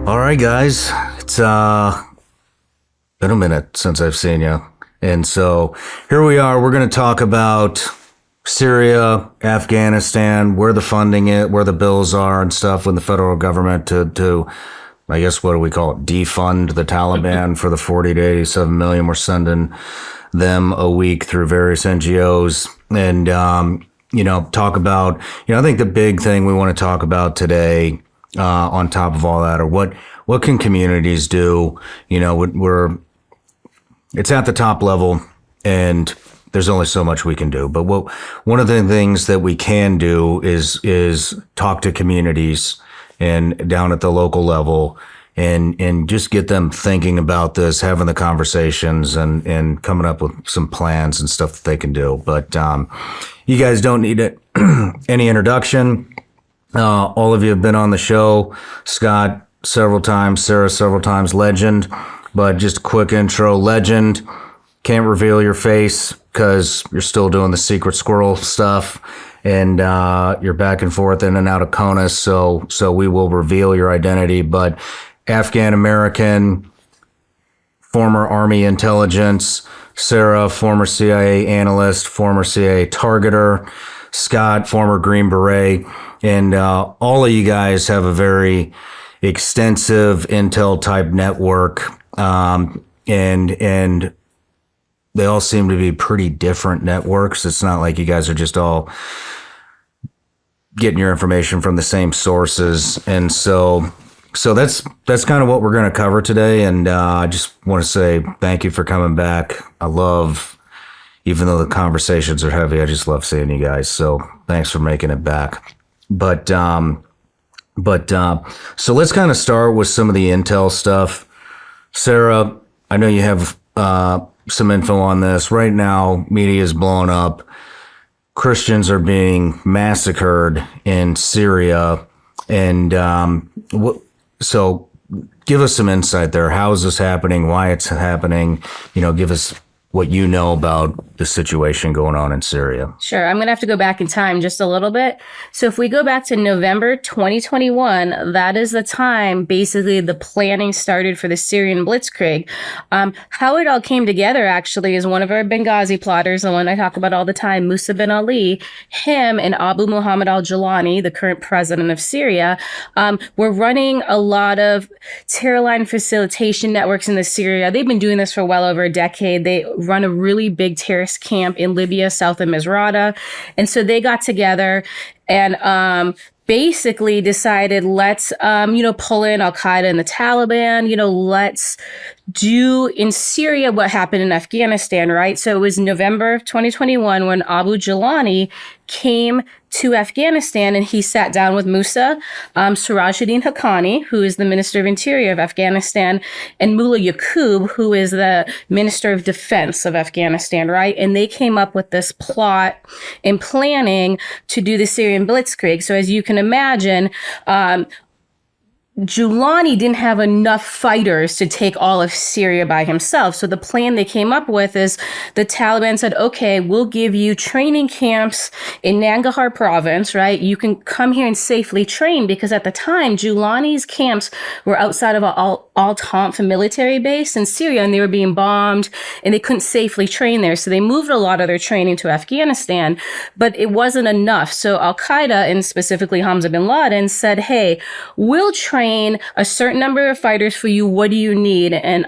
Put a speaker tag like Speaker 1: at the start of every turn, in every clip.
Speaker 1: All right, guys. It's been a minute since I've seen you. And so here we are. We're going to talk about Syria, Afghanistan, where the funding is, where the bills are and stuff with the federal government to I guess, what do we call it? Defund the Taliban for the 40 to 87 million we're sending them a week through various NGOs. And, talk about, I think the big thing we want to talk about today on top of all that, or what can communities do? It's at the top level, and there's only so much we can do. But one of the things that we can do is talk to communities and down at the local level, and just get them thinking about this, having the conversations, and coming up with some plans and stuff that they can do. But you guys don't need it. Any introduction. All of you have been on the show. Scott several times, Sarah several times, Legend. But just a quick intro. Legend, can't reveal your face because you're still doing the secret squirrel stuff, and you're back and forth in and out of CONUS, so we will reveal your identity. But Afghan American, former Army intelligence. Sarah, former CIA analyst, former CIA targeter. Scott, former Green Beret. And all of you guys have a very extensive intel type network, and they all seem to be pretty different networks. It's not like you guys are just all getting your information from the same sources. And so that's kind of what we're going to cover today. And I just want to say thank you for coming back. Even though the conversations are heavy, I just love seeing you guys. So thanks for making it back. But so let's kind of start with some of the intel stuff. Sarah, I know you have some info on this. Right now, media is blowing up. Christians are being massacred in Syria. And so give us some insight there. How is this happening? Why it's happening? Give us what you know about the situation going on in Syria.
Speaker 2: Sure. I'm going to have to go back in time just a little bit. So if we go back to November 2021, that is the time basically the planning started for the Syrian Blitzkrieg. How it all came together actually is one of our Benghazi plotters, the one I talk about all the time, Musa bin Ali, him and Abu Muhammad al-Jawlani, the current president of Syria, were running a lot of terror line facilitation networks in the Syria. They've been doing this for well over a decade. They run a really big terrorist camp in Libya, south of Misrata. And so they got together and basically decided, let's, pull in al-Qaeda and the Taliban, let's do in Syria what happened in Afghanistan, right? So it was November of 2021 when Abu Jawlani came to Afghanistan, and he sat down with Musa, Sirajuddin Haqqani, who is the Minister of Interior of Afghanistan, and Mullah Yaqub, who is the Minister of Defense of Afghanistan, right? And they came up with this plot and planning to do the Syrian Blitzkrieg. So as you can imagine, Jawlani didn't have enough fighters to take all of Syria by himself. So the plan they came up with is the Taliban said, okay, we'll give you training camps in Nangarhar province, right? You can come here and safely train, because at the time, Jawlani's camps were outside of Al-Tanf military base in Syria, and they were being bombed, and they couldn't safely train there. So they moved a lot of their training to Afghanistan, but it wasn't enough. So al-Qaeda, and specifically Hamza bin Laden, said, hey, we'll train a certain number of fighters for you. What do you need? And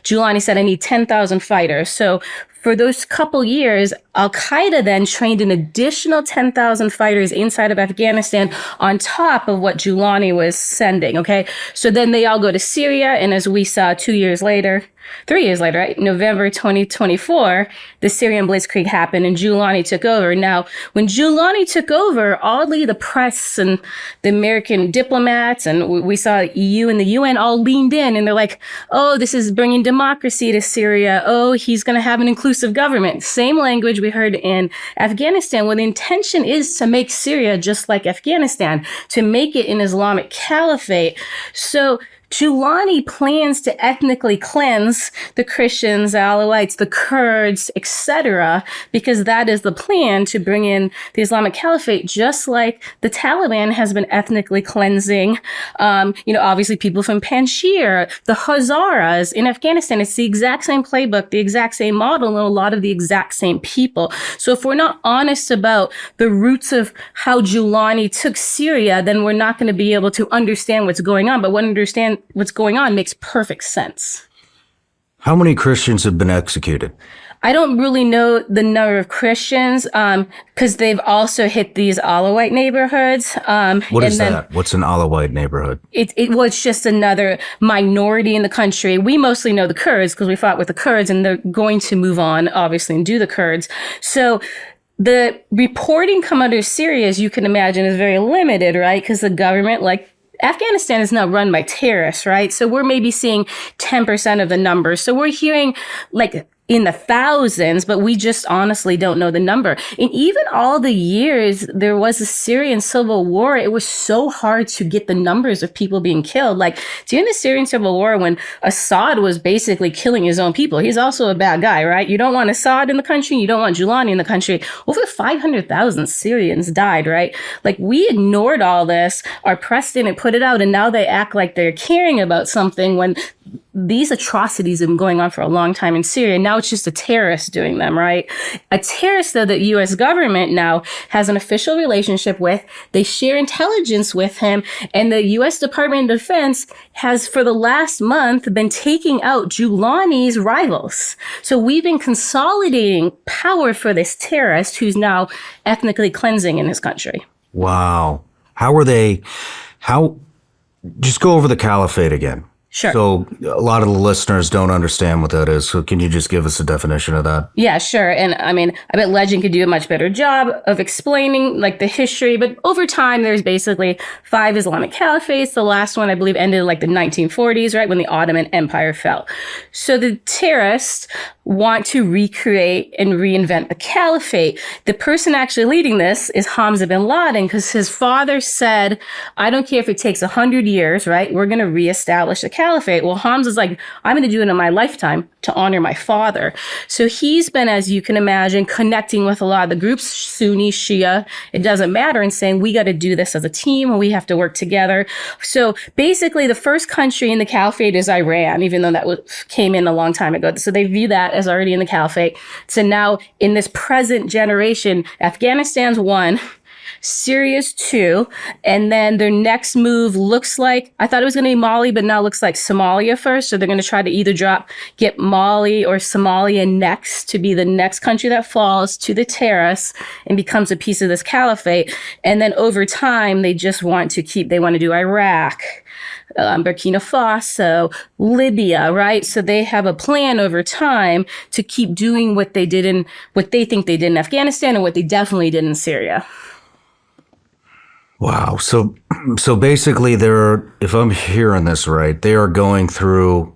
Speaker 2: Jawlani said, I need 10,000 fighters. So for those couple years, al-Qaeda then trained an additional 10,000 fighters inside of Afghanistan on top of what Jawlani was sending, okay? So then they all go to Syria, and as we saw 3 years later, right, November 2024, the Syrian Blitzkrieg happened and Jawlani took over. Now, when Jawlani took over, oddly, the press and the American diplomats, and we saw EU and the UN all leaned in, and they're like, oh, this is bringing democracy to Syria. Oh, he's going to have an inclusive government. Same language we heard in Afghanistan, where the intention is to make Syria just like Afghanistan, to make it an Islamic caliphate. So Giuliani plans to ethnically cleanse the Christians, the Alawites, the Kurds, etc., because that is the plan to bring in the Islamic Caliphate, just like the Taliban has been ethnically cleansing, obviously people from Panjshir, the Hazaras in Afghanistan. It's the exact same playbook, the exact same model, and a lot of the exact same people. So if we're not honest about the roots of how Giuliani took Syria, then we're not going to be able to understand what's going on. But when understand what's going on makes perfect sense.
Speaker 1: How many Christians have been executed?
Speaker 2: I don't really know the number of Christians because they've also hit these Alawite neighborhoods.
Speaker 1: What is that? What's an Alawite neighborhood?
Speaker 2: It's just another minority in the country. We mostly know the Kurds because we fought with the Kurds, and they're going to move on, obviously, and do the Kurds. So the reporting come out of Syria, as you can imagine, is very limited, right? Because the government, like Afghanistan, is not run by terrorists, right? So we're maybe seeing 10% of the numbers. So we're hearing like in the thousands, but we just honestly don't know the number. And even all the years there was a Syrian civil war, it was so hard to get the numbers of people being killed. Like during the Syrian civil war, when Assad was basically killing his own people, he's also a bad guy, right? You don't want Assad in the country, you don't want Giuliani in the country. Over 500,000 Syrians died, right? Like we ignored all this, our press didn't put it out, and now they act like they're caring about something when these atrocities have been going on for a long time in Syria. Now it's just a terrorist doing them, right? A terrorist, though, that U.S. government now has an official relationship with. They share intelligence with him. And the U.S. Department of Defense has, for the last month, been taking out Giuliani's rivals. So we've been consolidating power for this terrorist who's now ethnically cleansing in his country.
Speaker 1: Wow. Just go over the Caliphate again.
Speaker 2: Sure.
Speaker 1: So a lot of the listeners don't understand what that is. So can you just give us a definition of that?
Speaker 2: Yeah, sure. And I mean, I bet Legend could do a much better job of explaining like the history. But over time, there's basically 5 Islamic caliphates. The last one, I believe, ended in like the 1940s, right, when the Ottoman Empire fell. So the terrorists want to recreate and reinvent the caliphate. The person actually leading this is Hamza bin Laden, because his father said, I don't care if it takes 100 years, right? We're going to reestablish the caliphate. Well, Hamza's like, I'm going to do it in my lifetime to honor my father. So he's been, as you can imagine, connecting with a lot of the groups, Sunni, Shia, it doesn't matter, and saying, we got to do this as a team and we have to work together. So basically the first country in the caliphate is Iran, even though that came in a long time ago. So they view that as already in the caliphate. So now in this present generation, Afghanistan's 1, Syria's 2, and then their next move looks like, I thought it was going to be Mali, but now it looks like Somalia first. So they're going to try to either get Mali or Somalia next to be the next country that falls to the terrorists and becomes a piece of this caliphate. And then over time, they want to do Iraq, Burkina Faso, Libya, right? So they have a plan over time to keep doing what they think they did in Afghanistan and what they definitely did in Syria.
Speaker 1: Wow. So basically if I'm hearing this right, they are going through,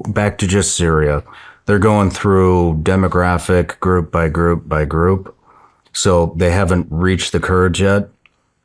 Speaker 1: back to just Syria, they're going through demographic group by group by group. So they haven't reached the Kurds yet.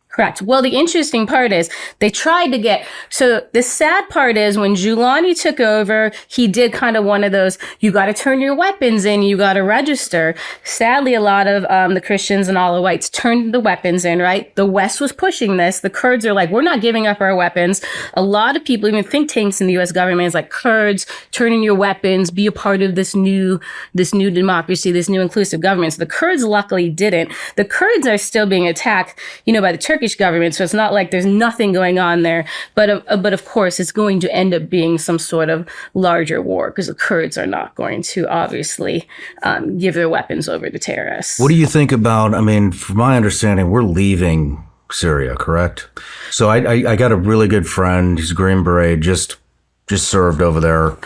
Speaker 2: Correct. Well, the interesting part is they tried to so the sad part is when Giuliani took over, he did kind of one of those, you got to turn your weapons in, you got to register. Sadly, a lot of the Christians and Alawites turned the weapons in, right? The West was pushing this. The Kurds are like, we're not giving up our weapons. A lot of people, even think tanks in the U.S. government, is like, Kurds, turn in your weapons, be a part of this new democracy, this new inclusive government. So the Kurds luckily didn't. The Kurds are still being attacked, by the Turkish government, so it's not like there's nothing going on there. But of course, it's going to end up being some sort of larger war because the Kurds are not going to obviously give their weapons over to terrorists.
Speaker 1: What do you think about? From my understanding, we're leaving Syria, correct? So I got a really good friend. He's a Green Beret, just served over there.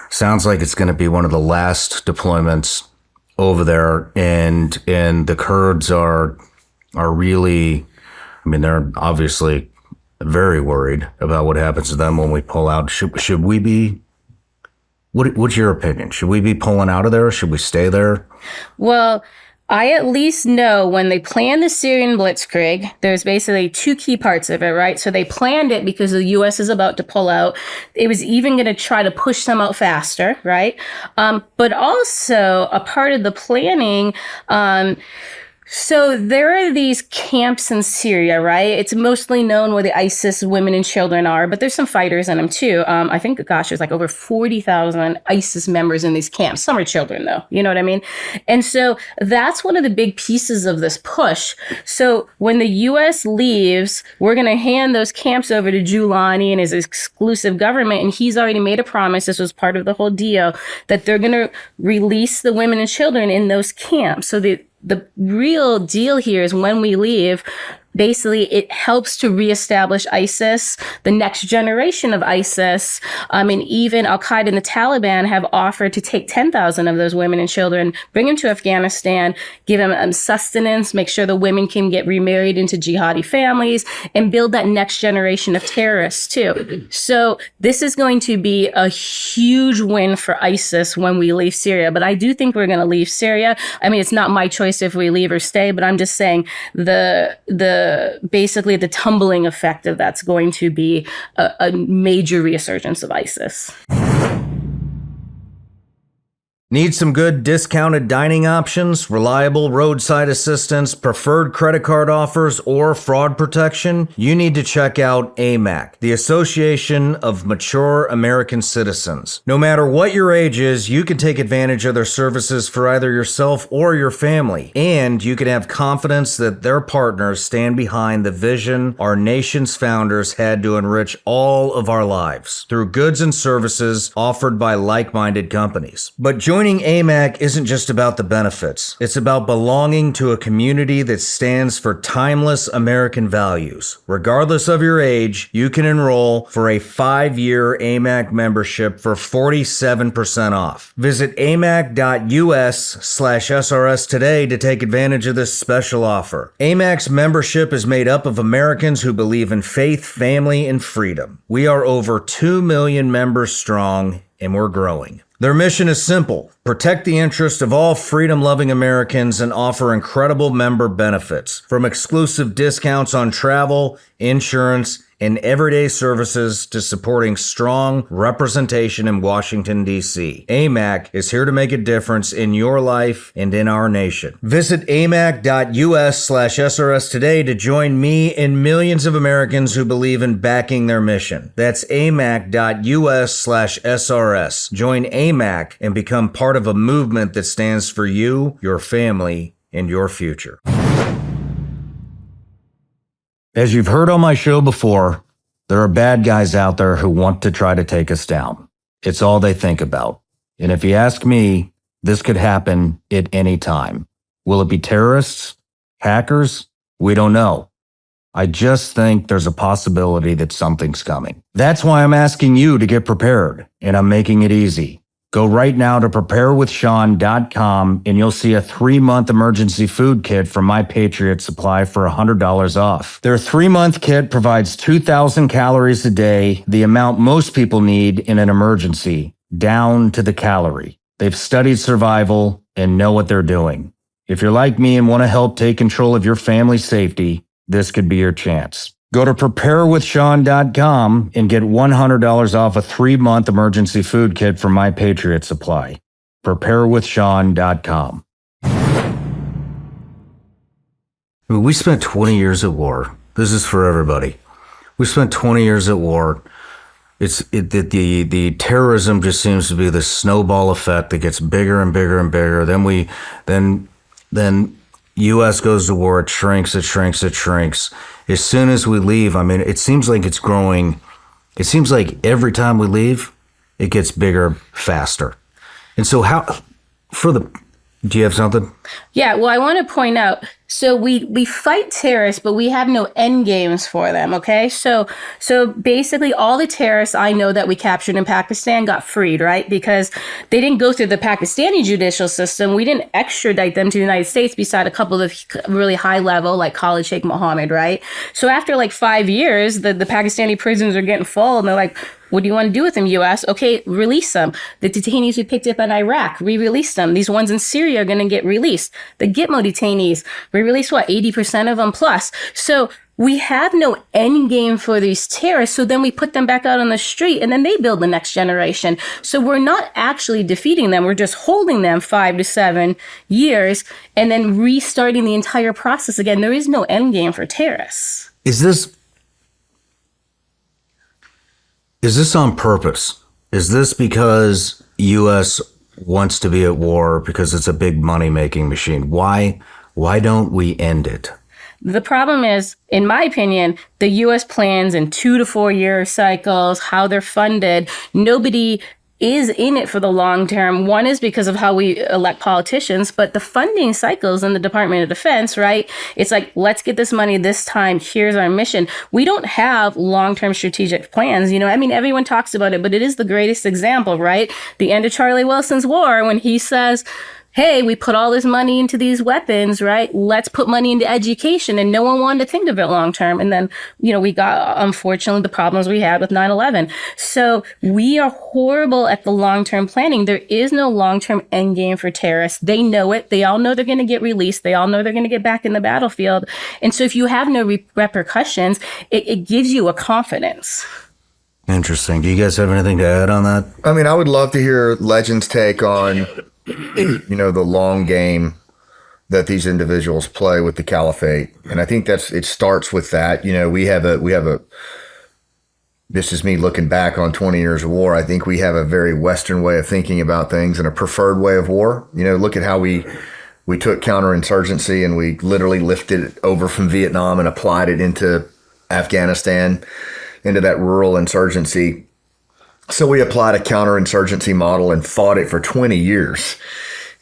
Speaker 1: Sounds like it's going to be one of the last deployments over there, and the Kurds are really. They're obviously very worried about what happens to them when we pull out. Should we be? What's your opinion? Should we be pulling out of there? Or should we stay there?
Speaker 2: Well, I at least know when they planned the Syrian Blitzkrieg, there's basically two key parts of it, right? So they planned it because the U.S. is about to pull out. It was even going to try to push them out faster, right? But also a part of the planning, so there are these camps in Syria, right? It's mostly known where the ISIS women and children are, but there's some fighters in them too. I think, gosh, there's like over 40,000 ISIS members in these camps. Some are children though, you know what I mean? And so that's one of the big pieces of this push. So when the US leaves, we're going to hand those camps over to Giuliani and his exclusive government. And he's already made a promise, this was part of the whole deal, that they're going to release the women and children in those camps. So the real deal here is when we leave, basically it helps to reestablish ISIS, the next generation of ISIS. And even al-Qaeda and the Taliban have offered to take 10,000 of those women and children, bring them to Afghanistan, give them sustenance, make sure the women can get remarried into jihadi families, and build that next generation of terrorists too. So this is going to be a huge win for ISIS when we leave Syria. But I do think we're going to leave Syria. It's not my choice if we leave or stay, but I'm just saying basically the tumbling effect of that's going to be a major resurgence of ISIS.
Speaker 1: Need some good discounted dining options, reliable roadside assistance, preferred credit card offers, or fraud protection? You need to check out AMAC, the Association of Mature American Citizens. No matter what your age is, you can take advantage of their services for either yourself or your family, and you can have confidence that their partners stand behind the vision our nation's founders had to enrich all of our lives through goods and services offered by like-minded companies. But joining AMAC isn't just about the benefits. It's about belonging to a community that stands for timeless American values. Regardless of your age, you can enroll for a 5-year AMAC membership for 47% off. Visit amac.us/SRS today to take advantage of this special offer. AMAC's membership is made up of Americans who believe in faith, family, and freedom. We are over 2 million members strong, and we're growing. Their mission is simple: protect the interest of all freedom-loving Americans and offer incredible member benefits, from exclusive discounts on travel, insurance, and everyday services to supporting strong representation in Washington, D.C. AMAC is here to make a difference in your life and in our nation. Visit amac.us/SRS today to join me and millions of Americans who believe in backing their mission. That's amac.us/SRS. Join AMAC and become part of a movement that stands for you, your family, and your future. As you've heard on my show before, there are bad guys out there who want to try to take us down. It's all they think about. And if you ask me, this could happen at any time. Will it be terrorists? Hackers? We don't know. I just think there's a possibility that something's coming. That's why I'm asking you to get prepared, and I'm making it easy. Go right now to preparewithshawn.com and you'll see a 3-month emergency food kit from My Patriot Supply for $100 off. Their 3-month kit provides 2,000 calories a day, the amount most people need in an emergency, down to the calorie. They've studied survival and know what they're doing. If you're like me and want to help take control of your family's safety, this could be your chance. Go to preparewithshawn.com and get $100 off a 3-month emergency food kit from My Patriot Supply. Preparewithshawn.com. We spent 20 years at war. This is for everybody. We spent 20 years at war. The terrorism just seems to be this snowball effect that gets bigger and bigger and bigger. Then U.S. goes to war, it shrinks. As soon as we leave, it seems like it's growing. It seems like every time we leave, it gets bigger, faster. And so do you have something?
Speaker 2: Yeah, well, I want to point out, so we fight terrorists, but we have no end games for them, okay? So basically all the terrorists I know that we captured in Pakistan got freed, right? Because they didn't go through the Pakistani judicial system. We didn't extradite them to the United States beside a couple of really high level, like Khalid Sheikh Mohammed, right? So after like 5 years, the Pakistani prisons are getting full and they're like, What do you want to do with them, U.S.? Okay, release them. The detainees we picked up in Iraq, re-release them. These ones in Syria are going to get released. The Gitmo detainees, we released 80% of them plus. So we have no end game for these terrorists. So then we put them back out on the street and then they build the next generation. So we're not actually defeating them. We're just holding them 5 to 7 years and then restarting the entire process again. There is no end game for terrorists.
Speaker 1: Is this on purpose? Is this because U.S. wants to be at war because it's a big money-making machine? Why don't we end it?
Speaker 2: The problem is, in my opinion, the U.S. plans in 2 to 4 year cycles, how they're funded. Nobody is in it for the long term. One is because of how we elect politicians, but the funding cycles in the Department of Defense, right? It's like, let's get this money this time. Here's our mission. We don't have long-term strategic plans. Everyone talks about it, but it is the greatest example, right? The end of Charlie Wilson's war, when he says, hey, we put all this money into these weapons, right? Let's put money into education. And no one wanted to think of it long term. And then, we got, unfortunately, the problems we had with 9/11. So we are horrible at the long-term planning. There is no long-term end game for terrorists. They know it. They all know they're going to get released. They all know they're going to get back in the battlefield. And so if you have no repercussions, it gives you a confidence.
Speaker 1: Interesting. Do you guys have anything to add on that?
Speaker 3: I mean, I would love to hear Legend's take on the long game that these individuals play with the Caliphate. And I think it starts with that. We have a, this is me looking back on 20 years of war. I think we have a very Western way of thinking about things and a preferred way of war. Look at how we took counterinsurgency and we literally lifted it over from Vietnam and applied it into Afghanistan, into that rural insurgency. So we applied a counterinsurgency model and fought it for 20 years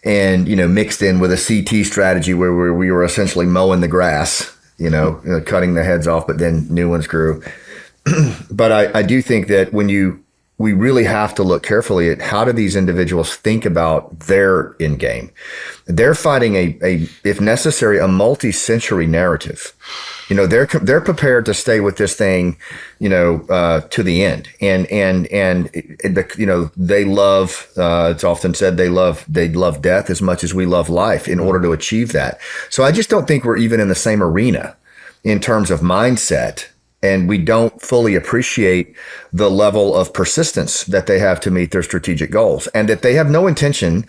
Speaker 3: and, mixed in with a CT strategy where we were essentially mowing the grass, cutting the heads off, but then new ones grew. But I do think that we really have to look carefully at how do these individuals think about their end game. They're fighting if necessary, a multi-century narrative. They're prepared to stay with this thing, to the end. And they love, it's often said they love death as much as we love life in order to achieve that. So I just don't think we're even in the same arena in terms of mindset. And we don't fully appreciate the level of persistence that they have to meet their strategic goals, and that they have no intention,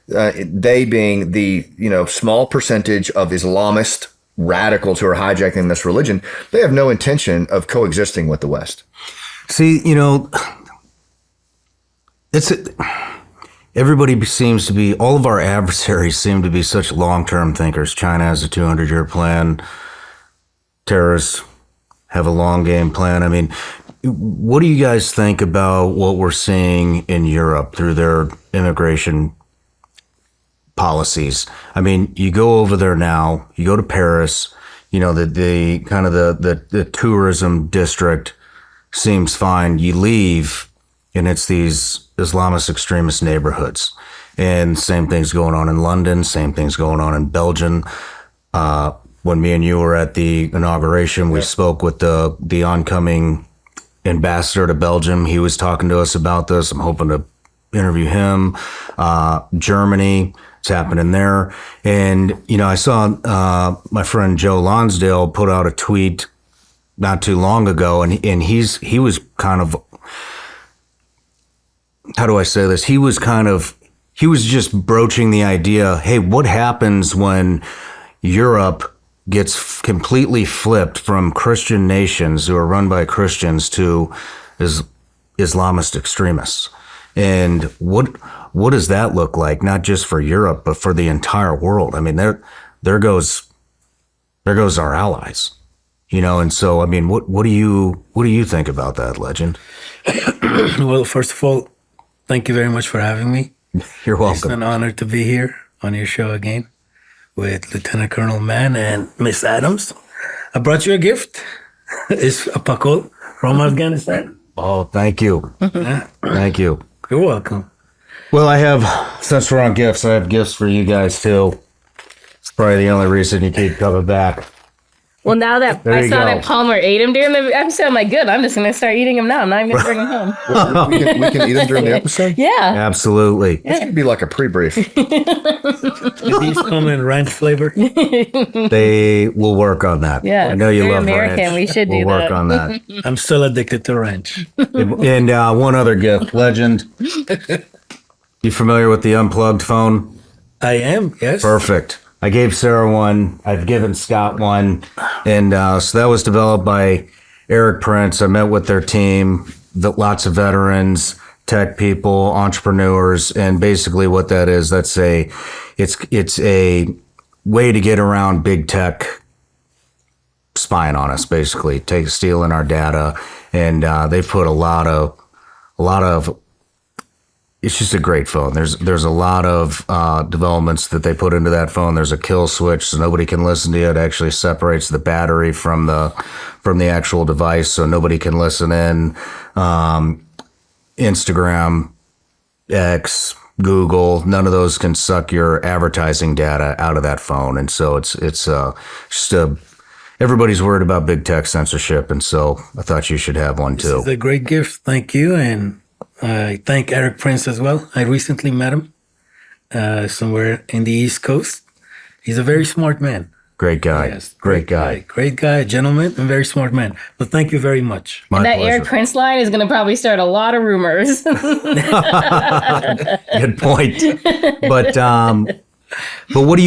Speaker 3: they being the, small percentage of Islamist radicals who are hijacking this religion, they have no intention of coexisting with the West.
Speaker 1: See, everybody seems to be, all of our adversaries seem to be such long-term thinkers. China has a 200-year plan. Terrorists have a long game plan. I mean, what do you guys think about what we're seeing in Europe through their immigration policies? I mean, you go over there now, you go to Paris, the kind of the tourism district seems fine. You leave and it's these Islamist extremist neighborhoods, and same thing's going on in London, same thing's going on in Belgium. When me and you were at the inauguration, we spoke with the oncoming ambassador to Belgium. He was talking to us about this. I'm hoping to interview him. Germany, it's happening there. And, I saw my friend Joe Lonsdale put out a tweet not too long ago, and he was kind of, how do I say this? He was just broaching the idea, hey, what happens when Europe gets completely flipped from Christian nations who are run by Christians to Islamist extremists? And what does that look like, not just for Europe, but for the entire world? I mean, there goes our allies, and so, I mean, what do you think about that, Legend?
Speaker 4: Well, first of all, thank you very much for having me.
Speaker 1: You're welcome.
Speaker 4: It's an honor to be here on your show again with Lieutenant Colonel Mann and Miss Adams. I brought you a gift. It's a pakol from Afghanistan.
Speaker 1: Oh, thank you. Thank you.
Speaker 4: You're welcome.
Speaker 1: Well, since we're on gifts, I have gifts for you guys too. It's probably the only reason you keep coming back.
Speaker 2: Well, now that
Speaker 1: There
Speaker 2: I
Speaker 1: you
Speaker 2: saw
Speaker 1: go.
Speaker 2: that Palmer ate him during the episode, I'm like, good. I'm just going to start eating him now. I'm not even going to bring him home.
Speaker 3: We can eat them during the episode.
Speaker 2: Yeah.
Speaker 1: Absolutely.
Speaker 3: This could be like a pre-brief.
Speaker 4: Do these come in ranch flavor?
Speaker 1: They will work on that.
Speaker 2: Yeah,
Speaker 1: I know you
Speaker 2: very
Speaker 1: love
Speaker 2: American.
Speaker 1: ranch.
Speaker 2: We should
Speaker 1: we'll
Speaker 2: do
Speaker 1: work
Speaker 2: that.
Speaker 1: on that.
Speaker 4: I'm still addicted to ranch.
Speaker 1: And one other gift, Legend. You familiar with the unplugged phone?
Speaker 4: I am, yes.
Speaker 1: Perfect. I gave Sarah one. I've given Scott one. And so that was developed by Eric Prince. I met with their team, lots of veterans, tech people, entrepreneurs. And basically what that is, it's a way to get around big tech spying on us, basically, stealing our data. And they've put a lot of it's just a great phone. There's a lot of developments that they put into that phone. There's a kill switch, so nobody can listen to you. It actually separates the battery from the actual device, so nobody can listen in. Instagram, X, Google, none of those can suck your advertising data out of that phone. And so it's just everybody's worried about big tech censorship, and so I thought you should have one too.
Speaker 4: It's a great gift. Thank you. And I thank Eric Prince as well. I recently met him somewhere in the East Coast. He's a very smart man.
Speaker 1: Great guy.
Speaker 4: Yes,
Speaker 1: Great guy.
Speaker 4: Great guy, gentleman, and very smart man. But thank you very much.
Speaker 1: My
Speaker 2: And that
Speaker 1: pleasure.
Speaker 2: Eric Prince line is going to probably start a lot of rumors.
Speaker 1: Good point. But what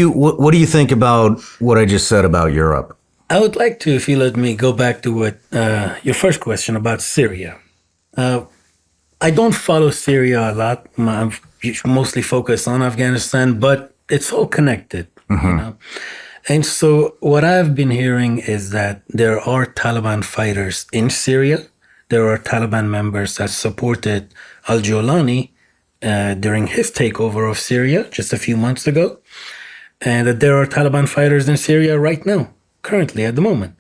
Speaker 1: do you think about what I just said about Europe?
Speaker 4: I would like to, if you let me, go back to what your first question about Syria. I don't follow Syria a lot. I'm mostly focused on Afghanistan, but it's all connected, you know. And so what I've been hearing is that there are Taliban fighters in Syria. There are Taliban members that supported al-Jolani during his takeover of Syria just a few months ago. And that there are Taliban fighters in Syria right now, currently at the moment.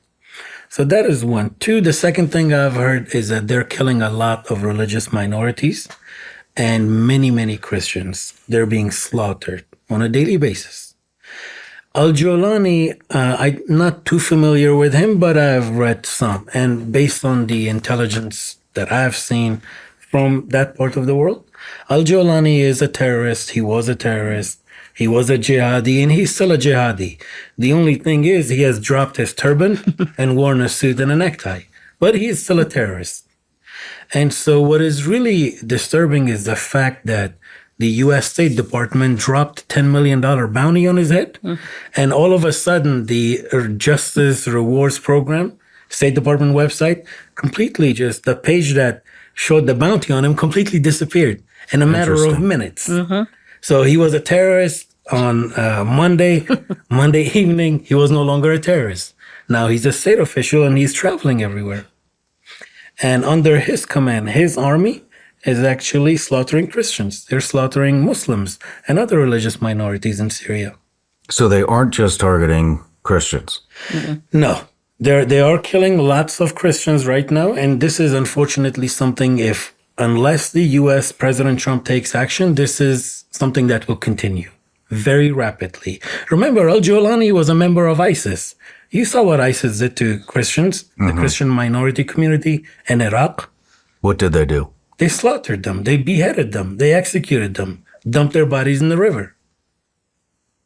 Speaker 4: So that is one. Two, the second thing I've heard is that they're killing a lot of religious minorities and many, many Christians. They're being slaughtered on a daily basis. Al-Jolani, I'm not too familiar with him, but I've read some. And based on the intelligence that I've seen from that part of the world, al-Jolani is a terrorist. He was a terrorist. He was a jihadi, and he's still a jihadi. The only thing is he has dropped his turban and worn a suit and a necktie. But he is still a terrorist. And so what is really disturbing is the fact that the U.S. State Department dropped $10 million bounty on his head. And all of a sudden, the Justice Rewards Program, State Department website, completely just, the page that showed the bounty on him completely disappeared in a matter of minutes. So he was a terrorist on Monday evening. He was no longer a terrorist. Now he's a state official and he's traveling everywhere. And under his command, his army is actually slaughtering Christians. They're slaughtering Muslims and other religious minorities in Syria.
Speaker 1: So they aren't just targeting Christians.
Speaker 4: No, they are killing lots of Christians right now. And this is unfortunately something, unless the U.S. President Trump takes action, this is something that will continue very rapidly. Remember, al-Jolani was a member of ISIS. You saw what ISIS did to Christians, the Christian minority community in Iraq.
Speaker 1: What did they do?
Speaker 4: They slaughtered them. They beheaded them. They executed them, dumped their bodies in the river.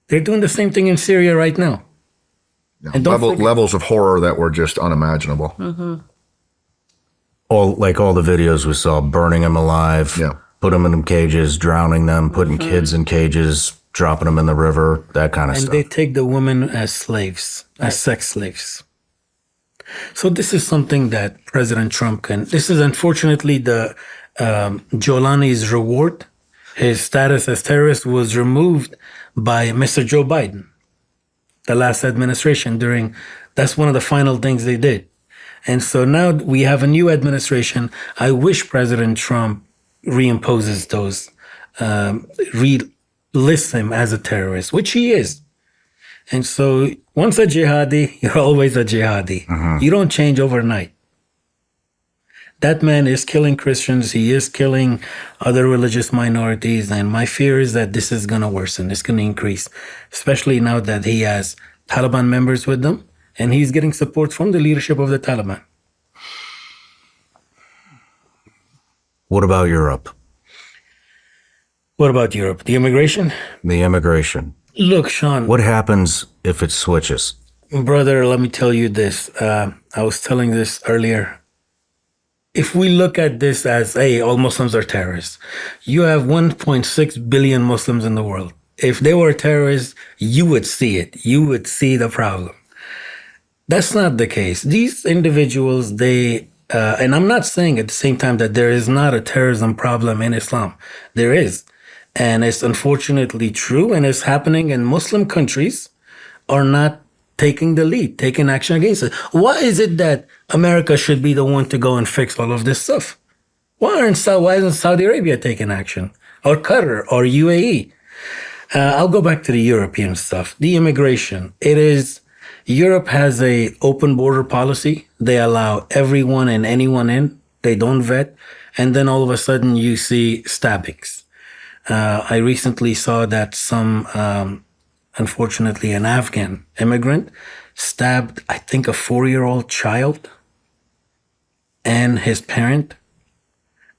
Speaker 4: They're doing the same thing in Syria right now. And don't forget-
Speaker 3: Levels of horror that were just unimaginable.
Speaker 1: All the videos we saw, burning them alive,
Speaker 3: Yeah.
Speaker 1: put them in cages, drowning them, putting kids in cages, dropping them in the river, that kind of
Speaker 4: and
Speaker 1: stuff.
Speaker 4: they take the women as slaves, as sex slaves. So this is something that President Trump this is unfortunately the Jolani's reward. His status as terrorist was removed by Mr. Joe Biden, the last administration that's one of the final things they did. And so now we have a new administration. I wish President Trump reimposes those, lists him as a terrorist, which he is. And so once a jihadi, you're always a jihadi. You don't change overnight. That man is killing Christians. He is killing other religious minorities. And my fear is that this is going to worsen. It's going to increase, especially now that he has Taliban members with them and he's getting support from the leadership of the Taliban.
Speaker 1: What about Europe?
Speaker 4: What about Europe? The immigration?
Speaker 1: The immigration.
Speaker 4: Look, Shawn.
Speaker 1: What happens if it switches?
Speaker 4: Brother, let me tell you this. I was telling this earlier. If we look at this as, hey, all Muslims are terrorists, you have 1.6 billion Muslims in the world. If they were terrorists, you would see it. You would see the problem. That's not the case. These individuals, and I'm not saying at the same time that there is not a terrorism problem in Islam. There is. And it's unfortunately true, and it's happening in Muslim countries are not taking the lead, taking action against it. Why is it that America should be the one to go and fix all of this stuff? Why isn't Saudi Arabia taking action? Or Qatar or UAE? I'll go back to the European stuff. The immigration. Europe has a open border policy. They allow everyone and anyone in. They don't vet. And then all of a sudden you see stabbings. I recently saw that unfortunately, an Afghan immigrant stabbed, I think, a 4-year-old child and his parent.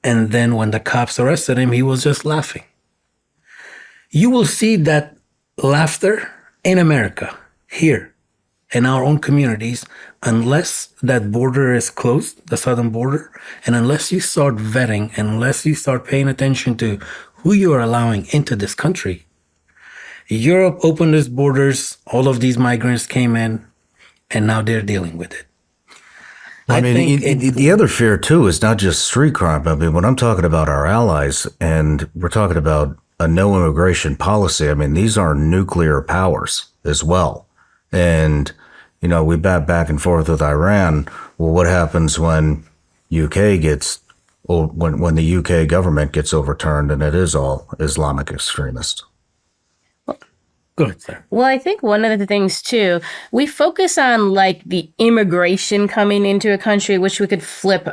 Speaker 4: And then when the cops arrested him, he was just laughing. You will see that laughter in America, here, in our own communities, unless that border is closed, the southern border, and unless you start vetting, unless you start paying attention to who you are allowing into this country. Europe opened its borders, all of these migrants came in, and now they're dealing with it.
Speaker 1: I mean, the other fear, too, is not just street crime. I mean, when I'm talking about our allies, and we're talking about a no immigration policy, I mean, these are nuclear powers as well. And, we bat back and forth with Iran. Well, what happens when when the UK government gets overturned and it is all Islamic extremist?
Speaker 4: Go ahead, sir.
Speaker 2: Well, I think one of the things, too, we focus on like the immigration coming into a country, which we could flip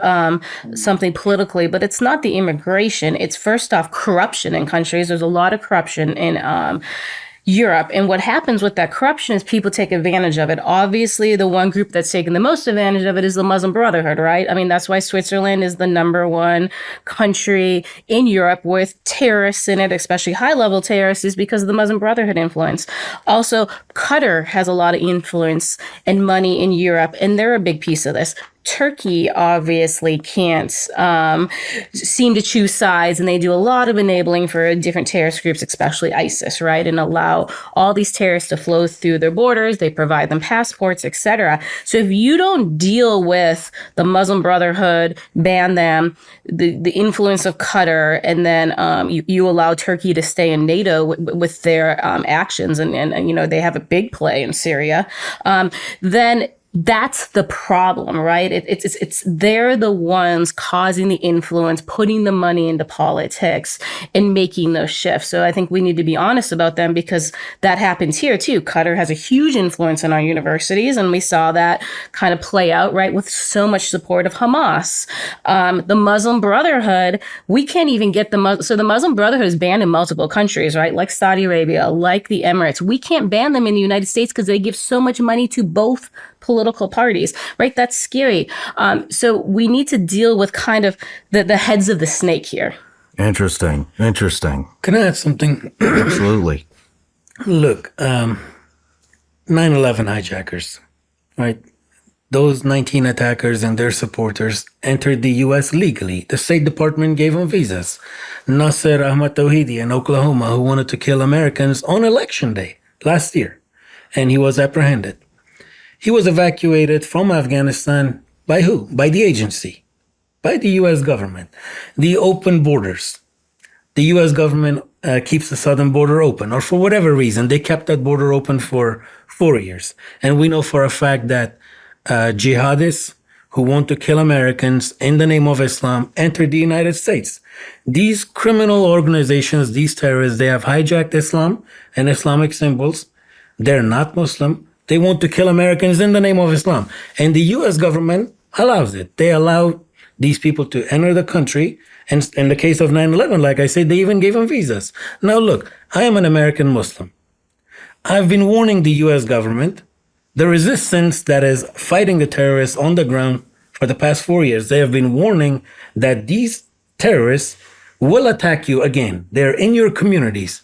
Speaker 2: something politically, but it's not the immigration. It's first off corruption in countries. There's a lot of corruption in Europe. And what happens with that corruption is people take advantage of it. Obviously, the one group that's taken the most advantage of it is the Muslim Brotherhood, right? I mean, that's why Switzerland is the number one country in Europe with terrorists in it, especially high-level terrorists, is because of the Muslim Brotherhood influence. Also, Qatar has a lot of influence and money in Europe, and they're a big piece of this. Turkey obviously can't seem to choose sides, and they do a lot of enabling for different terrorist groups, especially ISIS, right? And allow all these terrorists to flow through their borders. They provide them passports, etc. So if you don't deal with the Muslim Brotherhood, ban them, the influence of Qatar, and then you allow Turkey to stay in NATO with their actions, and they have a big play in Syria, then that's the problem, right? It's they're the ones causing the influence, putting the money into politics and making those shifts. So I think we need to be honest about them, because that happens here too. Qatar has a huge influence in our universities, and we saw that kind of play out, right, with so much support of Hamas. The Muslim Brotherhood, we can't even get so the Muslim Brotherhood is banned in multiple countries, right? Like Saudi Arabia, like the Emirates. We can't ban them in the United States because they give so much money to both political parties, right? That's scary. So we need to deal with kind of the heads of the snake here.
Speaker 1: Interesting.
Speaker 4: Can I add something?
Speaker 1: Absolutely.
Speaker 4: Look, 9/11 hijackers, right? Those 19 attackers and their supporters entered the U.S. legally. The State Department gave them visas. Nasser Ahmad Tawhidi in Oklahoma, who wanted to kill Americans on Election Day last year, and he was apprehended. He was evacuated from Afghanistan by who? By the agency, by the U.S. government. The open borders. The U.S. government keeps the southern border open, or for whatever reason, they kept that border open for 4 years. And we know for a fact that jihadists who want to kill Americans in the name of Islam entered the United States. These criminal organizations, these terrorists, they have hijacked Islam and Islamic symbols. They're not Muslim. They want to kill Americans in the name of Islam. And the U.S. government allows it. They allow these people to enter the country. And in the case of 9/11, like I said, they even gave them visas. Now, look, I am an American Muslim. I've been warning the U.S. government The resistance that is fighting the terrorists on the ground for the past 4 years, they have been warning that these terrorists will attack you again. They're in your communities.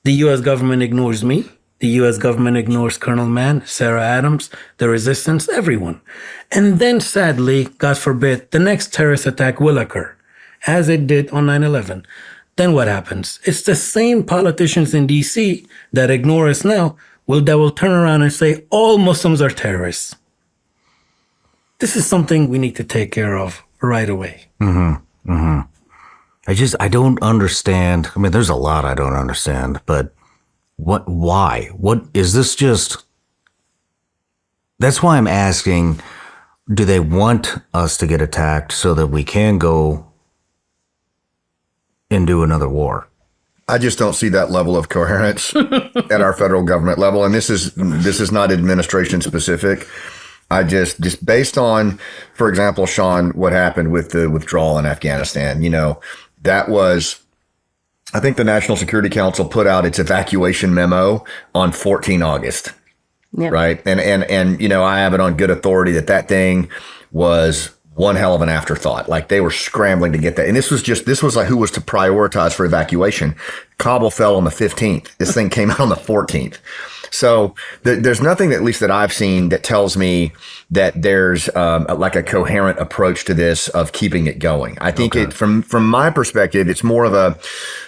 Speaker 4: The U.S. government ignores me. The U.S. government ignores Colonel Mann, Sarah Adams, the resistance, everyone. And then sadly, God forbid, the next terrorist attack will occur, as it did on 9/11. Then what happens? It's the same politicians in D.C. that ignore us now that will turn around and say all Muslims are terrorists. This is something we need to take care of right away.
Speaker 1: I don't understand. I mean, there's a lot I don't understand, but why? What is this just? That's why I'm asking, do they want us to get attacked so that we can go and do another war?
Speaker 3: I just don't see that level of coherence at our federal government level. And this is not administration specific. I just based on, for example, Shawn, what happened with the withdrawal in Afghanistan, that was, I think the National Security Council put out its evacuation memo on 14 August.
Speaker 2: Yep.
Speaker 3: Right. And, I have it on good authority that thing was one hell of an afterthought. Like they were scrambling to get that. And this was like who was to prioritize for evacuation. Kabul fell on the 15th. This thing came out on the 14th. So there's nothing, at least that I've seen, that tells me that there's like a coherent approach to this of keeping it going. I think from my perspective, it's more of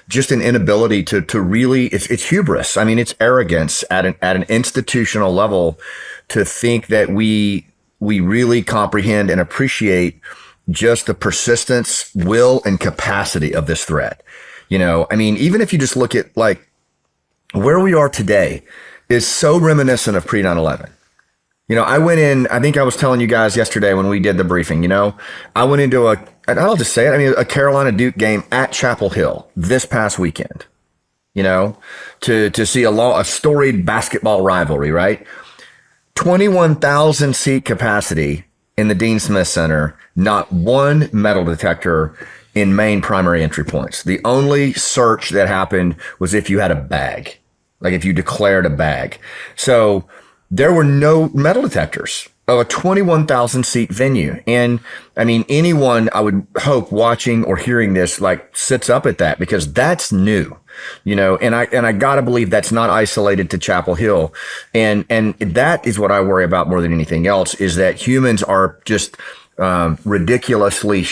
Speaker 3: just an inability to really, it's hubris. I mean, it's arrogance at an institutional level to think that we really comprehend and appreciate just the persistence, will, and capacity of this threat. I mean, even if you just look at like where we are today is so reminiscent of pre 9/11. I went in, I think I was telling you guys yesterday when we did the briefing, I went into and I'll just say it, a Carolina Duke game at Chapel Hill this past weekend, to see a storied basketball rivalry, right? 21,000 seat capacity in the Dean Smith Center, not one metal detector in main primary entry points. The only search that happened was if you had a bag, like if you declared a bag. So there were no metal detectors of a 21,000 seat venue. And I mean, anyone I would hope watching or hearing this like sits up at that, because that's new. And I gotta believe that's not isolated to Chapel Hill. And that is what I worry about more than anything else, is that humans are just ridiculously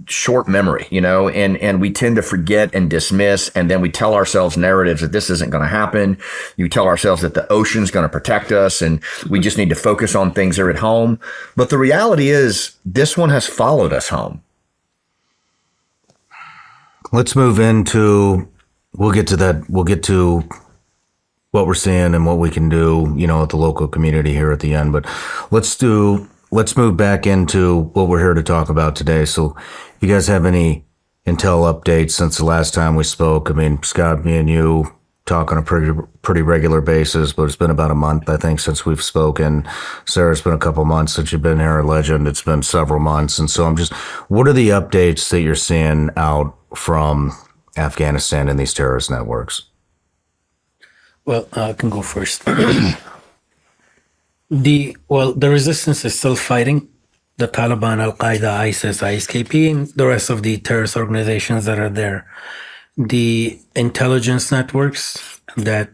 Speaker 3: short memory, and we tend to forget and dismiss. And then we tell ourselves narratives that this isn't going to happen. You tell ourselves that the ocean's going to protect us and we just need to focus on things that are at home. But the reality is this one has followed us home.
Speaker 1: Let's move into, we'll get to that. We'll get to what we're seeing and what we can do, at the local community here at the end. But let's move back into what we're here to talk about today. So if you guys have any intel updates since the last time we spoke, I mean, Scott, me and you talk on a pretty regular basis, but it's been about a month, I think, since we've spoken. Sarah, it's been a couple months since you've been here at Legend. It's been several months. And so what are the updates that you're seeing out from Afghanistan and these terrorist networks?
Speaker 4: Well, I can go first. The resistance is still fighting the Taliban, al-Qaeda, ISIS, ISKP, and the rest of the terrorist organizations that are there. The intelligence networks that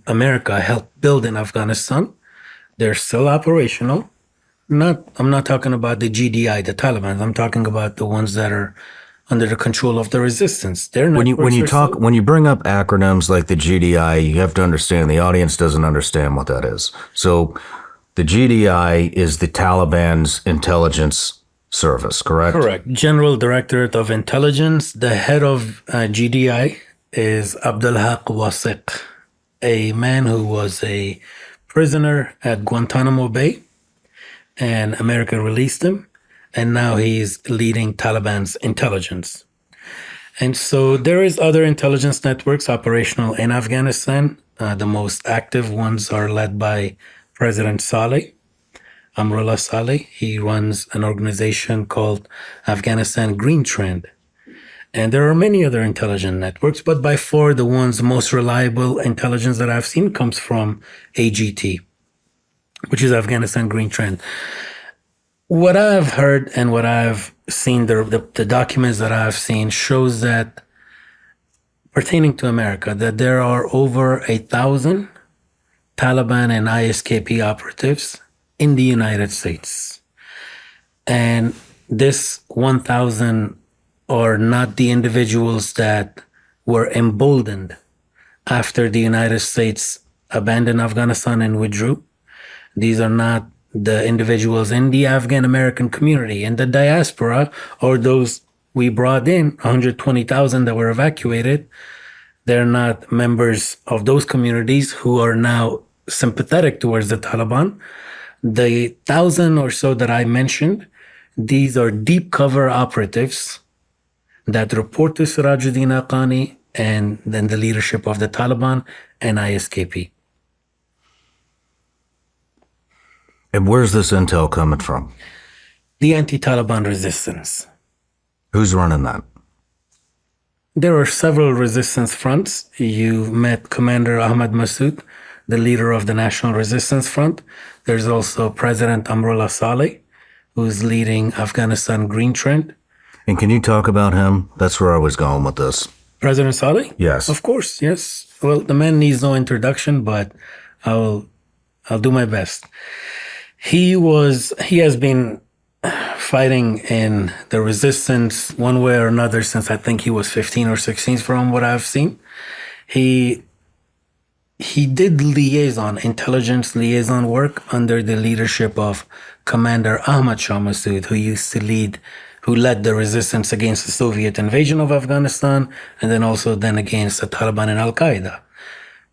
Speaker 4: America helped build in Afghanistan, they're still operational. I'm not talking about the GDI, the Taliban. I'm talking about the ones that are under the control of the resistance.
Speaker 1: When you bring up acronyms like the GDI, you have to understand the audience doesn't understand what that is. So the GDI is the Taliban's intelligence service, correct?
Speaker 4: Correct. General Directorate of Intelligence. The head of GDI is Abdul Haq Wasiq, a man who was a prisoner at Guantanamo Bay, and America released him, and now he's leading Taliban's intelligence. And so there is other intelligence networks operational in Afghanistan. The most active ones are led by President Saleh, Amrullah Saleh. He runs an organization called Afghanistan Green Trend. And there are many other intelligence networks, but by far the most reliable intelligence that I've seen comes from AGT. which is Afghanistan Green Trend. What I've heard and what I've seen, the documents that I've seen shows that pertaining to America, that there are over 1,000 Taliban and ISKP operatives in the United States. And this 1,000 are not the individuals that were emboldened after the United States abandoned Afghanistan and withdrew. These are not the individuals in the Afghan American community, in the diaspora, or those we brought in, 120,000 that were evacuated. They're not members of those communities who are now sympathetic towards the Taliban. The 1,000 or so that I mentioned, these are deep cover operatives that report to Sirajuddin Haqqani and then the leadership of the Taliban and ISKP.
Speaker 1: And where's this intel coming from?
Speaker 4: The anti-Taliban resistance.
Speaker 1: Who's running that?
Speaker 4: There are several resistance fronts. You met Commander Ahmad Massoud, the leader of the National Resistance Front. There's also President Amrullah Saleh, who's leading Afghanistan Green Trend.
Speaker 1: And can you talk about him? That's where I was going with this.
Speaker 4: President Saleh?
Speaker 1: Yes.
Speaker 4: Of course, yes. Well, the man needs no introduction, but I'll do my best. He has been fighting in the resistance one way or another since I think he was 15 or 16 from what I've seen. He did intelligence liaison work under the leadership of Commander Ahmad Shah Massoud, who led the resistance against the Soviet invasion of Afghanistan, and then against the Taliban and al-Qaeda.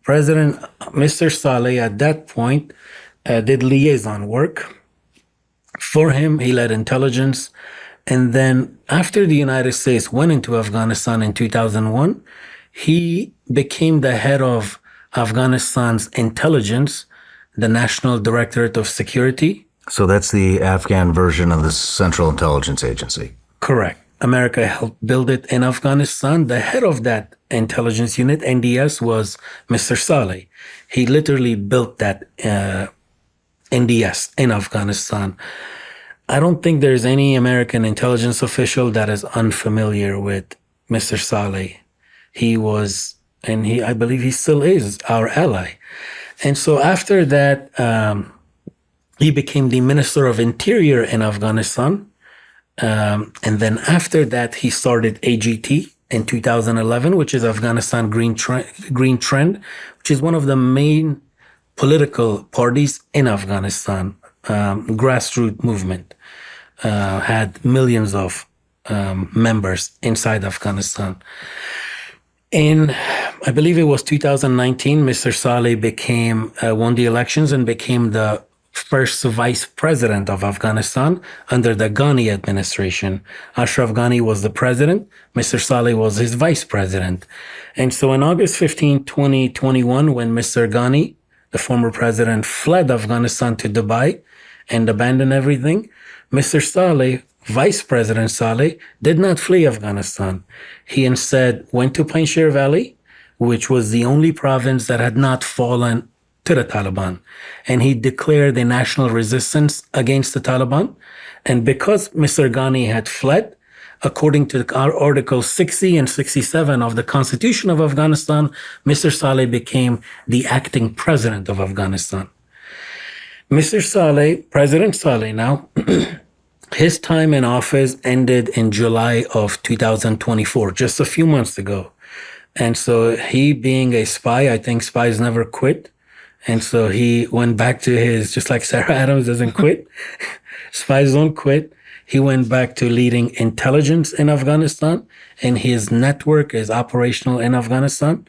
Speaker 4: President Mr. Saleh at that point did liaison work. For him, he led intelligence. And then after the United States went into Afghanistan in 2001, he became the head of Afghanistan's intelligence, the National Directorate of Security.
Speaker 1: So that's the Afghan version of the Central Intelligence Agency.
Speaker 4: Correct. America helped build it in Afghanistan. The head of that intelligence unit, NDS, was Mr. Saleh. He literally built that NDS in Afghanistan. I don't think there's any American intelligence official that is unfamiliar with Mr. Saleh. He was, and I believe he still is, our ally. And so after that, he became the Minister of Interior in Afghanistan. And then after that, he started AGT in 2011, which is Afghanistan Green Trend, which is one of the main political parties in Afghanistan. Grassroots movement, had millions of members inside Afghanistan. In, I believe it was 2019, Mr. Saleh won the elections and became the first vice president of Afghanistan under the Ghani administration. Ashraf Ghani was the president. Mr. Saleh was his vice president. And so on August 15, 2021, when Mr. Ghani, the former president, fled Afghanistan to Dubai and abandoned everything, Mr. Saleh, Vice President Saleh, did not flee Afghanistan. He instead went to Panjshir Valley, which was the only province that had not fallen to the Taliban. And he declared a national resistance against the Taliban. And because Mr. Ghani had fled, according to our Article 60 and 67 of the Constitution of Afghanistan, Mr. Saleh became the acting president of Afghanistan. Mr. Saleh, President Saleh now, his time in office ended in July of 2024, just a few months ago. And so he, being a spy, I think spies never quit. And so he went back to just like Sarah Adams doesn't quit, spies don't quit. He went back to leading intelligence in Afghanistan, and his network is operational in Afghanistan.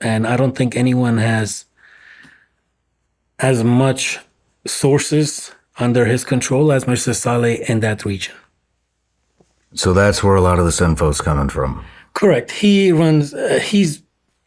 Speaker 4: And I don't think anyone has as much sources under his control as Mr. Saleh in that region.
Speaker 1: So that's where a lot of this info is coming from.
Speaker 4: Correct. He runs, he's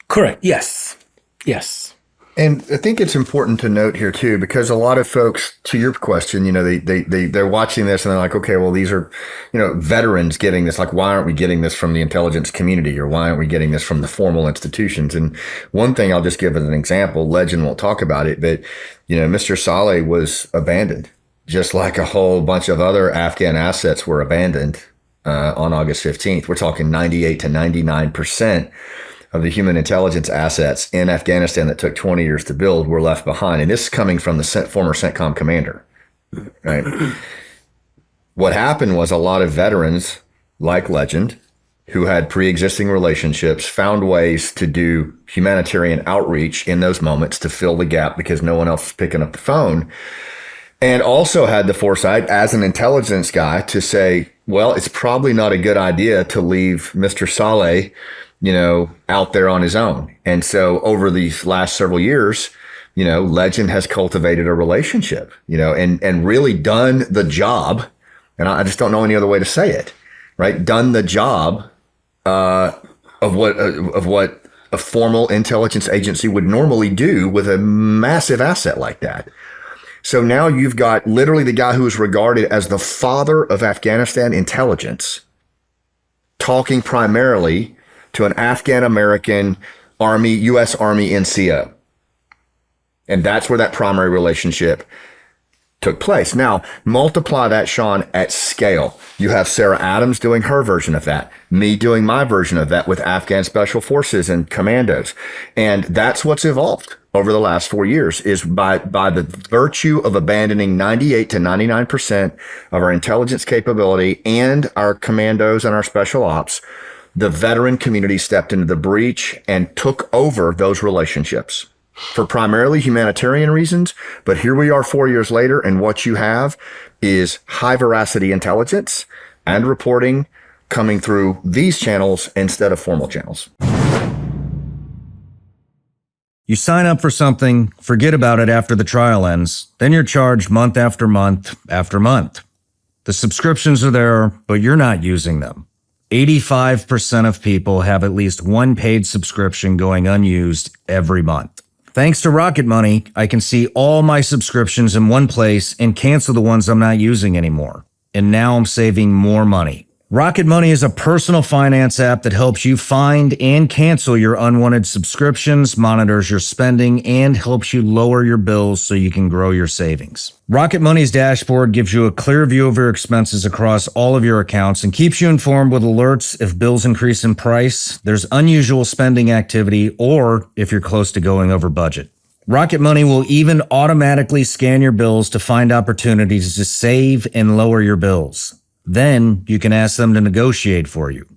Speaker 4: correct. Yes. Yes.
Speaker 3: And I think it's important to note here too, because a lot of folks, to your question, they're watching this and they're like, okay, well, these are, veterans getting this. Like, why aren't we getting this from the intelligence community, or why aren't we getting this from the formal institutions? And one thing I'll just give as an example, Legend won't talk about it, but, Mr. Saleh was abandoned, just like a whole bunch of other Afghan assets were abandoned on August 15th. We're talking 98 to 99% of the human intelligence assets in Afghanistan that took 20 years to build were left behind. And this is coming from the former CENTCOM commander, right? What happened was a lot of veterans like Legend, who had pre-existing relationships, found ways to do humanitarian outreach in those moments to fill the gap because no one else was picking up the phone. And also had the foresight as an intelligence guy to say, well, it's probably not a good idea to leave Mr. Saleh out there on his own. And so over these last several years, Legend has cultivated a relationship, and really done the job. And I just don't know any other way to say it, right? Done the job of what a formal intelligence agency would normally do with a massive asset like that. So now you've got literally the guy who is regarded as the father of Afghanistan intelligence talking primarily to an Afghan American Army, U.S. Army NCO. And that's where that primary relationship took place. Now, multiply that, Shawn, at scale. You have Sarah Adams doing her version of that, me doing my version of that with Afghan Special Forces and commandos. And that's what's evolved over the last 4 years, is by the virtue of abandoning 98 to 99% of our intelligence capability and our commandos and our special ops. The veteran community stepped into the breach and took over those relationships for primarily humanitarian reasons. But here we are 4 years later, and what you have is high veracity intelligence and reporting coming through these channels instead of formal channels.
Speaker 1: You sign up for something, forget about it after the trial ends, then you're charged month after month after month. The subscriptions are there, but you're not using them. 85% of people have at least one paid subscription going unused every month. Thanks to Rocket Money, I can see all my subscriptions in one place and cancel the ones I'm not using anymore. And now I'm saving more money. Rocket Money is a personal finance app that helps you find and cancel your unwanted subscriptions, monitors your spending, and helps you lower your bills so you can grow your savings. Rocket Money's dashboard gives you a clear view of your expenses across all of your accounts and keeps you informed with alerts if bills increase in price, there's unusual spending activity, or if you're close to going over budget. Rocket Money will even automatically scan your bills to find opportunities to save and lower your bills. Then you can ask them to negotiate for you.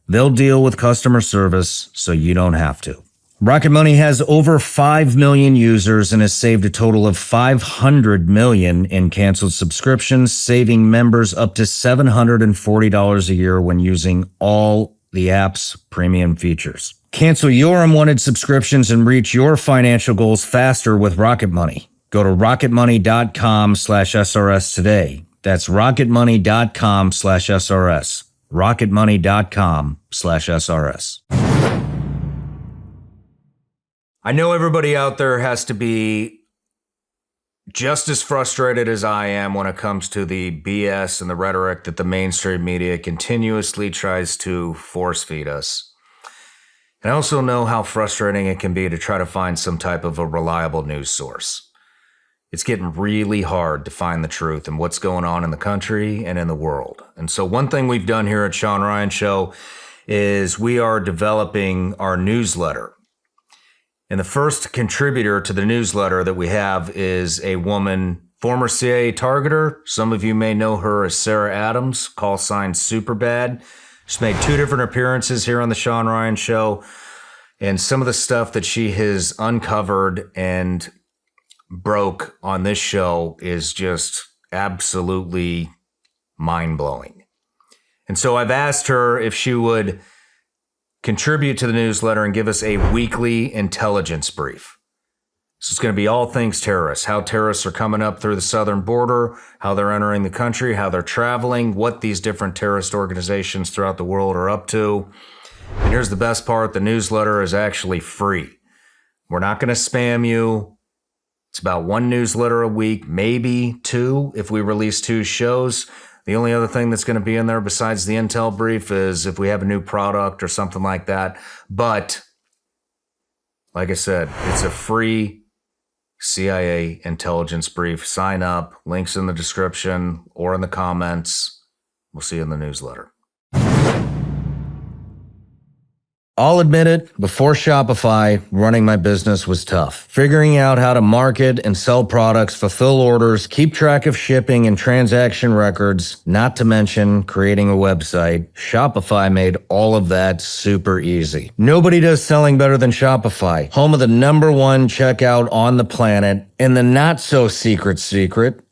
Speaker 1: They'll deal with customer service so you don't have to. Rocket Money has over 5 million users and has saved a total of $500 million in canceled subscriptions, saving members up to $740 a year when using all the app's premium features. Cancel your unwanted subscriptions and reach your financial goals faster with Rocket Money. Go to rocketmoney.com/SRS today. That's rocketmoney.com/SRS. rocketmoney.com/SRS. I know everybody out there has to be just as frustrated as I am when it comes to the BS and the rhetoric that the mainstream media continuously tries to force feed us. And I also know how frustrating it can be to try to find some type of a reliable news source. It's getting really hard to find the truth and what's going on in the country and in the world. And so one thing we've done here at Shawn Ryan Show is we are developing our newsletter. And the first contributor to the newsletter that we have is a woman, former CIA targeter. Some of you may know her as Sarah Adams, call sign Superbad. She's made 2 different appearances here on the Shawn Ryan Show. And some of the stuff that she has uncovered and broke on this show is just absolutely mind-blowing. And so I've asked her if she would contribute to the newsletter and give us a weekly intelligence brief. So it's going to be all things terrorists, how terrorists are coming up through the southern border, how they're entering the country, how they're traveling, what these different terrorist organizations throughout the world are up to. And here's the best part, the newsletter is actually free. We're not going to spam you. It's about one newsletter a week, maybe two if we release two shows. The only other thing that's going to be in there besides the intel brief is if we have a new product or something like that. But like I said, it's a free CIA intelligence brief. Sign up. Links in the description or in the comments. We'll see you in the newsletter. I'll admit it, before Shopify, running my business was tough. Figuring out how to market and sell products, fulfill orders, keep track of shipping and transaction records, not to mention creating a website. Shopify made all of that super easy. Nobody does selling better than Shopify, home of the #1 checkout on the planet. And the not-so-secret,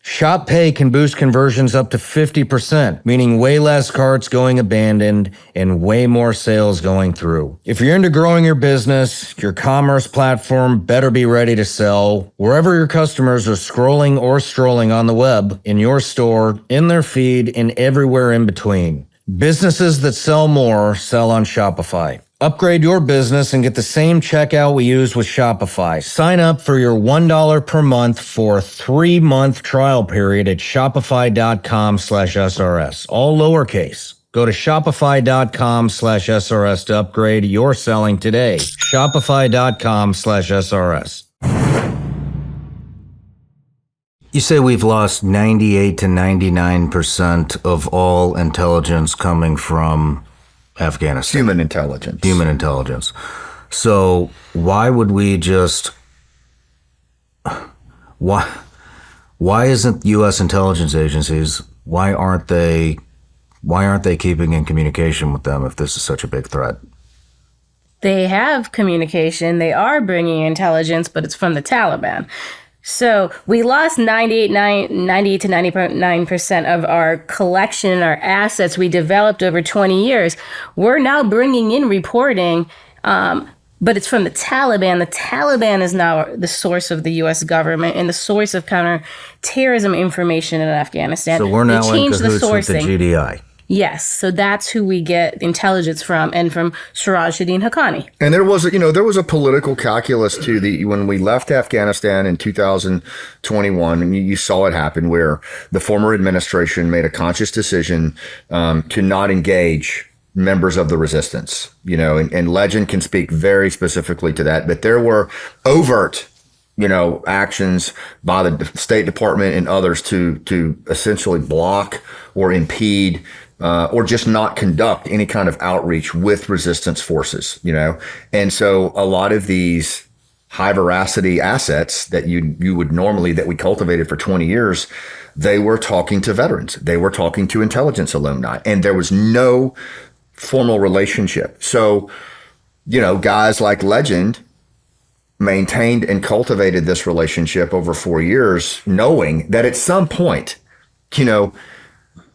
Speaker 1: Shop Pay can boost conversions up to 50%, meaning way less carts going abandoned and way more sales going through. If you're into growing your business, your commerce platform better be ready to sell wherever your customers are scrolling or strolling on the web, in your store, in their feed, and everywhere in between. Businesses that sell more sell on Shopify. Upgrade your business and get the same checkout we use with Shopify. Sign up for your $1 per month for a 3-month trial period at shopify.com/SRS. All lowercase. Go to shopify.com/SRS to upgrade your selling today. Shopify.com/SRS. You say we've lost 98 to 99% of all intelligence coming from Afghanistan.
Speaker 3: Human intelligence.
Speaker 1: Human intelligence. So why would we just... Why isn't U.S. intelligence agencies, why aren't they keeping in communication with them if this is such a big threat?
Speaker 2: They have communication. They are bringing intelligence, but it's from the Taliban. So we lost 98 to 99% of our collection, our assets we developed over 20 years. We're now bringing in reporting, but it's from the Taliban. The Taliban is now the source of the U.S. government and the source of counterterrorism information in Afghanistan.
Speaker 1: So we're now in
Speaker 2: the
Speaker 1: cahoots with the GDI.
Speaker 2: Yes, so that's who we get intelligence from, and from Sirajuddin Haqqani.
Speaker 3: And there was a political calculus to when we left Afghanistan in 2021, and you saw it happen, where the former administration made a conscious decision to not engage members of the resistance. And Legend can speak very specifically to that, but there were overt actions by the State Department and others to essentially block or impede or just not conduct any kind of outreach with resistance forces, And so a lot of these high veracity assets that you would normally, that we cultivated for 20 years, they were talking to veterans. They were talking to intelligence alumni, and there was no formal relationship. So, guys like Legend maintained and cultivated this relationship over 4 years, knowing that at some point,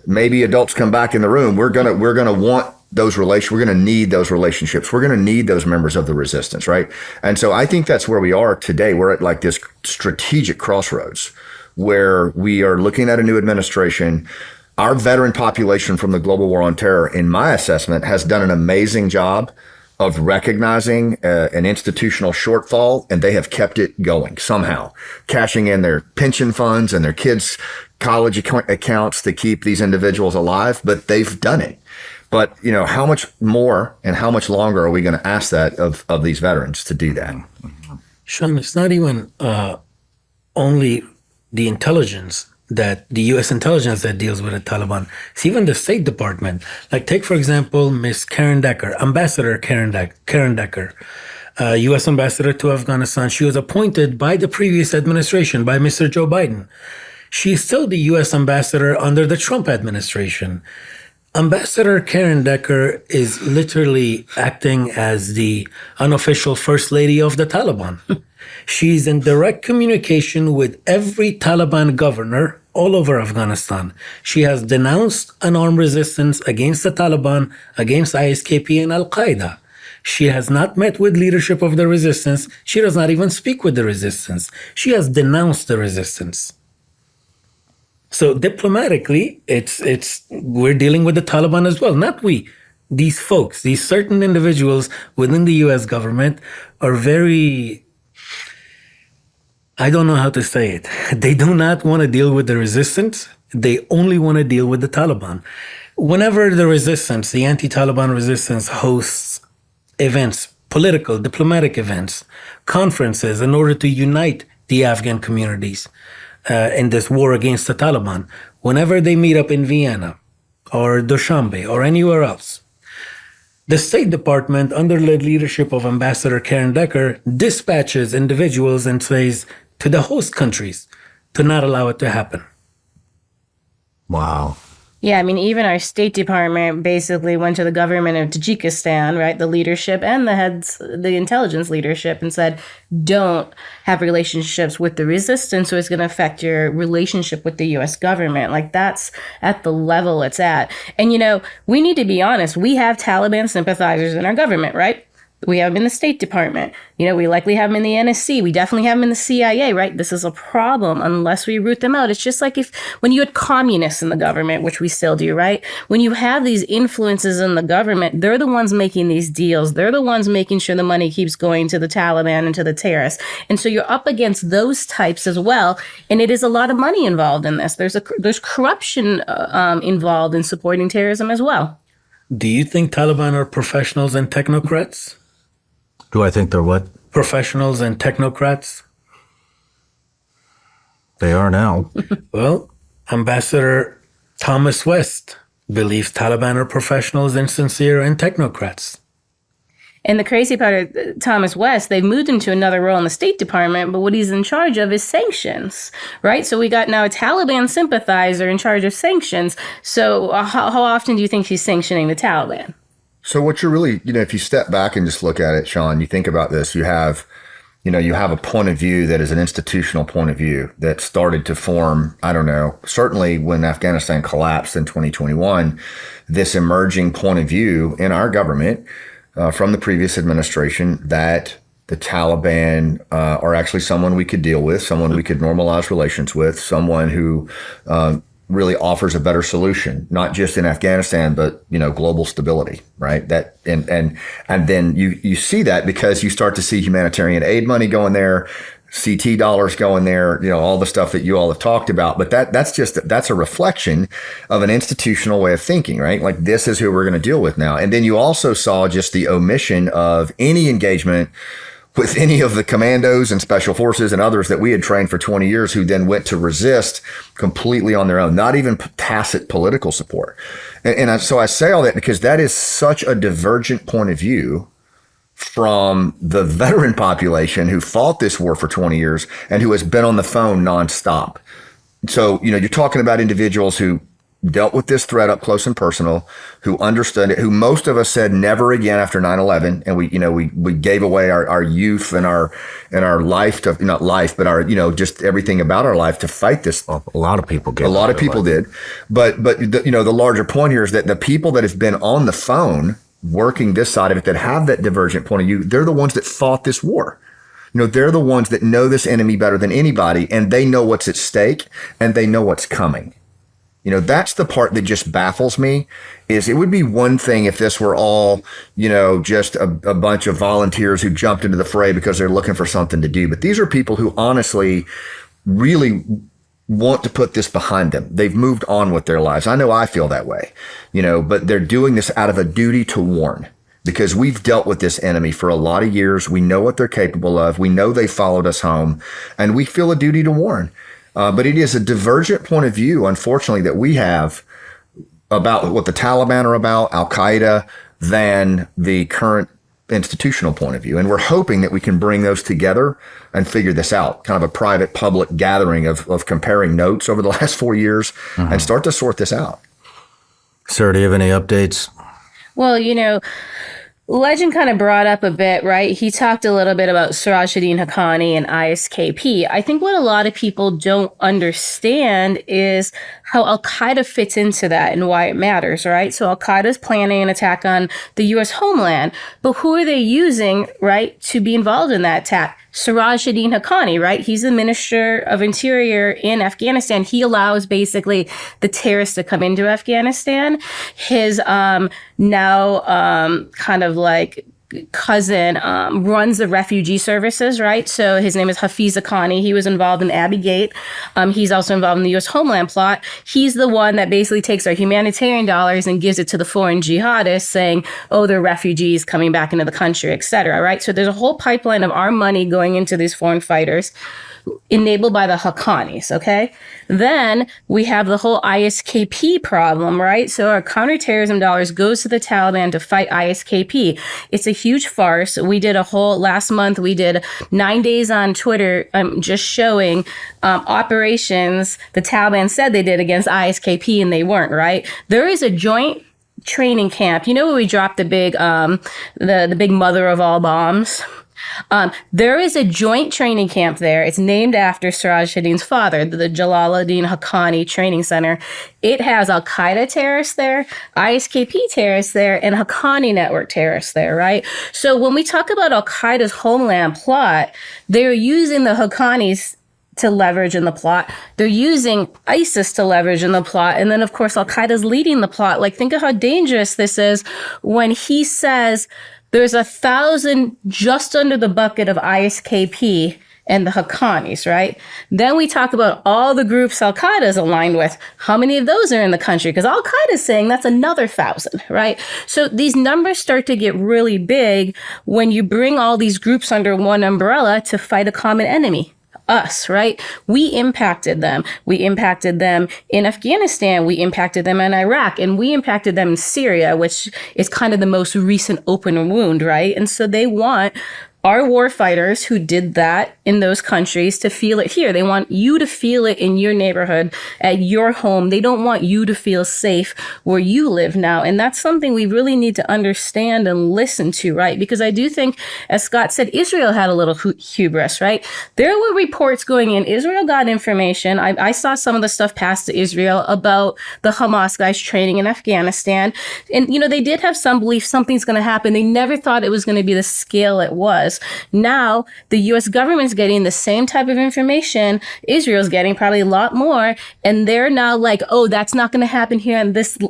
Speaker 3: maybe adults come back in the room. We're gonna want those relations. We're gonna need those relationships. We're gonna need those members of the resistance, right? And so I think that's where we are today. We're at like this strategic crossroads where we are looking at a new administration. Our veteran population from the global war on terror, in my assessment, has done an amazing job of recognizing an institutional shortfall, and they have kept it going somehow, cashing in their pension funds and their kids' college accounts to keep these individuals alive, but they've done it. But, how much more and how much longer are we going to ask that of these veterans to do that?
Speaker 4: Shawn, it's not even only the intelligence that the U.S. intelligence that deals with the Taliban. It's even the State Department. Like, take, for example, Miss Karen Decker, Ambassador Karen Decker, U.S. Ambassador to Afghanistan. She was appointed by the previous administration, by Mr. Joe Biden. She's still the U.S. Ambassador under the Trump administration. Ambassador Karen Decker is literally acting as the unofficial First Lady of the Taliban. She's in direct communication with every Taliban governor all over Afghanistan. She has denounced an armed resistance against the Taliban, against ISKP and al-Qaeda. She has not met with leadership of the resistance. She does not even speak with the resistance. She has denounced the resistance. So diplomatically, we're dealing with the Taliban as well. Not we. These folks, these certain individuals within the U.S. government are very I don't know how to say it. They do not want to deal with the resistance. They only want to deal with the Taliban. Whenever the resistance, the anti-Taliban resistance hosts events, political, diplomatic events, conferences in order to unite the Afghan communities in this war against the Taliban, whenever they meet up in Vienna or Dushanbe or anywhere else, the State Department, under the leadership of Ambassador Karen Decker, dispatches individuals and says to the host countries to not allow it to happen.
Speaker 1: Wow.
Speaker 2: Yeah, I mean, even our State Department basically went to the government of Tajikistan, right, the leadership and the heads, the intelligence leadership, and said, don't have relationships with the resistance, or it's going to affect your relationship with the U.S. government. Like, that's at the level it's at. And, you know, we need to be honest. We have Taliban sympathizers in our government, right? We have them in the State Department. You know, we likely have them in the NSC. We definitely have them in the CIA, right? This is a problem unless we root them out. It's just like when you had communists in the government, which we still do, right? When you have these influences in the government, they're the ones making these deals. They're the ones making sure the money keeps going to the Taliban and to the terrorists. And so you're up against those types as well. And it is a lot of money involved in this. There's corruption involved in supporting terrorism as well.
Speaker 4: Do you think Taliban are professionals and technocrats?
Speaker 1: Do I think they're what?
Speaker 4: Professionals and technocrats?
Speaker 1: They are now.
Speaker 4: Well, Ambassador Thomas West believes Taliban are professionals and sincere and technocrats.
Speaker 2: And the crazy part of Thomas West, they've moved him to another role in the State Department, but what he's in charge of is sanctions, right? So we got now a Taliban sympathizer in charge of sanctions. So how often do you think he's sanctioning the Taliban?
Speaker 3: So what you're really, if you step back and just look at it, Shawn, you think about this, you have a point of view that is an institutional point of view that started to form, I don't know, certainly when Afghanistan collapsed in 2021, this emerging point of view in our government from the previous administration that the Taliban are actually someone we could deal with, someone we could normalize relations with, someone who really offers a better solution, not just in Afghanistan, but, global stability, right? That, and then you see that because you start to see humanitarian aid money going there, CT dollars going there, all the stuff that you all have talked about. But that's a reflection of an institutional way of thinking, right? Like, this is who we're going to deal with now. And then you also saw just the omission of any engagement with any of the commandos and special forces and others that we had trained for 20 years who then went to resist completely on their own, not even tacit political support. So I say all that because that is such a divergent point of view from the veteran population who fought this war for 20 years and who has been on the phone nonstop. So, you're talking about individuals who dealt with this threat up close and personal, who understood it, who most of us said never again after 9/11. And we gave away our youth and our life to, not life, but our, just everything about our life to fight this.
Speaker 1: A lot of people
Speaker 3: A lot of people did. But the larger point here is that the people that have been on the phone working this side of it, that have that divergent point of view, they're the ones that fought this war. They're the ones that know this enemy better than anybody, and they know what's at stake and they know what's coming. That's the part that just baffles me. Is it would be one thing if this were all, just a bunch of volunteers who jumped into the fray because they're looking for something to do. But these are people who honestly really want to put this behind them. They've moved on with their lives. I know I feel that way, but they're doing this out of a duty to warn. Because we've dealt with this enemy for a lot of years. We know what they're capable of. We know they followed us home, and we feel a duty to warn. But it is a divergent point of view, unfortunately, that we have about what the Taliban are about, al-Qaeda, than the current institutional point of view. And we're hoping that we can bring those together and figure this out, kind of a private public gathering of comparing notes over the last 4 years and start to sort this out.
Speaker 1: Sir, do you have any updates?
Speaker 2: Well, Legend kind of brought up a bit, right? He talked a little bit about Sirajuddin Haqqani and ISKP. I think what a lot of people don't understand is how al-Qaeda fits into that and why it matters, right? So al-Qaeda is planning an attack on the U.S. homeland, but who are they using, right, to be involved in that attack? Sirajuddin Haqqani, right? He's the Minister of Interior in Afghanistan. He allows basically the terrorists to come into Afghanistan. His now kind of like cousin runs the refugee services, right? So his name is Hafiz Haqqani. He was involved in Abbey Gate. He's also involved in the U.S. Homeland plot. He's the one that basically takes our humanitarian dollars and gives it to the foreign jihadists saying, oh, they're refugees coming back into the country, et cetera, right? So there's a whole pipeline of our money going into these foreign fighters enabled by the Haqqanis, okay? Then we have the whole ISKP problem, right? So our counterterrorism dollars goes to the Taliban to fight ISKP. It's a huge farce. We did last month, we did 9 days on Twitter just showing operations the Taliban said they did against ISKP and they weren't, right? There is a joint training camp. You know where we dropped the big, the big mother of all bombs? There is a joint training camp there. It's named after Sirajuddin's father, the Jalaluddin Haqqani Training Center. It has al-Qaeda terrorists there, ISKP terrorists there, and Haqqani network terrorists there, right? So when we talk about al-Qaeda's Homeland plot, they're using the Haqqanis to leverage in the plot. They're using ISIS to leverage in the plot. And then, of course, al-Qaeda's leading the plot. Like, think of how dangerous this is when he says there's 1,000 just under the bucket of ISKP and the Haqqanis, right? Then we talk about all the groups al-Qaeda is aligned with. How many of those are in the country? Because al-Qaeda is saying that's another 1,000, right? So these numbers start to get really big when you bring all these groups under one umbrella to fight a common enemy. Us, right? We impacted them. We impacted them in Afghanistan. We impacted them in Iraq, and we impacted them in Syria, which is kind of the most recent open wound, right? And so they want our war fighters who did that in those countries to feel it here. They want you to feel it in your neighborhood, at your home. They don't want you to feel safe where you live now. And that's something we really need to understand and listen to, right? Because I do think, as Scott said, Israel had a little hubris, right? There were reports going in. Israel got information. I saw some of the stuff passed to Israel about the Hamas guys training in Afghanistan. And, you know, they did have some belief something's going to happen. They never thought it was going to be the scale it was. Now, the U.S. government's getting the same type of information. Israel's getting probably a lot more. And they're now like, oh, that's not going to happen here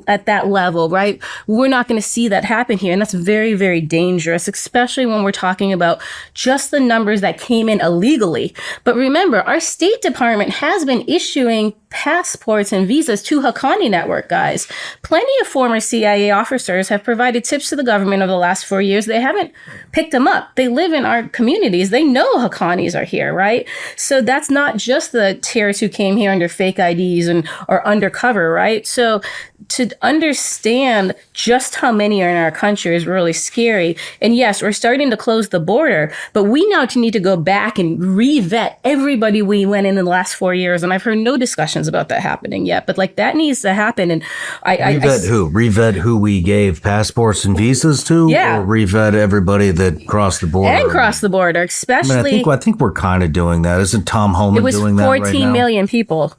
Speaker 2: at that level, right? We're not going to see that happen here. And that's very, very dangerous, especially when we're talking about just the numbers that came in illegally. But remember, our State Department has been issuing passports and visas to Haqqani network guys. Plenty of former CIA officers have provided tips to the government over the last 4 years. They haven't picked them up. They live in our communities. They know Haqqanis are here, right? So that's not just the terrorists who came here under fake IDs or undercover, right? So to understand just how many are in our country is really scary. And yes, we're starting to close the border, but we now need to go back and re-vet everybody we went in the last 4 years. And I've heard no discussions about that happening yet, but like that needs to happen. And
Speaker 1: Revet who we gave passports and visas to?
Speaker 2: Yeah.
Speaker 1: Or revet everybody that crossed the border?
Speaker 2: And cross the border, especially.
Speaker 1: I think we're kind of doing that. Isn't Tom Homan doing that right now?
Speaker 2: It was 14 million people.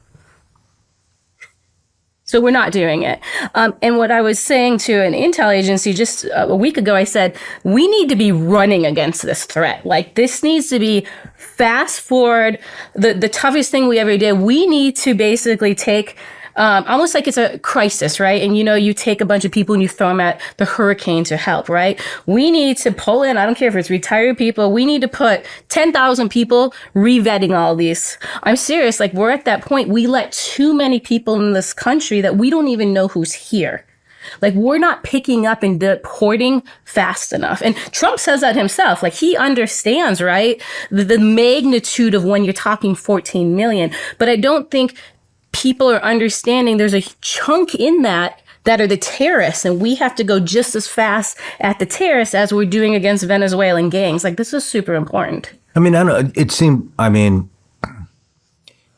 Speaker 2: So we're not doing it. And what I was saying to an intel agency just a week ago, I said, we need to be running against this threat. Like, this needs to be fast forward. The toughest thing we ever did, we need to basically take almost like it's a crisis, right? And, you know, you take a bunch of people and you throw them at the hurricane to help, right? We need to pull in, I don't care if it's retired people, we need to put 10,000 people re-vetting all these. I'm serious. Like, we're at that point. We let too many people in this country that we don't even know who's here. Like, we're not picking up and deporting fast enough. And Trump says that himself. Like, he understands, right? The magnitude of when you're talking 14 million. But I don't think people are understanding there's a chunk in that are the terrorists, and we have to go just as fast at the terrorists as we're doing against Venezuelan gangs. Like, this is super important.
Speaker 1: I mean,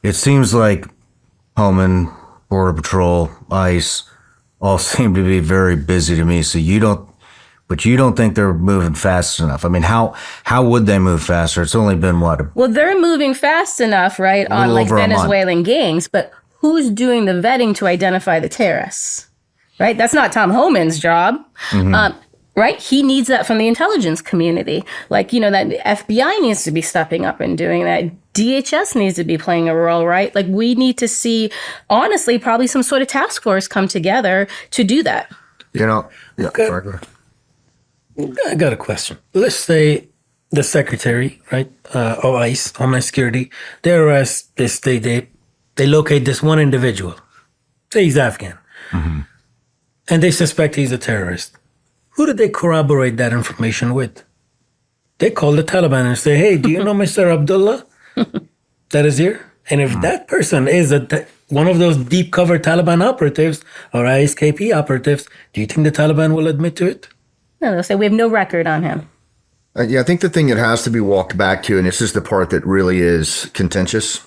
Speaker 1: it seems like Homeland, Border Patrol, ICE all seem to be very busy to me. So you don't think they're moving fast enough. I mean, how would they move faster? It's only been what?
Speaker 2: Well, they're moving fast enough, right, on like Venezuelan gangs, but who's doing the vetting to identify the terrorists, right? That's not Tom Homan's job, right? He needs that from the intelligence community. Like, you know, that FBI needs to be stepping up and doing that. DHS needs to be playing a role, right? Like, we need to see, honestly, probably some sort of task force come together to do that.
Speaker 3: You know, yeah.
Speaker 4: Okay.
Speaker 3: Sorry, go ahead.
Speaker 4: I got a question. Let's say the secretary, right, of ICE, Homeland Security, they arrest this, they locate this one individual. Say he's Afghan. And they suspect he's a terrorist. Who did they corroborate that information with? They call the Taliban and say, hey, do you know Mr. Abdullah that is here? And if that person is one of those deep cover Taliban operatives or ISKP operatives, do you think the Taliban will admit to it?
Speaker 2: No, they'll say we have no record on him.
Speaker 3: Yeah, I think the thing that has to be walked back to, and this is the part that really is contentious,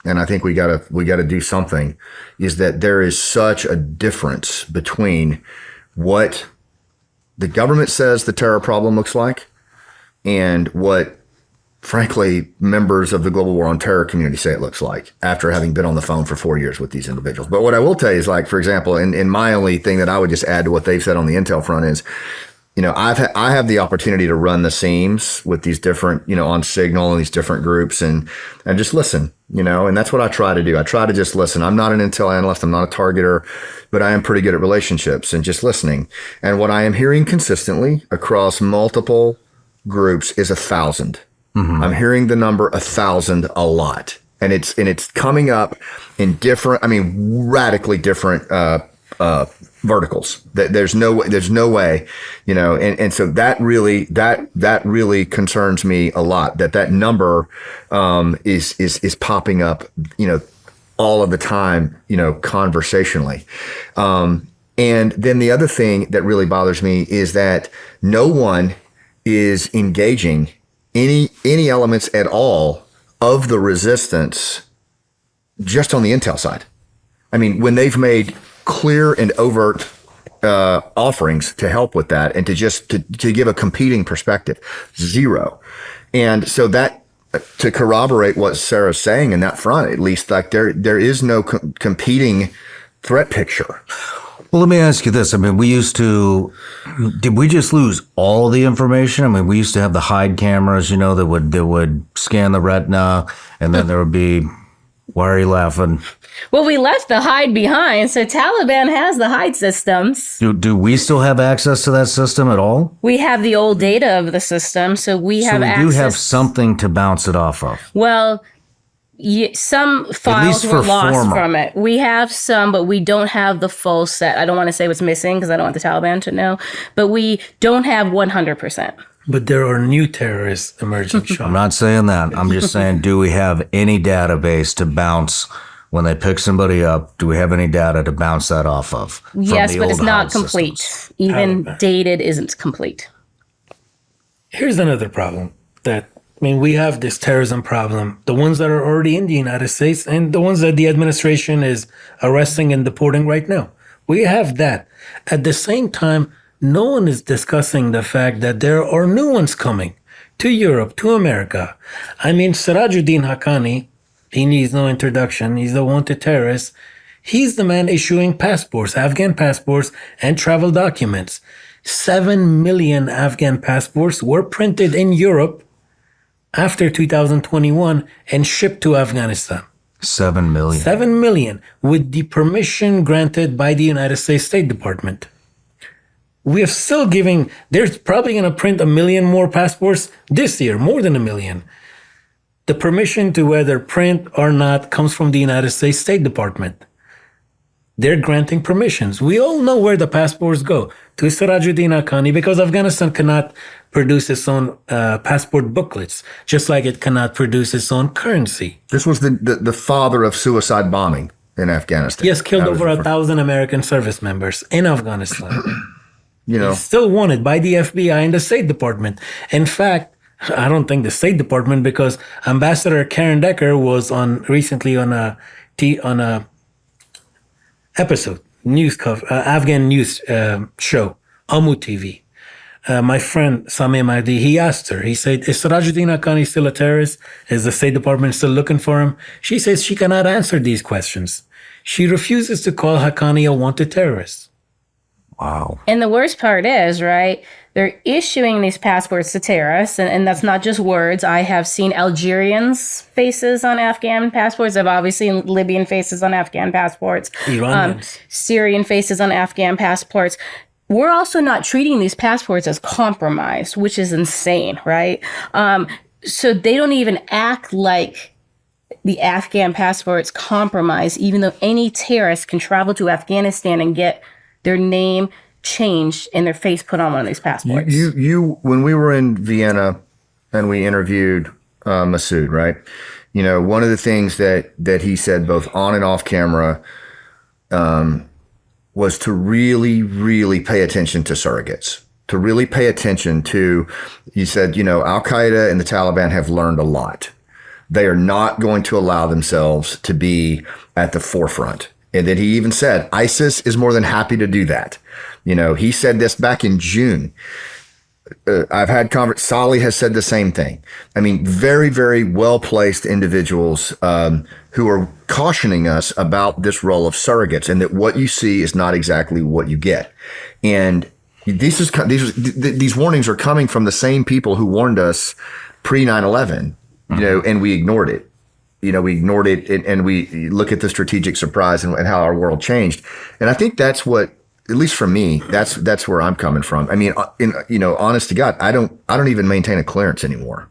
Speaker 3: and I think we gotta do something, is that there is such a difference between what the government says the terror problem looks like and what, frankly, members of the global war on terror community say it looks like after having been on the phone for 4 years with these individuals. But what I will tell you is, like, for example, and my only thing that I would just add to what they've said on the intel front is, you know, I have the opportunity to run the seams with these different, you know, on Signal and these different groups and just listen, you know, and that's what I try to do. I try to just listen. I'm not an intel analyst. I'm not a targeter, but I am pretty good at relationships and just listening. And what I am hearing consistently across multiple groups is 1,000. I'm hearing the number 1,000 a lot. And it's coming up in different, I mean, radically different, verticals. There's no way, you know, and so that really concerns me a lot, that number is popping up, you know, all of the time, you know, conversationally. And then the other thing that really bothers me is that no one is engaging any elements at all of the resistance just on the intel side. I mean, when they've made clear and overt offerings to help with that and to give a competing perspective, zero. And so that, to corroborate what Sarah's saying in that front, at least, like there is no competing threat picture.
Speaker 1: Well, let me ask you this. I mean, did we just lose all the information? I mean, we used to have the hide cameras, you know, that would scan the retina, and then there would be, why are you laughing?
Speaker 2: Well, we left the hide behind, so Taliban has the hide systems.
Speaker 1: Do we still have access to that system at all?
Speaker 2: We have the old data of the system, so we have access.
Speaker 1: So we do have something to bounce it off of.
Speaker 2: Well, some files were lost from it. We have some, but we don't have the full set. I don't want to say what's missing because I don't want the Taliban to know, but we don't have 100%.
Speaker 4: But there are new terrorists emerging, Shawn.
Speaker 1: I'm not saying that. I'm just saying, do we have any database to bounce when they pick somebody up? Do we have any data to bounce that off of?
Speaker 2: Yes, but it's not complete.
Speaker 1: Systems?
Speaker 2: Even dated isn't complete.
Speaker 4: Here's another problem we have this terrorism problem, the ones that are already in the United States and the ones that the administration is arresting and deporting right now. We have that. At the same time, no one is discussing the fact that there are new ones coming to Europe, to America. I mean, Sirajuddin Haqqani, he needs no introduction. He's the wanted terrorist. He's the man issuing passports, Afghan passports, and travel documents. 7 million Afghan passports were printed in Europe after 2021 and shipped to Afghanistan.
Speaker 1: 7 million.
Speaker 4: 7 million with the permission granted by the United States State Department. We are still giving, they're probably going to print 1 million more passports this year, more than 1 million. The permission to whether print or not comes from the United States State Department. They're granting permissions. We all know where the passports go, to Sirajuddin Haqqani, because Afghanistan cannot produce its own passport booklets, just like it cannot produce its own currency.
Speaker 3: This was the father of suicide bombing in Afghanistan.
Speaker 4: Yes, killed over 1,000 American service members in Afghanistan.
Speaker 3: You know,
Speaker 4: he's still wanted by the FBI and the State Department. In fact, I don't think the State Department, because Ambassador Karen Decker was recently on a episode, Afghan news show, Amu TV. My friend Sameh Mahdi, he asked her, he said, is Sirajuddin Haqqani still a terrorist? Is the State Department still looking for him? She says she cannot answer these questions. She refuses to call Haqqani a wanted terrorist.
Speaker 1: Wow.
Speaker 2: And the worst part is, right, they're issuing these passports to terrorists, and that's not just words. I have seen Algerians' faces on Afghan passports. I've obviously seen Libyan faces on Afghan passports.
Speaker 4: Iranians.
Speaker 2: Syrian faces on Afghan passports. we're also not treating these passports as compromised, which is insane, right? So they don't even act like the Afghan passport's compromised, even though any terrorist can travel to Afghanistan and get their name changed and their face put on one of these passports.
Speaker 3: You when we were in Vienna and we interviewed Misused, right? You know, one of the things that he said both on and off camera was to really, really pay attention to surrogates, to really pay attention to, he said, you know, al-Qaeda and the Taliban have learned a lot. They are not going to allow themselves to be at the forefront. And then he even said, ISIS is more than happy to do that. You know, he said this back in June. I've had Salih has said the same thing. I mean, very, very well-placed individuals who are cautioning us about this role of surrogates and that what you see is not exactly what you get. And these warnings are coming from the same people who warned us pre 9/11, you know, and we ignored it. You know, we ignored it and we look at the strategic surprise and how our world changed. And I think that's what, at least for me, that's where I'm coming from. I mean, honest to God, I don't even maintain a clearance anymore.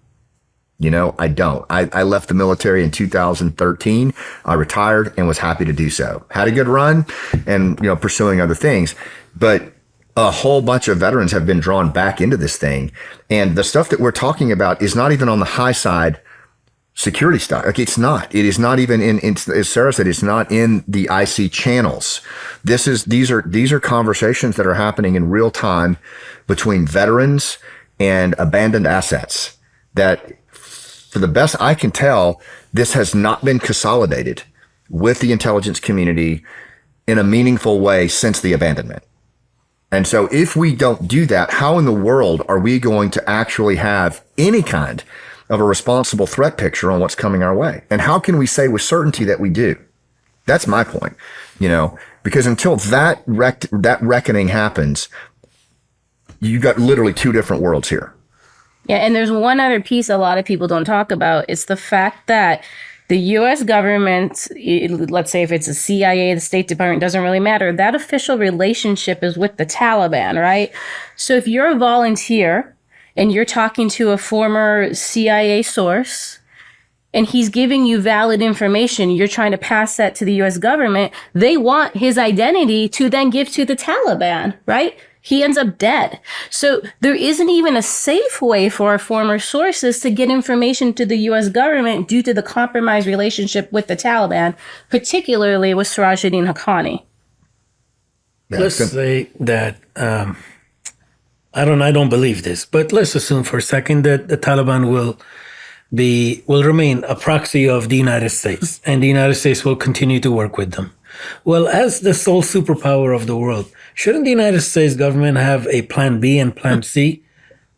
Speaker 3: You know, I don't. I left the military in 2013. I retired and was happy to do so. Had a good run and, you know, pursuing other things. But a whole bunch of veterans have been drawn back into this thing. And the stuff that we're talking about is not even on the high side security stuff. Like, it's not. It is not even as Sarah said, it's not in the IC channels. These are conversations that are happening in real time between veterans and abandoned assets that, for the best I can tell, this has not been consolidated with the intelligence community in a meaningful way since the abandonment. And so if we don't do that, how in the world are we going to actually have any kind of a responsible threat picture on what's coming our way? And how can we say with certainty that we do? That's my point, you know, because until that reckoning happens, you got literally two different worlds here.
Speaker 2: Yeah, and there's one other piece a lot of people don't talk about. It's the fact that the U.S. government, let's say if it's the CIA, the State Department, doesn't really matter. That official relationship is with the Taliban, right? So if you're a volunteer and you're talking to a former CIA source and he's giving you valid information, you're trying to pass that to the U.S. government, they want his identity to then give to the Taliban, right? He ends up dead. So there isn't even a safe way for our former sources to get information to the U.S. government due to the compromised relationship with the Taliban, particularly with Sirajuddin Haqqani.
Speaker 4: Let's say that, I don't believe this, but let's assume for a second that the Taliban will remain a proxy of the United States and the United States will continue to work with them. Well, as the sole superpower of the world, shouldn't the United States government have a plan B and plan C,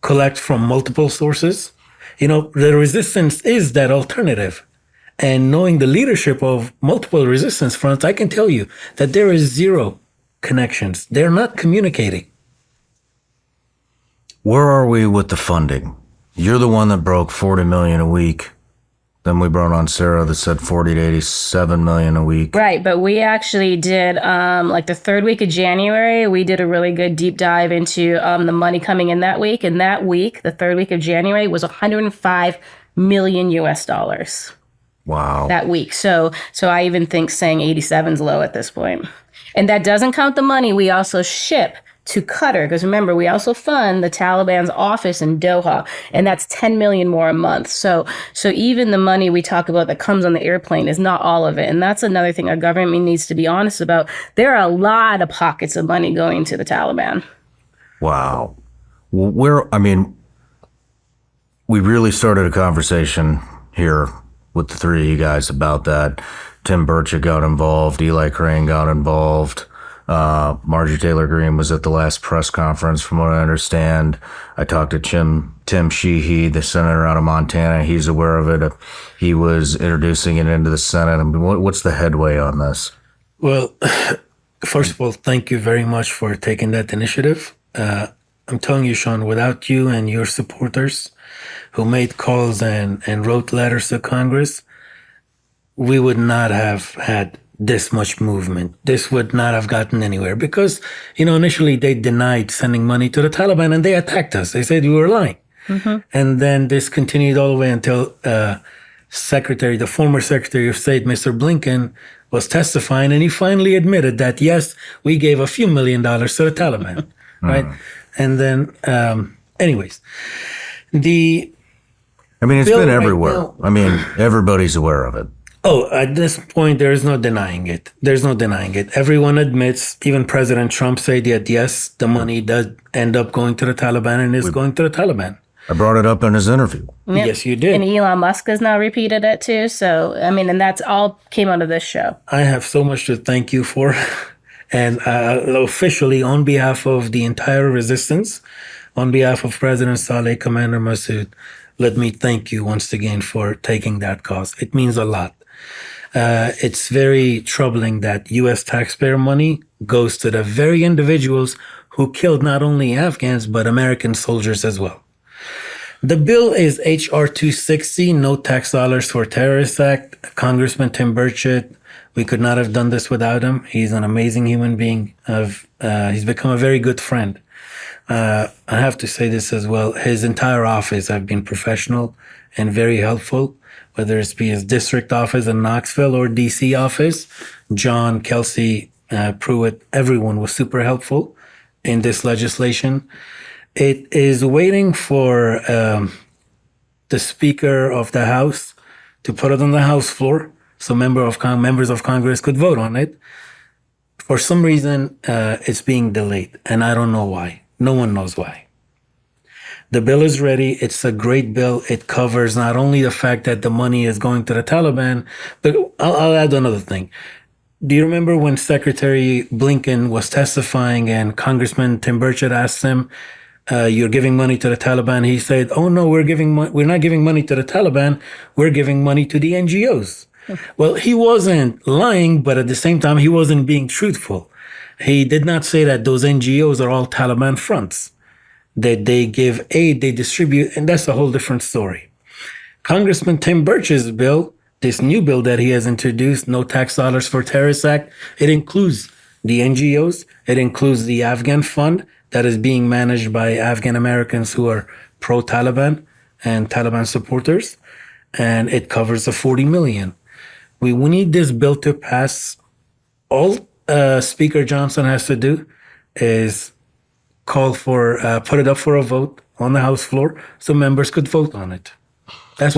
Speaker 4: collect from multiple sources? You know, the resistance is that alternative. And knowing the leadership of multiple resistance fronts, I can tell you that there is zero connections. They're not communicating.
Speaker 1: Where are we with the funding? You're the one that broke 40 million a week. Then we brought on Sarah that said 40 to 87 million a week.
Speaker 2: Right, but we actually did, like the third week of January, we did a really good deep dive into the money coming in that week. And that week, the third week of January, was 105 million US dollars.
Speaker 1: Wow.
Speaker 2: That week. So I even think saying 87 is low at this point. And that doesn't count the money we also ship to Qatar, because remember, we also fund the Taliban's office in Doha, and that's 10 million more a month. So even the money we talk about that comes on the airplane is not all of it. And that's another thing our government needs to be honest about. There are a lot of pockets of money going to the Taliban.
Speaker 1: Wow. We really started a conversation here with the three of you guys about that. Tim Burchett got involved. Eli Crane got involved. Marjorie Taylor Greene was at the last press conference, from what I understand. I talked to Tim Sheehy, the senator out of Montana. He's aware of it. He was introducing it into the Senate. I mean, what's the headway on this?
Speaker 4: Well, first of all, thank you very much for taking that initiative. I'm telling you, Shawn, without you and your supporters who made calls and wrote letters to Congress, we would not have had this much movement. This would not have gotten anywhere because, initially they denied sending money to the Taliban and they attacked us. They said we were lying. And then this continued all the way until the former Secretary of State, Mr. Blinken, was testifying, and he finally admitted that, yes, we gave a few $1 million to the Taliban, right? And then, anyways,
Speaker 1: it's been everywhere. Everybody's aware of it.
Speaker 4: Oh, at this point, there is no denying it. There's no denying it. Everyone admits, even President Trump said that, yes, the money does end up going to the Taliban and is going to the Taliban.
Speaker 1: I brought it up in his interview.
Speaker 2: Yep.
Speaker 4: Yes, you did.
Speaker 2: And Elon Musk has now repeated it too. So, and that's all came out of this show.
Speaker 4: I have so much to thank you for. And officially, on behalf of the entire resistance, on behalf of President Saleh, Commander Misused, let me thank you once again for taking that cause. It means a lot. It's very troubling that U.S. taxpayer money goes to the very individuals who killed not only Afghans, but American soldiers as well. The bill is H.R. 260, No Tax Dollars for Terrorists Act. Congressman Tim Burchett, we could not have done this without him. He's an amazing human being. He's become a very good friend. I have to say this as well. His entire office have been professional and very helpful, whether it be his district office in Knoxville or DC office. John, Kelsey, Pruitt, everyone was super helpful in this legislation. It is waiting for the Speaker of the House to put it on the House floor so members of Congress could vote on it. For some reason, it's being delayed, and I don't know why. No one knows why. The bill is ready. It's a great bill. It covers not only the fact that the money is going to the Taliban, but I'll add another thing. Do you remember when Secretary Blinken was testifying and Congressman Tim Burchett asked him, you're giving money to the Taliban? He said, oh no, we're not giving money to the Taliban. We're giving money to the NGOs. Well, he wasn't lying, but at the same time, he wasn't being truthful. He did not say that those NGOs are all Taliban fronts, that they give aid, they distribute, and that's a whole different story. Congressman Tim Burchett's bill, this new bill that he has introduced, No Tax Dollars for Terrorists Act, it includes the NGOs, it includes the Afghan fund that is being managed by Afghan Americans who are pro-Taliban and Taliban supporters, and it covers the $40 million. We need this bill to pass. All Speaker Johnson has to do is put it up for a vote on the House floor so members could vote on it. I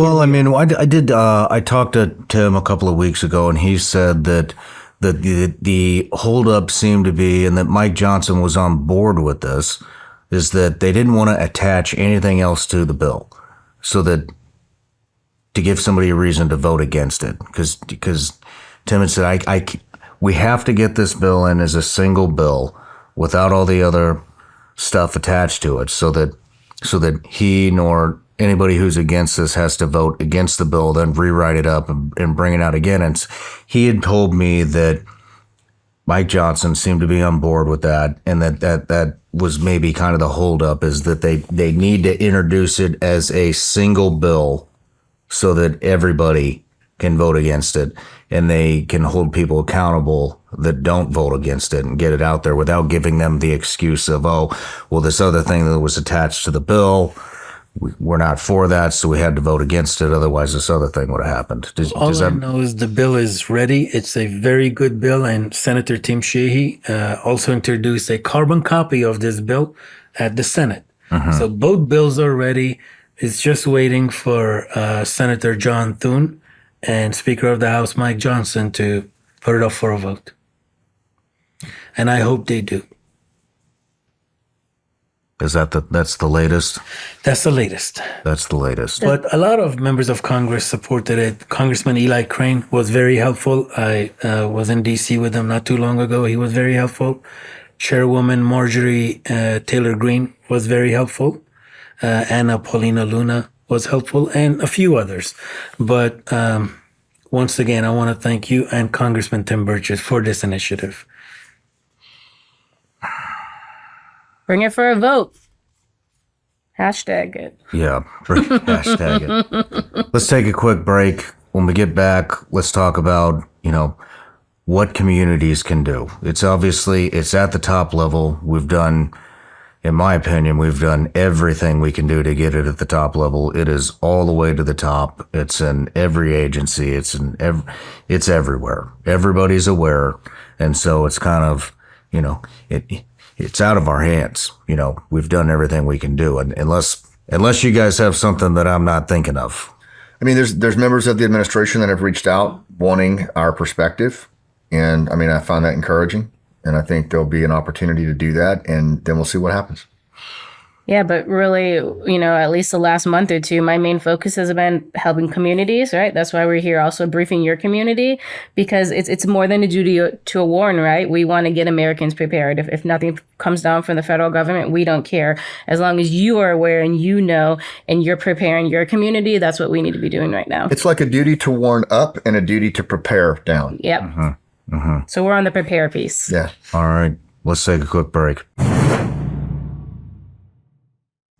Speaker 4: talked to Tim a couple of weeks ago, and he said that the holdup seemed to be, and that Mike Johnson was on board with this, is that they didn't want to attach anything else to the bill, so that to give somebody a reason to vote against it, because Tim had said, we have to get this bill in as a single bill without all the other stuff attached to it, so that he nor anybody who's against this has to vote against the bill, then rewrite it up and bring it out again. And he had told me that Mike Johnson seemed to be on board with that, and that was maybe kind of the holdup, is that they need to introduce it as a single bill so that everybody can vote against it, and they can hold people accountable that don't vote against it and get it out there without giving them the excuse of, oh, well, this other thing that was attached to the bill, we're not for that, so we had to vote against it. Otherwise, this other thing would have happened. All I know is the bill is ready. It's a very good bill, and Senator Tim Sheehy also introduced a carbon copy of this bill at the Senate. So both bills are ready. It's just waiting for Senator John Thune and Speaker of the House Mike Johnson to put it up for a vote. And I hope they do.
Speaker 1: Is that's the latest?
Speaker 4: That's the latest.
Speaker 1: That's the latest.
Speaker 4: But a lot of members of Congress supported it. Congressman Eli Crane was very helpful. I was in D.C. with him not too long ago. He was very helpful. Chairwoman Marjorie Taylor Greene was very helpful. Anna Paulina Luna was helpful, and a few others. But once again, I want to thank you and Congressman Tim Burchett for this initiative.
Speaker 2: Bring it for a vote. Hashtag it.
Speaker 1: Yeah, hashtag it. Let's take a quick break. When we get back, let's talk about, what communities can do. It's at the top level. In my opinion, we've done everything we can do to get it at the top level. It is all the way to the top. It's in every agency. It's everywhere. Everybody's aware. And so it's kind of, it's out of our hands. We've done everything we can do. And unless you guys have something that I'm not thinking of.
Speaker 3: I mean, there's members of the administration that have reached out wanting our perspective. And I mean, I find that encouraging. And I think there'll be an opportunity to do that. And then we'll see what happens.
Speaker 2: Yeah, but really, at least the last month or two, my main focus has been helping communities, right? That's why we're here also briefing your community, because it's more than a duty to warn, right? We want to get Americans prepared. If nothing comes down from the federal government, we don't care. As long as you are aware and and you're preparing your community, that's what we need to be doing right now.
Speaker 3: It's like a duty to warn up and a duty to prepare down.
Speaker 2: Yep. So we're on the prepare piece.
Speaker 3: Yeah.
Speaker 1: All right. Let's take a quick break.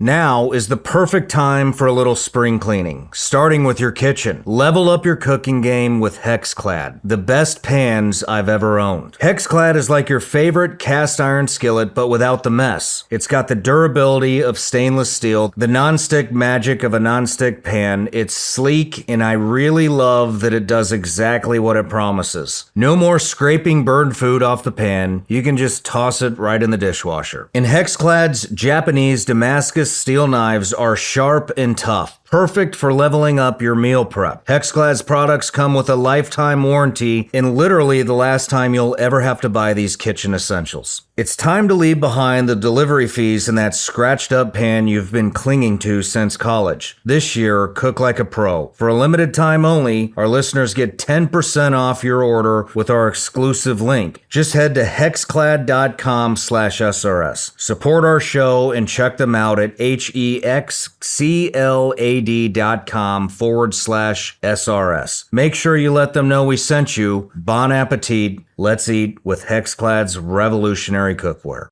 Speaker 1: Now is the perfect time for a little spring cleaning, starting with your kitchen. Level up your cooking game with Hexclad, the best pans I've ever owned. Hexclad is like your favorite cast iron skillet, but without the mess. It's got the durability of stainless steel, the nonstick magic of a nonstick pan. It's sleek, and I really love that it does exactly what it promises. No more scraping burned food off the pan. You can just toss it right in the dishwasher. And Hexclad's Japanese Damascus steel knives are sharp and tough, perfect for leveling up your meal prep. Hexclad's products come with a lifetime warranty and literally the last time you'll ever have to buy these kitchen essentials. It's time to leave behind the delivery fees in that scratched up pan you've been clinging to since college. This year, cook like a pro. For a limited time only, our listeners get 10% off your order with our exclusive link. Just head to hexclad.com/SRS. Support our show and check them out at hexclad.com/SRS. Make sure you let them know we sent you. Bon appetit. Let's eat with Hexclad's revolutionary cookware.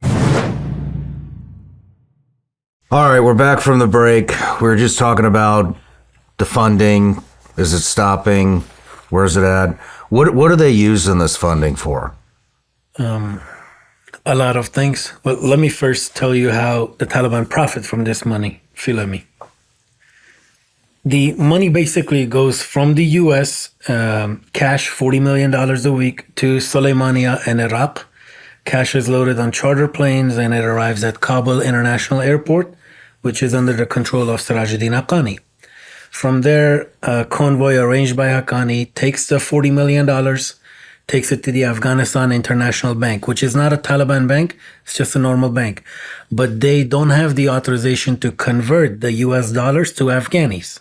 Speaker 1: All right, we're back from the break. We were just talking about the funding. Is it stopping? Where's it at? What are they using this funding for?
Speaker 4: A lot of things. Well, let me first tell you how the Taliban profit from this money, if you let me. The money basically goes from the U.S., cash $40 million a week, to Soleimania and Iraq. Cash is loaded on charter planes and it arrives at Kabul International Airport, which is under the control of Sirajuddin Haqqani. From there, a convoy arranged by Haqqani takes the $40 million, takes it to the Afghanistan International Bank, which is not a Taliban bank, it's just a normal bank. But they don't have the authorization to convert the US dollars to Afghanis.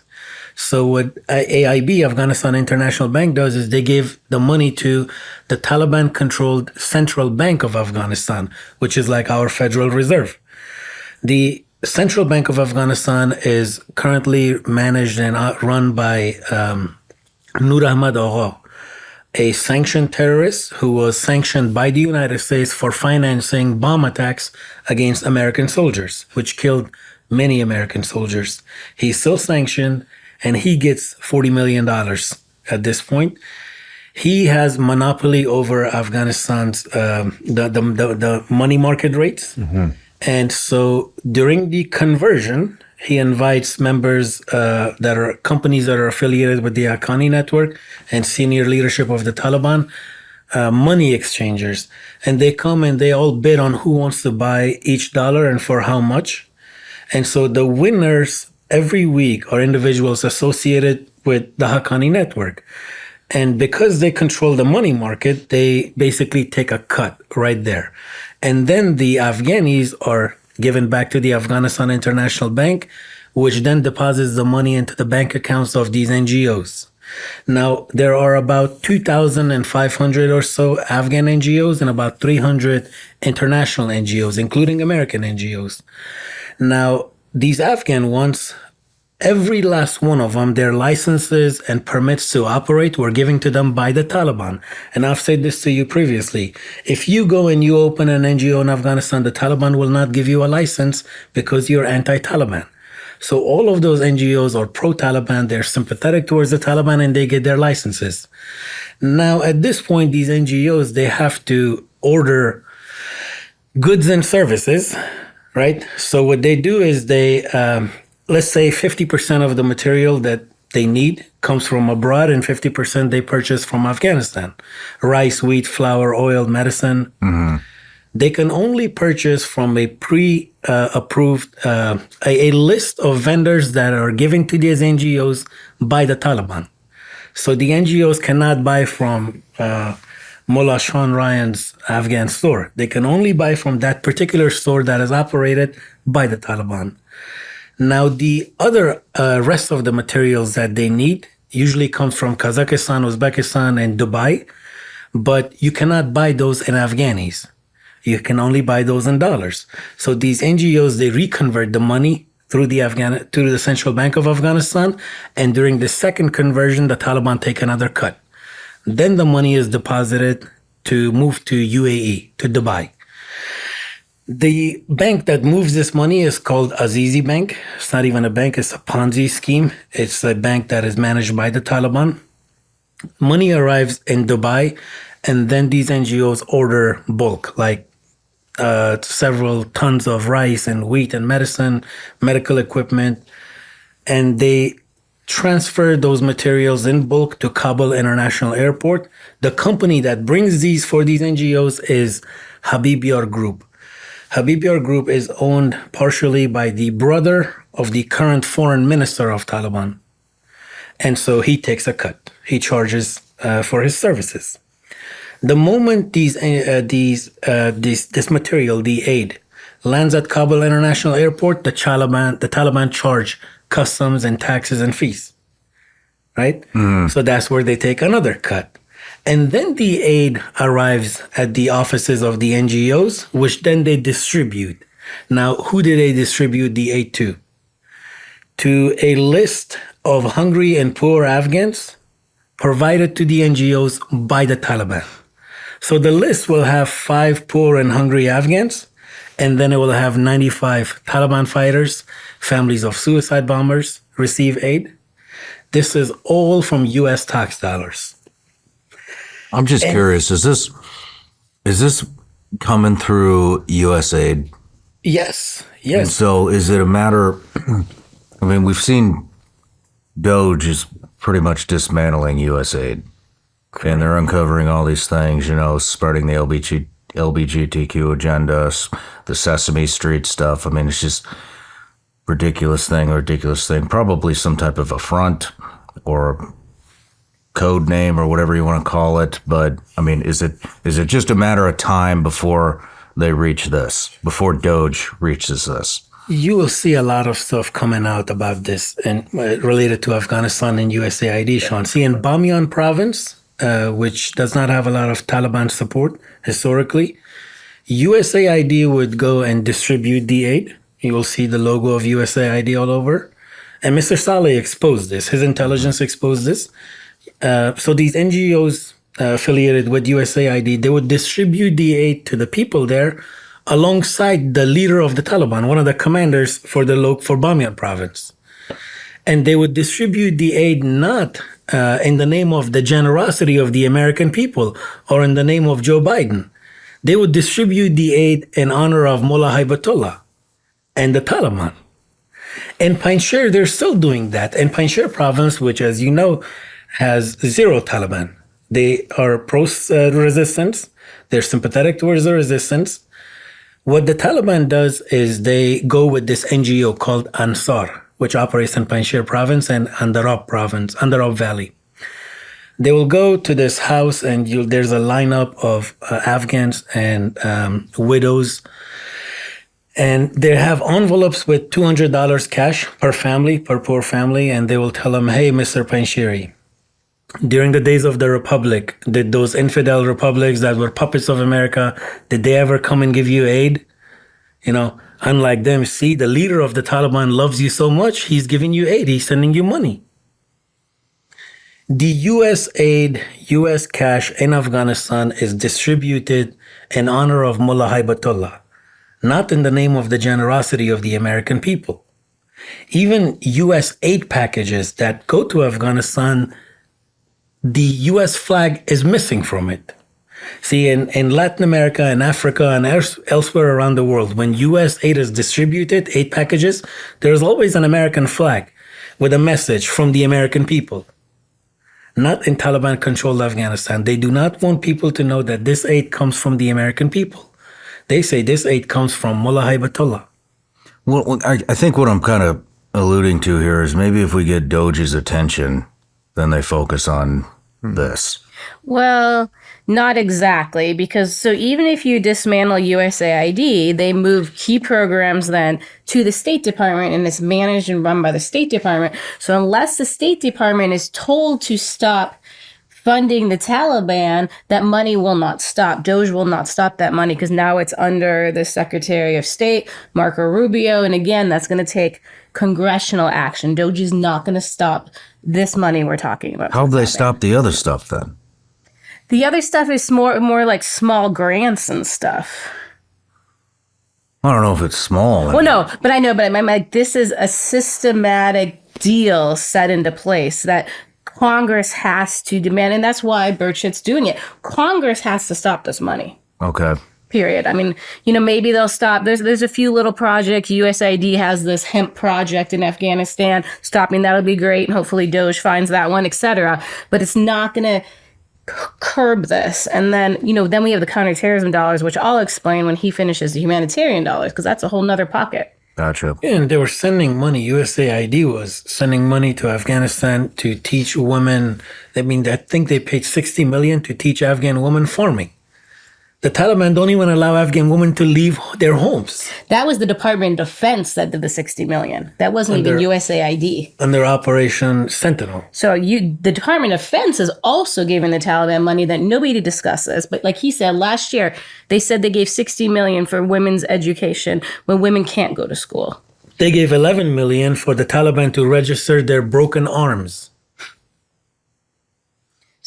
Speaker 4: So what AIB, Afghanistan International Bank, does is they give the money to the Taliban-controlled Central Bank of Afghanistan, which is like our Federal Reserve. The Central Bank of Afghanistan is currently managed and run by Nur Ahmad Agha, a sanctioned terrorist who was sanctioned by the United States for financing bomb attacks against American soldiers, which killed many American soldiers. He's still sanctioned, and he gets $40 million at this point. He has monopoly over Afghanistan's the money market rates. Mm-hmm. And so during the conversion, he invites members that are companies that are affiliated with the Haqqani network and senior leadership of the Taliban, money exchangers. And they come and they all bid on who wants to buy each dollar and for how much. And so the winners every week are individuals associated with the Haqqani network. And because they control the money market, they basically take a cut right there. And then the Afghanis are given back to the Afghanistan International Bank, which then deposits the money into the bank accounts of these NGOs. Now, there are about 2,500 or so Afghan NGOs and about 300 international NGOs, including American NGOs. Now, these Afghan ones, every last one of them, their licenses and permits to operate were given to them by the Taliban. And I've said this to you previously. If you go and you open an NGO in Afghanistan, the Taliban will not give you a license because you're anti-Taliban. So all of those NGOs are pro-Taliban, they're sympathetic towards the Taliban, and they get their licenses. Now, at this point, these NGOs, they have to order goods and services, right? So what they do is they, let's say 50% of the material that they need comes from abroad and 50% they purchase from Afghanistan. Rice, wheat, flour, oil, medicine. Mm-hmm. They can only purchase from a pre-approved, a list of vendors that are given to these NGOs by the Taliban. So the NGOs cannot buy from Mullah Shawn Ryan's Afghan store. They can only buy from that particular store that is operated by the Taliban. Now, the other rest of the materials that they need usually comes from Kazakhstan, Uzbekistan, and Dubai, but you cannot buy those in Afghanis. You can only buy those in dollars. So these NGOs, they reconvert the money through the Central Bank of Afghanistan, and during the second conversion, the Taliban take another cut. Then the money is deposited to move to UAE, to Dubai. The bank that moves this money is called Azizi Bank. It's not even a bank, it's a Ponzi scheme. It's a bank that is managed by the Taliban. Money arrives in Dubai, and then these NGOs order bulk, like several tons of rice and wheat and medicine, medical equipment, and they transfer those materials in bulk to Kabul International Airport. The company that brings these for these NGOs is Habibiyar Group. Habibiyar Group is owned partially by the brother of the current foreign minister of Taliban. And so he takes a cut. He charges for his services. The moment this material, the aid, lands at Kabul International Airport, the Taliban charge customs and taxes and fees, right? So that's where they take another cut. And then the aid arrives at the offices of the NGOs, which then they distribute. Now, who do they distribute the aid to? To a list of hungry and poor Afghans provided to the NGOs by the Taliban. So the list will have 5 poor and hungry Afghans, and then it will have 95 Taliban fighters, families of suicide bombers receive aid. This is all from US tax dollars.
Speaker 1: I'm just curious, is this coming through USAID?
Speaker 4: Yes.
Speaker 1: And so is it a matter, I mean, we've seen Doge is pretty much dismantling USAID. Correct. And they're uncovering all these things, spreading the LGBTQ agenda, the Sesame Street stuff. I mean, it's just ridiculous thing, probably some type of affront or code name or whatever you want to call it. But I mean, is it just a matter of time before they reach this, before Doge reaches this?
Speaker 4: You will see a lot of stuff coming out about this and related to Afghanistan and USAID, Sean. See, in Bamiyan province, which does not have a lot of Taliban support historically, USAID would go and distribute the aid. You will see the logo of USAID all over. And Mr. Saleh exposed this. His intelligence exposed this. So these NGOs affiliated with USAID, they would distribute the aid to the people there alongside the leader of the Taliban, one of the commanders for Bamiyan province. And they would distribute the aid not in the name of the generosity of the American people or in the name of Joe Biden. They would distribute the aid in honor of Mullah Haibatullah and the Taliban. In Panjshir, they're still doing that. In Panjshir province, which, as you know, has 0 Taliban. They are pro-resistance. They're sympathetic towards the resistance. What the Taliban does is they go with this NGO called Ansar, which operates in Panjshir province and Andarab province, Andarab Valley. They will go to this house and there's a lineup of Afghans and widows. And they have envelopes with $200 cash per family, per poor family. And they will tell them, hey, Mr. Panjshiri, during the days of the Republic, did those infidel republics that were puppets of America, did they ever come and give you aid? Unlike them, see, the leader of the Taliban loves you so much, he's giving you aid, he's sending you money. The US aid, US cash in Afghanistan is distributed in honor of Mullah Haibatullah, not in the name of the generosity of the American people. Even U.S. aid packages that go to Afghanistan, the U.S. flag is missing from it. See, in Latin America and Africa and elsewhere around the world, when U.S. aid is distributed, aid packages, there's always an American flag with a message from the American people. Not in Taliban-controlled Afghanistan. They do not want people to know that this aid comes from the American people. They say this aid comes from Mullah Haibatullah.
Speaker 1: Well, I think what I'm kind of alluding to here is maybe if we get Doge's attention, then they focus on this.
Speaker 2: Well, not exactly, because so even if you dismantle USAID, they move key programs then to the State Department, and it's managed and run by the State Department. So unless the State Department is told to stop funding the Taliban, that money will not stop. Doge will not stop that money because now it's under the Secretary of State, Marco Rubio. And again, that's going to take congressional action. Doge is not going to stop this money we're talking about.
Speaker 1: How do they stop the other stuff then?
Speaker 2: The other stuff is more like small grants and stuff.
Speaker 1: I don't know if it's small.
Speaker 2: Well, no, but I know, but I'm like, this is a systematic deal set into place that Congress has to demand, and that's why Burchett's doing it. Congress has to stop this money.
Speaker 1: Okay.
Speaker 2: Period. I mean, maybe they'll stop. There's a few little projects. USAID has this hemp project in Afghanistan. Stopping that'll be great, and hopefully Doge finds that one, etc. But it's not going to curb this. And then, then we have the counterterrorism dollars, which I'll explain when he finishes the humanitarian dollars, because that's a whole nother pocket.
Speaker 1: Gotcha.
Speaker 4: Yeah, and they were sending money. USAID was sending money to Afghanistan to teach women. I think they paid $60 million to teach Afghan women farming. The Taliban don't even allow Afghan women to leave their homes.
Speaker 2: That was the Department of Defense that did the $60 million. That wasn't even USAID.
Speaker 4: Under Operation Sentinel.
Speaker 2: So the Department of Defense is also giving the Taliban money that nobody discusses. But like he said, last year, they said they gave $60 million for women's education when women can't go to school.
Speaker 4: They gave $11 million for the Taliban to register their broken arms.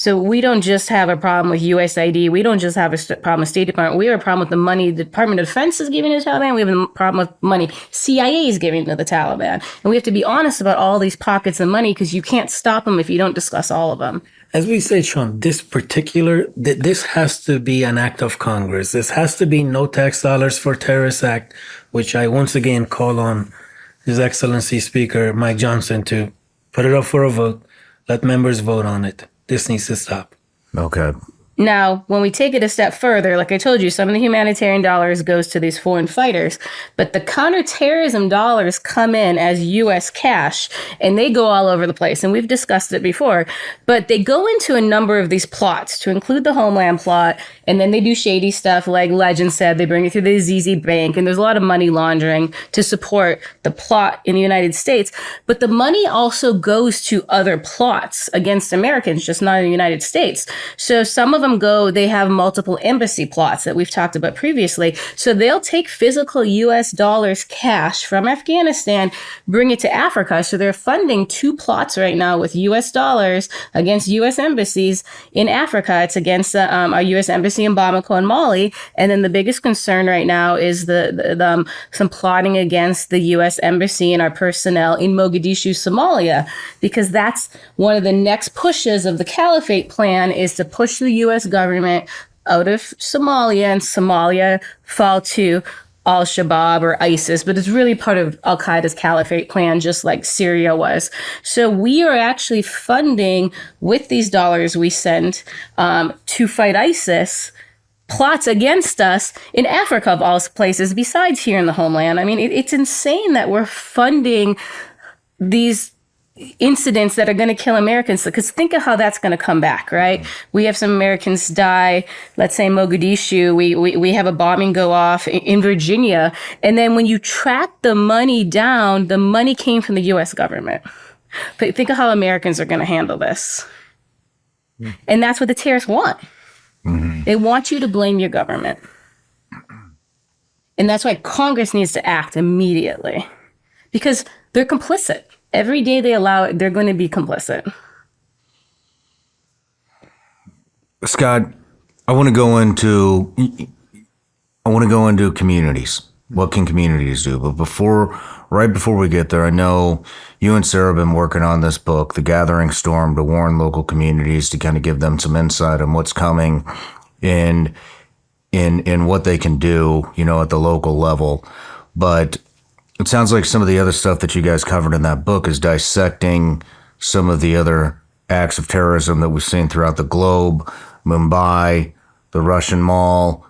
Speaker 2: So we don't just have a problem with USAID. We don't just have a problem with State Department. We have a problem with the money the Department of Defense is giving to the Taliban. We have a problem with money CIA is giving to the Taliban. And we have to be honest about all these pockets of money because you can't stop them if you don't discuss all of them.
Speaker 4: As we say, Shawn, this has to be an act of Congress. This has to be No Tax Dollars for Terrorists Act, which I once again call on His Excellency Speaker Mike Johnson to put it up for a vote. Let members vote on it. This needs to stop.
Speaker 1: Okay.
Speaker 2: Now, when we take it a step further, like I told you, some of the humanitarian dollars goes to these foreign fighters, but the counterterrorism dollars come in as U.S. cash, and they go all over the place. And we've discussed it before, but they go into a number of these plots, to include the Homeland plot, and then they do shady stuff, like Legend said, they bring it through the ZZ Bank, and there's a lot of money laundering to support the plot in the United States. But the money also goes to other plots against Americans, just not in the United States. So some of them they have multiple embassy plots that we've talked about previously. So they'll take physical US dollars cash from Afghanistan, bring it to Africa. So they're funding 2 plots right now with US dollars against US embassies in Africa. It's against our US embassy in Bamako and Mali. And then the biggest concern right now is some plotting against the US embassy and our personnel in Mogadishu, Somalia, because that's one of the next pushes of the Caliphate plan, is to push the US government out of Somalia, and Somalia fall to al-Shabaab or ISIS, but it's really part of al-Qaeda's Caliphate plan, just like Syria was. So we are actually funding, with these dollars we send to fight ISIS, plots against us in Africa, of all places, besides here in the homeland. I mean, it's insane that we're funding these incidents that are going to kill Americans, because think of how that's going to come back, right? We have some Americans die, let's say Mogadishu, we have a bombing go off in Virginia, and then when you track the money down, the money came from the US government. But think of how Americans are going to handle this. And that's what the terrorists want. Mm-hmm. They want you to blame your government. And that's why Congress needs to act immediately, because they're complicit. Every day they allow it, they're going to be complicit.
Speaker 1: Scott, I want to go into communities What can communities do? But right before we get there, I know you and Sarah have been working on this book, The Gathering Storm, to warn local communities, to kind of give them some insight on what's coming in what they can do, at the local level. But it sounds like some of the other stuff that you guys covered in that book is dissecting some of the other acts of terrorism that we've seen throughout the globe, Mumbai, the Russian Mall,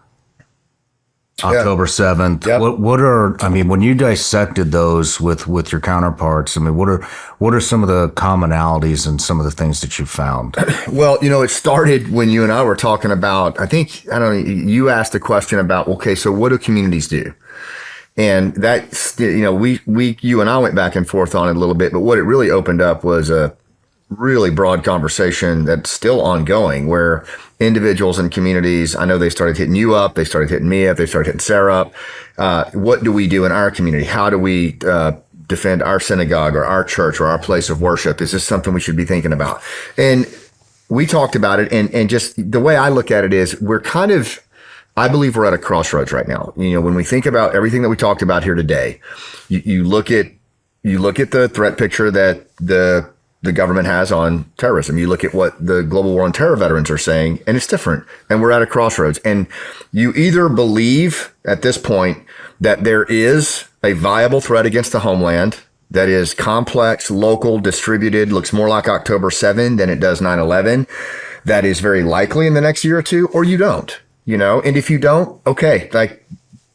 Speaker 1: October 7th.
Speaker 3: Yep.
Speaker 1: When you dissected those with your counterparts, what are some of the commonalities and some of the things that you found?
Speaker 3: Well, it started when you and I were talking about, you asked a question about, okay, so what do communities do? And that, you and I went back and forth on it a little bit, but what it really opened up was a really broad conversation that's still ongoing, where individuals and communities, I know they started hitting you up, they started hitting me up, they started hitting Sarah up. What do we do in our community? How do we defend our synagogue or our church or our place of worship? Is this something we should be thinking about? And we talked about it, and just the way I look at it is I believe we're at a crossroads right now. When we think about everything that we talked about here today, you look at the threat picture that the government has on terrorism. You look at what the Global War on Terror veterans are saying, and it's different. And we're at a crossroads. And you either believe at this point that there is a viable threat against the homeland that is complex, local, distributed, looks more like October 7 than it does 9/11, that is very likely in the next year or two, or you don't, And if you don't, okay, like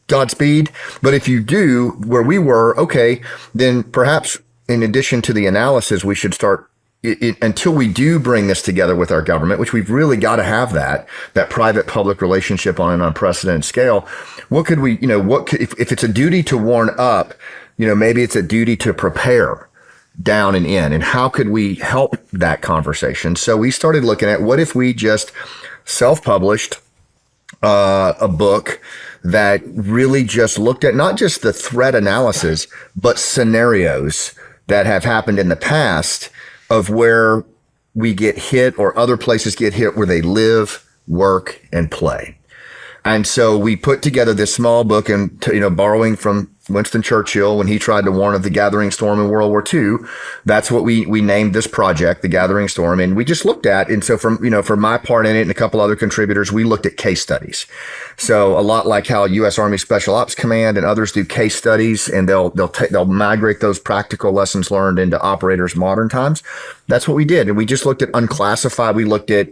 Speaker 3: Godspeed. But if you do, where we were, okay, then perhaps in addition to the analysis, we should start until we do bring this together with our government, which we've really got to have that private-public relationship on an unprecedented scale. What could we, if it's a duty to warn up, maybe it's a duty to prepare down and in, and how could we help that conversation? So we started looking at, what if we just self-published a book that really just looked at not just the threat analysis, but scenarios that have happened in the past of where we get hit or other places get hit where they live, work, and play. And so we put together this small book, and, borrowing from Winston Churchill when he tried to warn of the gathering storm in World War II, that's what we named this project, The Gathering Storm. And we just looked at, and so from my part in it and a couple other contributors, we looked at case studies. So a lot like how U.S. Army Special Ops Command and others do case studies, and they'll migrate those practical lessons learned into operators modern times. That's what we did. And we just looked at unclassified. We looked at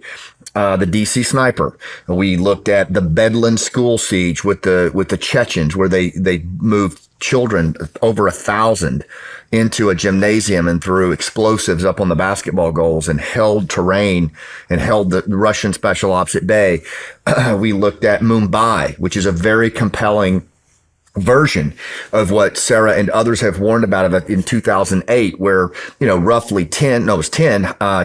Speaker 3: the DC sniper. We looked at the Bedouin school siege with the Chechens, where they moved children, over 1,000, into a gymnasium and threw explosives up on the basketball goals and held terrain and held the Russian special ops at bay. We looked at Mumbai, which is a very compelling version of what Sarah and others have warned about it in 2008, where, roughly 10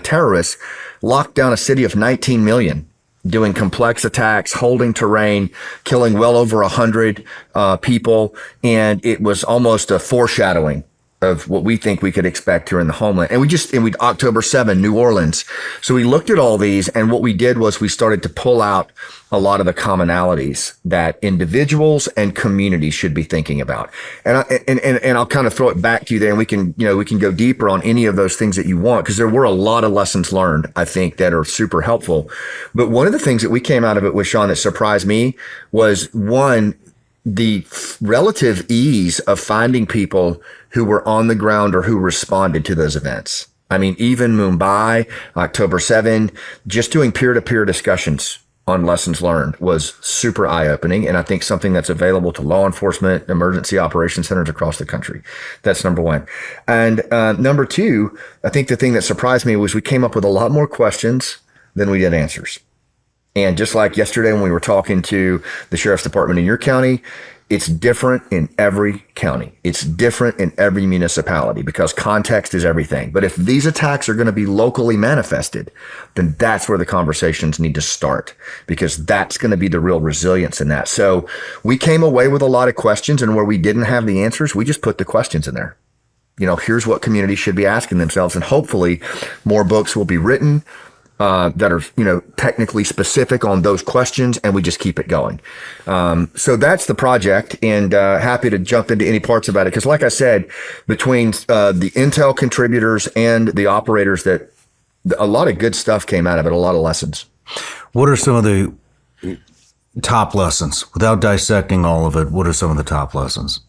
Speaker 3: terrorists locked down a city of 19 million, doing complex attacks, holding terrain, killing well over 100 people. And it was almost a foreshadowing of what we think we could expect here in the homeland. And we October 7, New Orleans. So we looked at all these, and what we did was we started to pull out a lot of the commonalities that individuals and communities should be thinking about. And I'll kind of throw it back to you there, and we can go deeper on any of those things that you want, because there were a lot of lessons learned, I think, that are super helpful. But one of the things that we came out of it with, Shawn, that surprised me was, one, the relative ease of finding people who were on the ground or who responded to those events. I mean, even Mumbai, October 7, just doing peer-to-peer discussions on lessons learned was super eye-opening, and I think something that's available to law enforcement, emergency operations centers across the country. That's number one. And number two, I think the thing that surprised me was we came up with a lot more questions than we did answers. And just like yesterday when we were talking to the sheriff's department in your county, it's different in every county. It's different in every municipality, because context is everything. But if these attacks are going to be locally manifested, then that's where the conversations need to start, because that's going to be the real resilience in that. So we came away with a lot of questions, and where we didn't have the answers, we just put the questions in there. Here's what communities should be asking themselves, and hopefully more books will be written, that are, technically specific on those questions, and we just keep it going. So that's the project, and happy to jump into any parts about it. Because like I said, between the Intel contributors and the operators, that a lot of good stuff came out of it, a lot of lessons.
Speaker 1: What are some of the top lessons? Without dissecting all of it, what are some of the top lessons?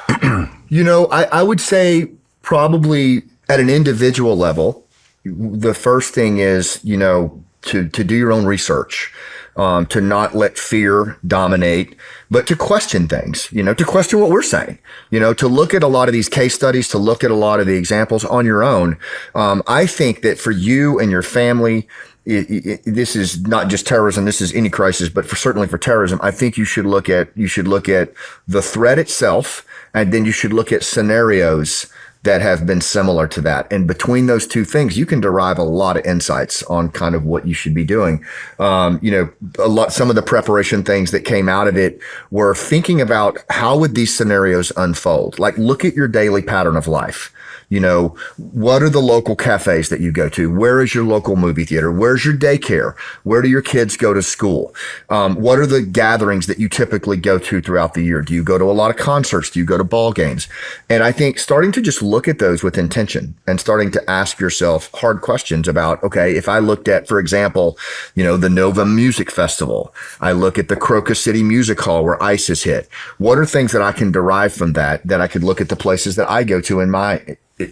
Speaker 3: I would say probably at an individual level, the first thing is, to do your own research, to not let fear dominate, but to question things, to question what we're saying, to look at a lot of these case studies, to look at a lot of the examples on your own. I think that for you and your family, this is not just terrorism. This is any crisis, but certainly for terrorism, I think you should look at the threat itself, and then you should look at scenarios that have been similar to that. And between those two things, you can derive a lot of insights on kind of what you should be doing. Some of the preparation things that came out of it were thinking about how would these scenarios unfold? Like, look at your daily pattern of life. What are the local cafes that you go to? Where is your local movie theater? Where's your daycare? Where do your kids go to school? What are the gatherings that you typically go to throughout the year? Do you go to a lot of concerts? Do you go to ball games? And I think starting to just look at those with intention and starting to ask yourself hard questions about, okay, if I looked at, for example, the Nova Music Festival, I look at the Crocus City Music Hall where ISIS hit. What are things that I can derive from that I could look at the places that I go to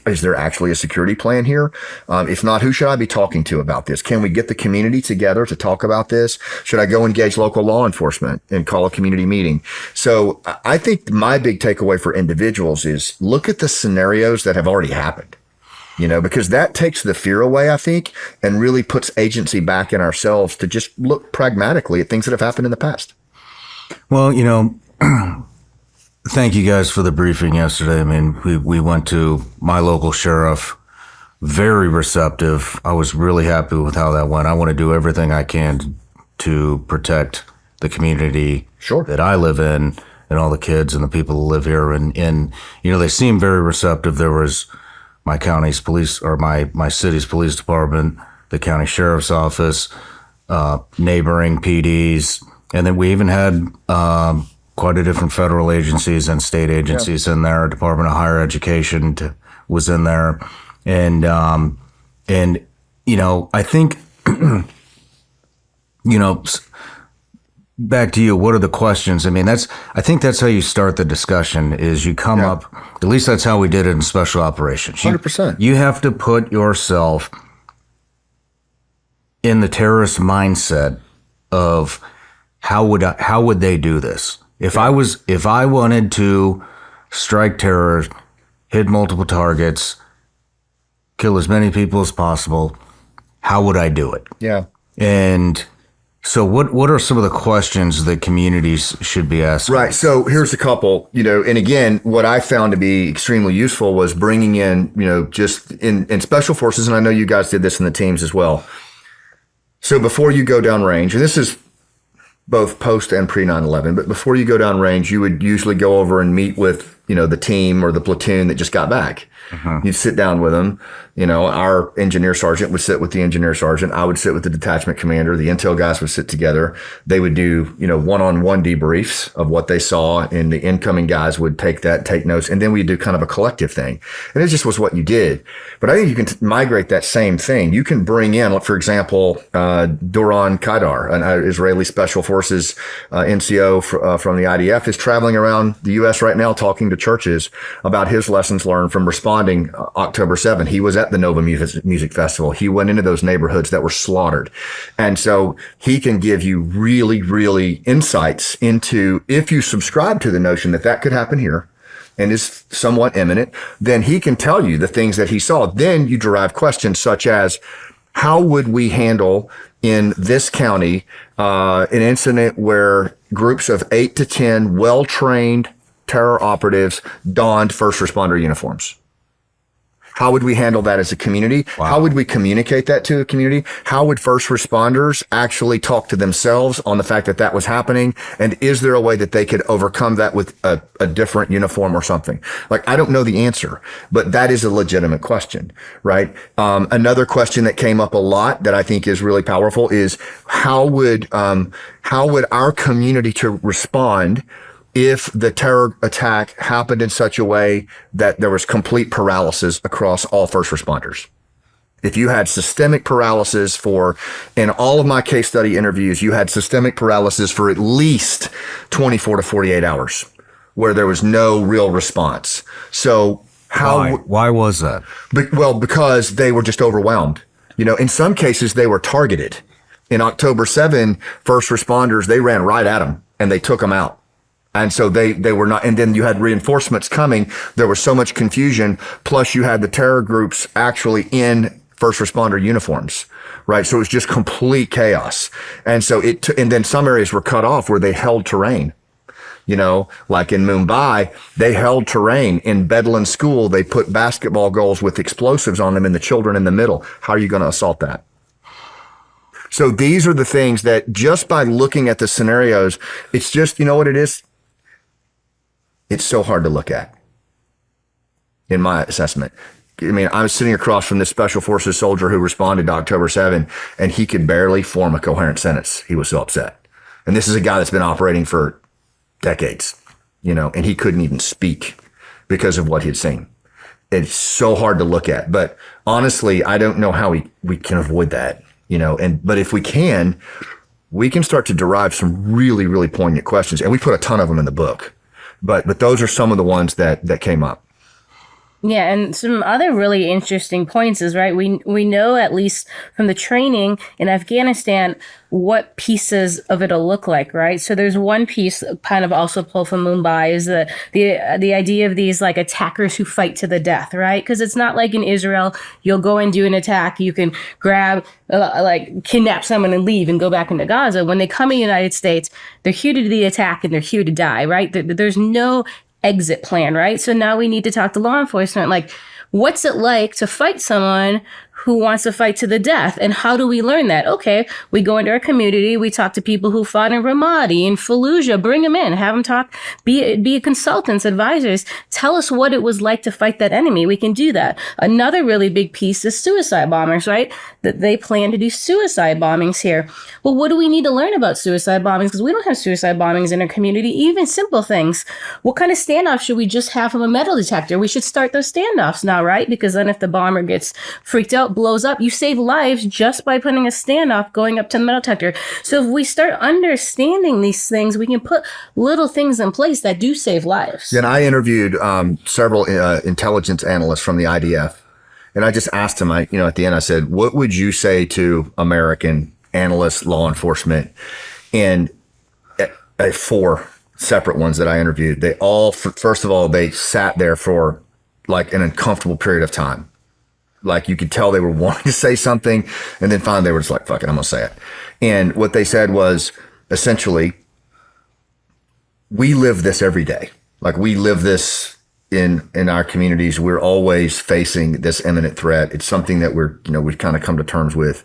Speaker 3: is there actually a security plan here? If not, who should I be talking to about this? Can we get the community together to talk about this? Should I go engage local law enforcement and call a community meeting? So I think my big takeaway for individuals is look at the scenarios that have already happened, because that takes the fear away, I think, and really puts agency back in ourselves to just look pragmatically at things that have happened in the past.
Speaker 1: Well, thank you guys for the briefing yesterday. I mean, we went to my local sheriff, very receptive. I was really happy with how that went. I want to do everything I can to protect the community that I live in and all the kids and the people who live here. And they seemed very receptive. There was my county's police, or my city's police department, the county sheriff's office, neighboring PDs. And then we even had quite a different federal agencies and state agencies in there. Department of Higher Education was in there, and I think back to you. What are the questions? I mean, I think that's how you start the discussion. Is you come up. At least that's how we did it in special operations.
Speaker 3: 100%.
Speaker 1: You have to put yourself in the terrorist mindset of how would they do this? If I wanted to strike terror, hit multiple targets, kill as many people as possible, how would I do it?
Speaker 3: Yeah.
Speaker 1: And so what are some of the questions that communities should be asking?
Speaker 3: Right. So here's a couple, and again, what I found to be extremely useful was bringing in, just in special forces, and I know you guys did this in the teams as well. So before you go down range, and this is both post and pre 9/11, but before you go down range, you would usually go over and meet with, the team or the platoon that just got back. You'd sit down with them. Our engineer sergeant would sit with the engineer sergeant. I would sit with the detachment commander. The intel guys would sit together. They would do, one-on-one debriefs of what they saw, and the incoming guys would take notes. And then we'd do kind of a collective thing. And it just was what you did. But I think you can migrate that same thing. You can bring in, for example, Doron Kaidar, an Israeli Special Forces NCO from the IDF, is traveling around the U.S. right now talking to churches about his lessons learned from responding October 7th. He was at the Nova Music Festival. He went into those neighborhoods that were slaughtered. And so he can give you really, really insights into, if you subscribe to the notion that could happen here and is somewhat imminent, then he can tell you the things that he saw. Then you derive questions such as, how would we handle in this county an incident where groups of 8 to 10 well-trained terror operatives donned first responder uniforms? How would we handle that as a community?
Speaker 1: Wow.
Speaker 3: How would we communicate that to a community? How would first responders actually talk to themselves on the fact that that was happening? And is there a way that they could overcome that with a different uniform or something? Like, I don't know the answer, but that is a legitimate question, right? Another question that came up a lot that I think is really powerful is how would our community to respond if the terror attack happened in such a way that there was complete paralysis across all first responders? If you had systemic paralysis in all of my case study interviews, you had systemic paralysis for at least 24 to 48 hours where there was no real response. So
Speaker 1: Why was that?
Speaker 3: because they were just overwhelmed. In some cases, they were targeted. In October 7, first responders, they ran right at them and they took them out. And so they were not, and then you had reinforcements coming. There was so much confusion. Plus you had the terror groups actually in first responder uniforms, right? So it was just complete chaos. And so and then some areas were cut off where they held terrain. Like in Mumbai, they held terrain. In Bedouin school, they put basketball goals with explosives on them and the children in the middle. How are you going to assault that? So these are the things that just by looking at the scenarios, it's just, you know what it is? It's so hard to look at, in my assessment. I mean, I was sitting across from this Special Forces soldier who responded to October 7, and he could barely form a coherent sentence. He was so upset. And this is a guy that's been operating for decades, and he couldn't even speak because of what he had seen. It's so hard to look at. But honestly, I don't know how we can avoid that, but if we can start to derive some really, really poignant questions. And we put a ton of them in the book. But those are some of the ones that came up.
Speaker 2: Yeah, and some other really interesting points is, right, we know, at least from the training in Afghanistan, what pieces of it'll look like, right? So there's one piece kind of also pulled from Mumbai is the idea of these like attackers who fight to the death, right? Because it's not like in Israel, you'll go and do an attack, you can grab, kidnap someone and leave and go back into Gaza. When they come in the United States, they're here to do the attack and they're here to die, right? There's no exit plan, right? So now we need to talk to law enforcement, like, what's it like to fight someone who wants to fight to the death? And how do we learn that? Okay, we go into our community, we talk to people who fought in Ramadi, in Fallujah, bring them in, have them talk, be consultants, advisors, tell us what it was like to fight that enemy. We can do that. Another really big piece is suicide bombers, right? That they plan to do suicide bombings here. Well, what do we need to learn about suicide bombings? Because we don't have suicide bombings in our community, even simple things. What kind of standoff should we just have from a metal detector? We should start those standoffs now, right? Because then if the bomber gets freaked out, blows up, you save lives just by putting a standoff going up to the metal detector. So if we start understanding these things, we can put little things in place that do save lives.
Speaker 3: And I interviewed several intelligence analysts from the IDF, and I just asked them, at the end, I said, what would you say to American analysts, law enforcement? And 4 separate ones that I interviewed, they all, first of all, they sat there for like an uncomfortable period of time. Like you could tell they were wanting to say something, and then finally they were just like, fuck it, I'm going to say it. And what they said was essentially, we live this every day. Like we live this in our communities. We're always facing this imminent threat. It's something that we've kind of come to terms with,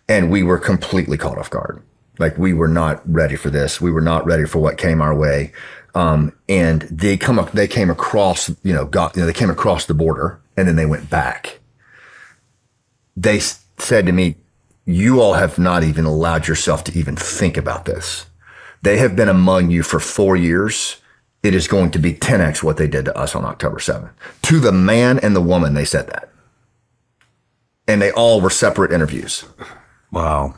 Speaker 3: and we were completely caught off guard. Like we were not ready for this. We were not ready for what came our way. And they came across, they came across the border, and then they went back. They said to me, you all have not even allowed yourself to even think about this. They have been among you for 4 years. It is going to be 10x what they did to us on October 7th. To the man and the woman, they said that. And they all were separate interviews.
Speaker 1: Wow.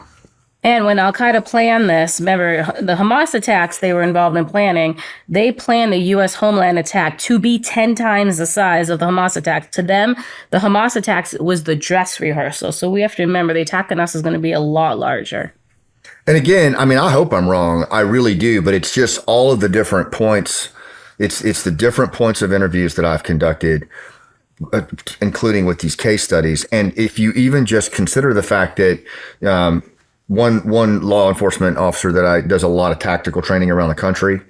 Speaker 2: And when al-Qaeda planned this, remember the Hamas attacks they were involved in planning, they planned the U.S. Homeland attack to be 10 times the size of the Hamas attack. To them, the Hamas attacks was the dress rehearsal. So we have to remember the attack on us is going to be a lot larger.
Speaker 3: And again, I mean, I hope I'm wrong. I really do. But it's just all of the different points. It's the different points of interviews that I've conducted, including with these case studies. And if you even just consider the fact that one law enforcement officer that does a lot of tactical training around the country,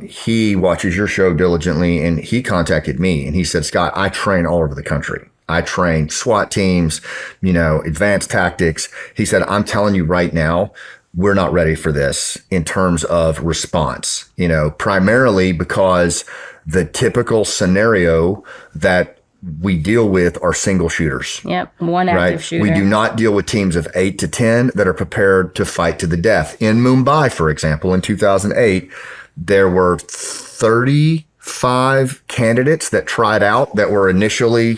Speaker 3: he watches your show diligently, and he contacted me and he said, Scott, I train all over the country. I train SWAT teams, advanced tactics. He said, I'm telling you right now, we're not ready for this in terms of response, primarily because the typical scenario that we deal with are single shooters.
Speaker 2: Yep, one active shooter.
Speaker 3: We do not deal with teams of 8 to 10 that are prepared to fight to the death. In Mumbai, for example, in 2008, there were 35 candidates that tried out that were initially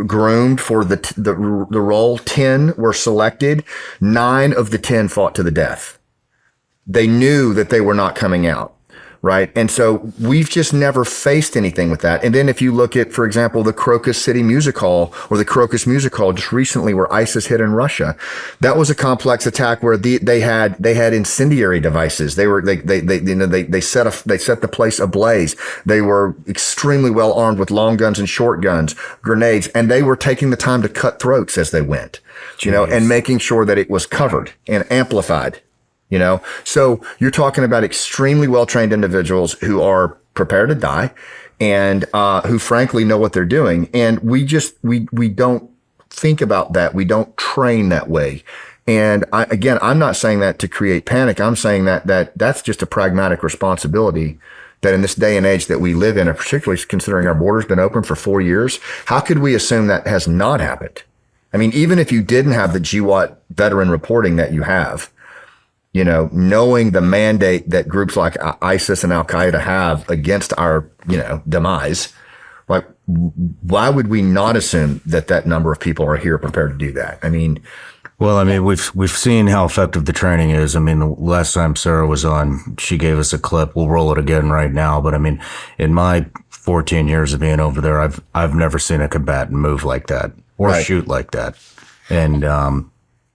Speaker 3: groomed for the role. 10 were selected. 9 of the 10 fought to the death. They knew that they were not coming out. Right. And so we've just never faced anything with that. And then if you look at, for example, the Crocus City Music Hall or the Crocus Music Hall just recently where ISIS hit in Russia, that was a complex attack where they had incendiary devices. They set the place ablaze. They were extremely well armed with long guns and short guns, grenades, and they were taking the time to cut throats as they went, and making sure that it was covered and amplified. So you're talking about extremely well-trained individuals who are prepared to die and who frankly know what they're doing. And we don't think about that. We don't train that way. And I'm not saying that to create panic. I'm saying that's just a pragmatic responsibility that in this day and age that we live in, and particularly considering our border's been open for 4 years, how could we assume that has not happened? I mean, even if you didn't have the GWAT veteran reporting that you have, knowing the mandate that groups like ISIS and al-Qaeda have against our, demise, like, why would we not assume that number of people are here prepared to do that? I mean,
Speaker 1: we've seen how effective the training is. I mean, the last time Sarah was on, she gave us a clip. We'll roll it again right now. But I mean, in my 14 years of being over there, I've never seen a combatant move like that or shoot like that. And,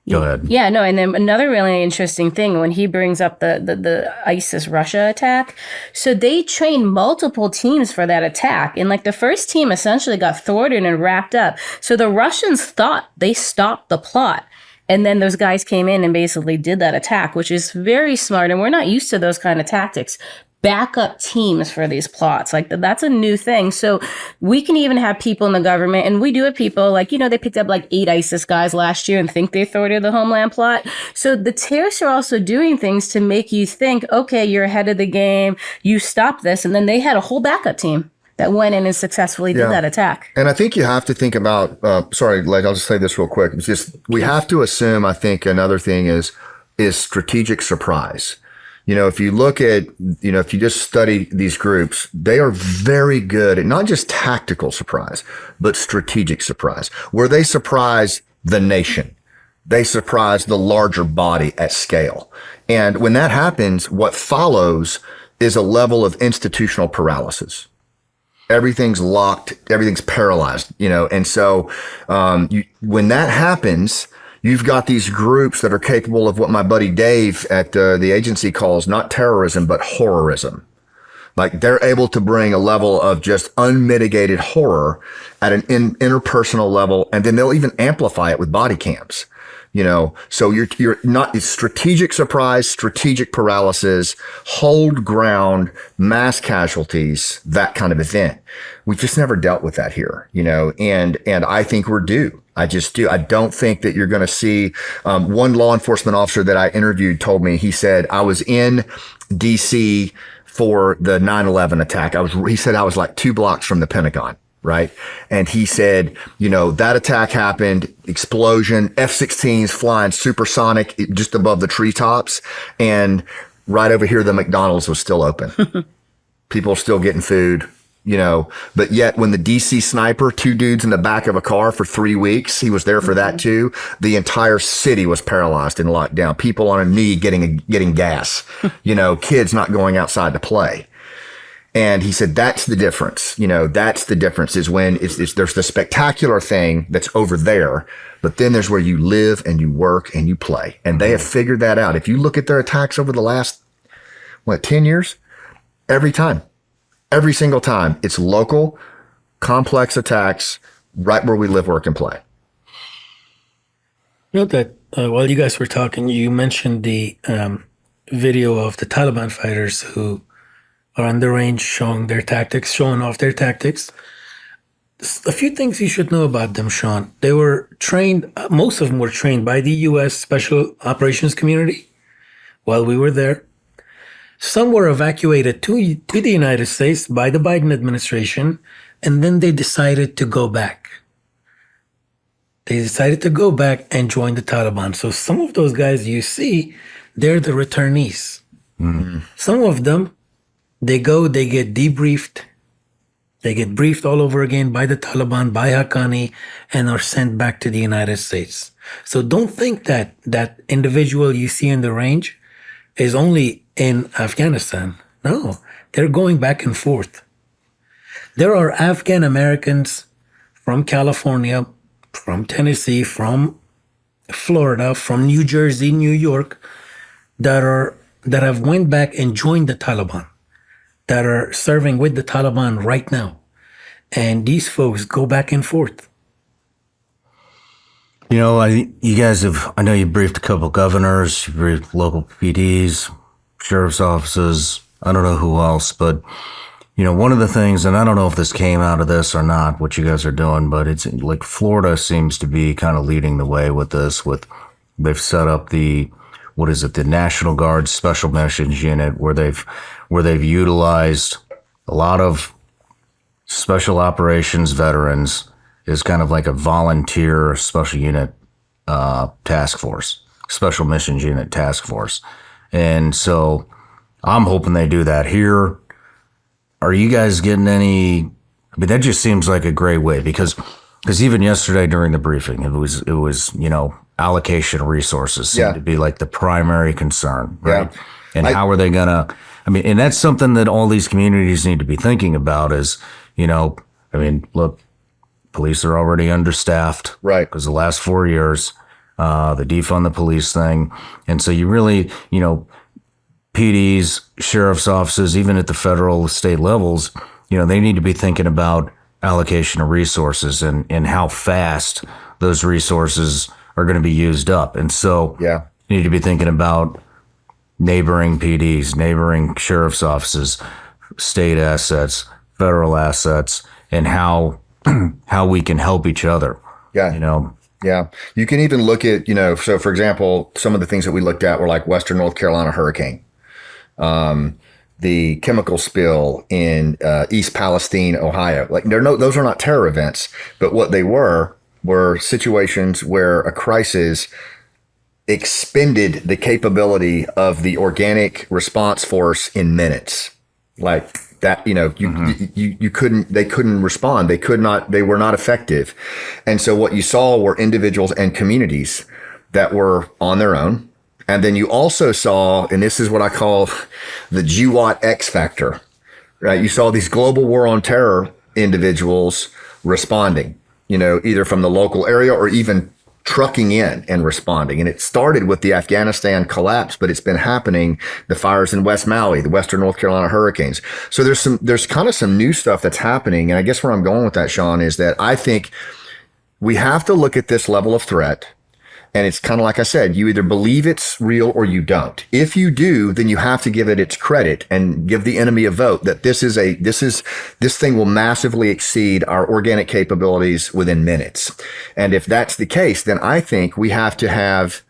Speaker 1: go ahead. Yeah,
Speaker 2: no, and then another really interesting thing when he brings up the ISIS Russia attack. So they trained multiple teams for that attack. And the first team essentially got thwarted and wrapped up. So the Russians thought they stopped the plot. And then those guys came in and basically did that attack, which is very smart. And we're not used to those kind of tactics. Backup teams for these plots. That's a new thing. So we can even have people in the government, and we do have people they picked up 8 ISIS guys last year and think they thwarted the Homeland plot. So the terrorists are also doing things to make you think, okay, you're ahead of the game. You stop this. And then they had a whole backup team that went in and successfully did that attack.
Speaker 3: And I think you have to think about, I'll just say this real quick. It's just, we have to assume, I think another thing is strategic surprise. If you look at, if you just study these groups, they are very good at not just tactical surprise, but strategic surprise, where they surprise the nation. They surprise the larger body at scale. And when that happens, what follows is a level of institutional paralysis. Everything's locked, everything's paralyzed, and so when that happens, you've got these groups that are capable of what my buddy Dave at the agency calls not terrorism, but horrorism. They're able to bring a level of just unmitigated horror at an interpersonal level, and then they'll even amplify it with body cams. So you're not, it's strategic surprise, strategic paralysis, hold ground, mass casualties, that kind of event. We've just never dealt with that here, and I think we're due. I just do. I don't think that you're going to see, one law enforcement officer that I interviewed told me, he said, I was in DC for the 9/11 attack. He said I was 2 blocks from the Pentagon. Right. And he said, that attack happened, explosion, F-16s flying supersonic just above the treetops. And right over here, the McDonald's was still open. People still getting food, but yet when the DC sniper, 2 dudes in the back of a car for 3 weeks, he was there for that too. The entire city was paralyzed and locked down. People on a knee getting gas, kids not going outside to play. And he said, that's the difference. That's the difference is when there's the spectacular thing that's over there, but then there's where you live and you work and you play. And they have figured that out. If you look at their attacks over the last, 10 years, every single time, it's local, complex attacks right where we live, work, and play.
Speaker 4: That while you guys were talking, you mentioned the video of the Taliban fighters who are on the range showing off their tactics. A few things you should know about them, Shawn. They were trained, most of them were trained by the U.S. Special Operations Community while we were there. Some were evacuated to the United States by the Biden administration, and then they decided to go back. They decided to go back and join the Taliban. So some of those guys you see, they're the returnees. Mm-hmm. Some of them, they get debriefed. They get briefed all over again by the Taliban, by Haqqani, and are sent back to the United States. So don't think that that individual you see in the range is only in Afghanistan. No, they're going back and forth. There are Afghan Americans from California, from Tennessee, from Florida, from New Jersey, New York, that have went back and joined the Taliban, that are serving with the Taliban right now. And these folks go back and forth.
Speaker 1: You know, I know you briefed a couple governors, you briefed local PDs, sheriff's offices, I don't know who else, but, you know, one of the things, and I don't know if this came out of this or not, what you guys are doing, but it's like Florida seems to be kind of leading the way with this, they've set up the National Guard Special Missions Unit, where they've utilized a lot of special operations veterans as kind of like a volunteer special unit task force, special missions unit task force. And so I'm hoping they do that here. Are you guys getting any? I mean, that just seems like a great way, because even yesterday during the briefing, it was you know, allocation of resources seemed to be like the primary concern, right? Yeah. And how are they gonna? I mean, and that's something that all these communities need to be thinking about. Is, you know, I mean, look, police are already understaffed, right? Because the last 4 years, the defund the police thing, and so you really, you know, PDs, sheriff's offices, even at the federal, state levels, you know, they need to be thinking about allocation of resources and how fast those resources are going to be used up. And so you need to be thinking about neighboring PDs, neighboring sheriff's offices, state assets, federal assets, and how we can help each other. Yeah. You know?
Speaker 3: Yeah. You can even look at, you know, so for example, some of the things that we looked at were like Western North Carolina hurricane, the chemical spill in East Palestine, Ohio. Like those are not terror events, but what they were situations where a crisis expended the capability of the organic response force in minutes. Like that, you know, they couldn't respond. They were not effective. And so what you saw were individuals and communities that were on their own. And then you also saw, and this is what I call the GWAT X factor, right? You saw these global war on terror individuals responding, you know, either from the local area or even trucking in and responding. And it started with the Afghanistan collapse, but it's been happening, the fires in West Maui, the Western North Carolina hurricanes. So there's kind of some new stuff that's happening. And I guess where I'm going with that, Shawn, is that I think we have to look at this level of threat. And it's kind of like I said, you either believe it's real or you don't. If you do, then you have to give it its credit and give the enemy a vote that this thing will massively exceed our organic capabilities within minutes. And if that's the case, then I think we have to have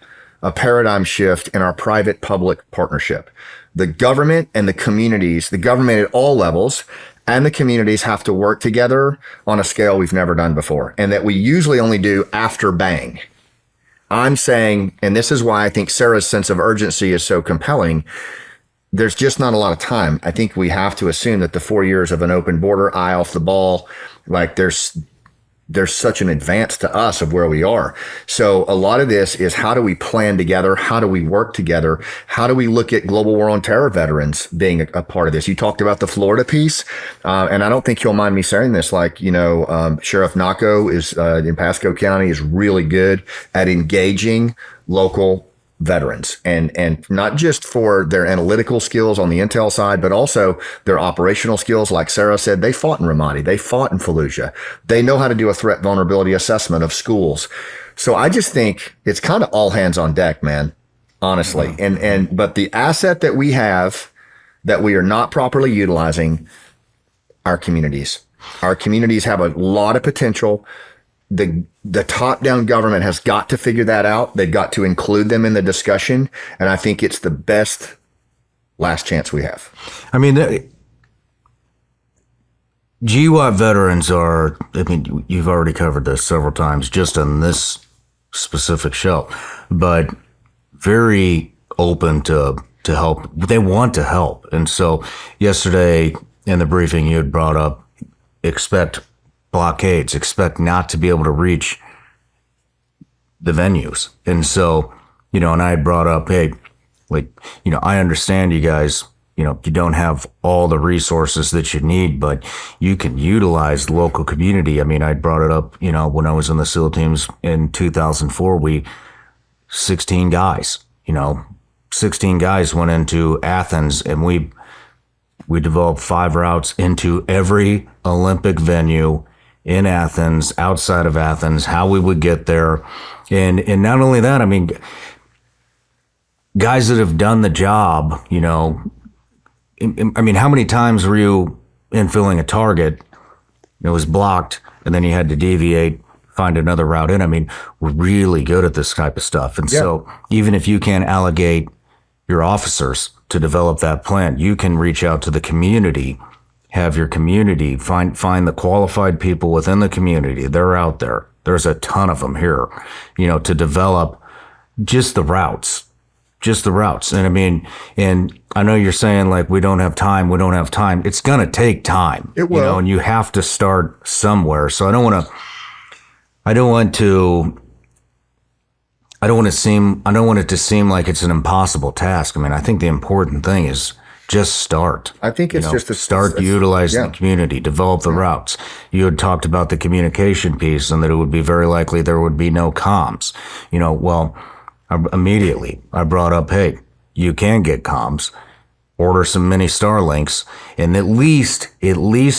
Speaker 3: a paradigm shift in our private-public partnership. The government and the communities, the government at all levels, and the communities have to work together on a scale we've never done before, and that we usually only do after bang. I'm saying, and this is why I think Sarah's sense of urgency is so compelling, there's just not a lot of time. I think we have to assume that the 4 years of an open border, eye off the ball, like there's such an advance to us of where we are. So a lot of this is, how do we plan together? How do we work together? How do we look at global war on terror veterans being a part of this? You talked about the Florida piece, and I don't think you'll mind me saying this. Like, you know, Sheriff Naco is in Pasco County is really good at engaging local veterans, and not just for their analytical skills on the intel side, but also their operational skills. Like Sarah said, they fought in Ramadi, they fought in Fallujah. They know how to do a threat vulnerability assessment of schools. So I just think it's kind of all hands on deck, man, honestly. But the asset that we have that we are not properly utilizing our communities. Our communities have a lot of potential. The top-down government has got to figure that out. They've got to include them in the discussion. And I think it's the best last chance we have.
Speaker 1: I mean, GWAT veterans are, I mean, you've already covered this several times just on this specific show, but very open to help. They want to help. And so yesterday in the briefing, you had brought up, expect blockades, expect not to be able to reach the venues. And so, you know, and I had brought up, hey, like, you know, I understand you guys, you know, you don't have all the resources that you need, but you can utilize the local community. I mean, I brought it up, you know, when I was in the SEAL teams in 2004, 16 guys, you know, 16 guys went into Athens, and we developed 5 routes into every Olympic venue in Athens, outside of Athens, how we would get there. And not only that, I mean, guys that have done the job, you know, I mean, how many times were you infilling a target, it was blocked, and then you had to deviate, find another route in? I mean, we're really good at this type of stuff. And so even if you can't allocate your officers to develop that plan, you can reach out to the community, have your community find the qualified people within the community. They're out there. There's a ton of them here, you know, to develop just the routes. And I mean, and I know you're saying like, we don't have time. It's going to take time,
Speaker 3: it will.
Speaker 1: You know, and you have to start somewhere. So I don't want it to seem like it's an impossible task. I mean, I think the important thing is just start.
Speaker 3: I think it's just
Speaker 1: start utilizing the community, develop the routes. You had talked about the communication piece and that it would be very likely there would be no comms. You know, well, immediately I brought up, hey, you can get comms, order some mini Starlinks, and at least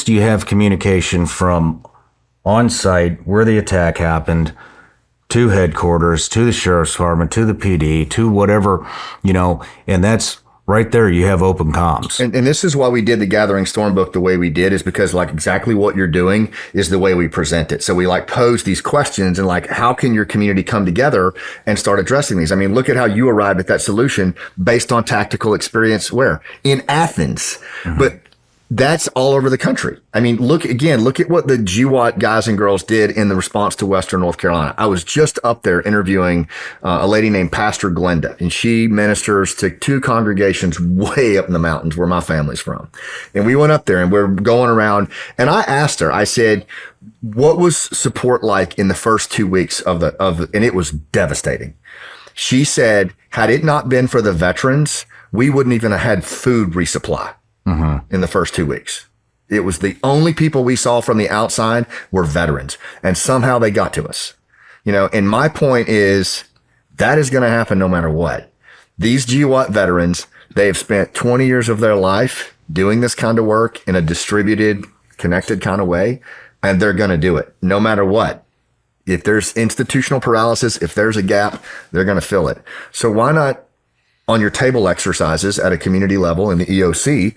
Speaker 1: you have communication from on site where the attack happened to headquarters, to the sheriff's department, to the PD, to whatever, you know, and that's right there. You have open comms.
Speaker 3: And this is why we did the Gathering Storm book the way we did, is because like exactly what you're doing is the way we present it. So we like pose these questions and like, how can your community come together and start addressing these? I mean, look at how you arrived at that solution based on tactical experience where? In Athens. Mm-hmm. But that's all over the country. I mean, look at what the GWAT guys and girls did in the response to Western North Carolina. I was just up there interviewing a lady named Pastor Glenda, and she ministers to 2 congregations way up in the mountains where my family's from. And we went up there and we're going around, and I asked her, I said, what was support like in the first 2 weeks and it was devastating. She said, had it not been for the veterans, we wouldn't even have had food resupply. Mm-hmm. In the first 2 weeks. It was the only people we saw from the outside were veterans, and somehow they got to us. You know, and my point is that is going to happen no matter what. These GWAT veterans, they have spent 20 years of their life doing this kind of work in a distributed, connected kind of way, and they're going to do it no matter what. If there's institutional paralysis, if there's a gap, they're going to fill it. So why not, on your table exercises at a community level in the EOC,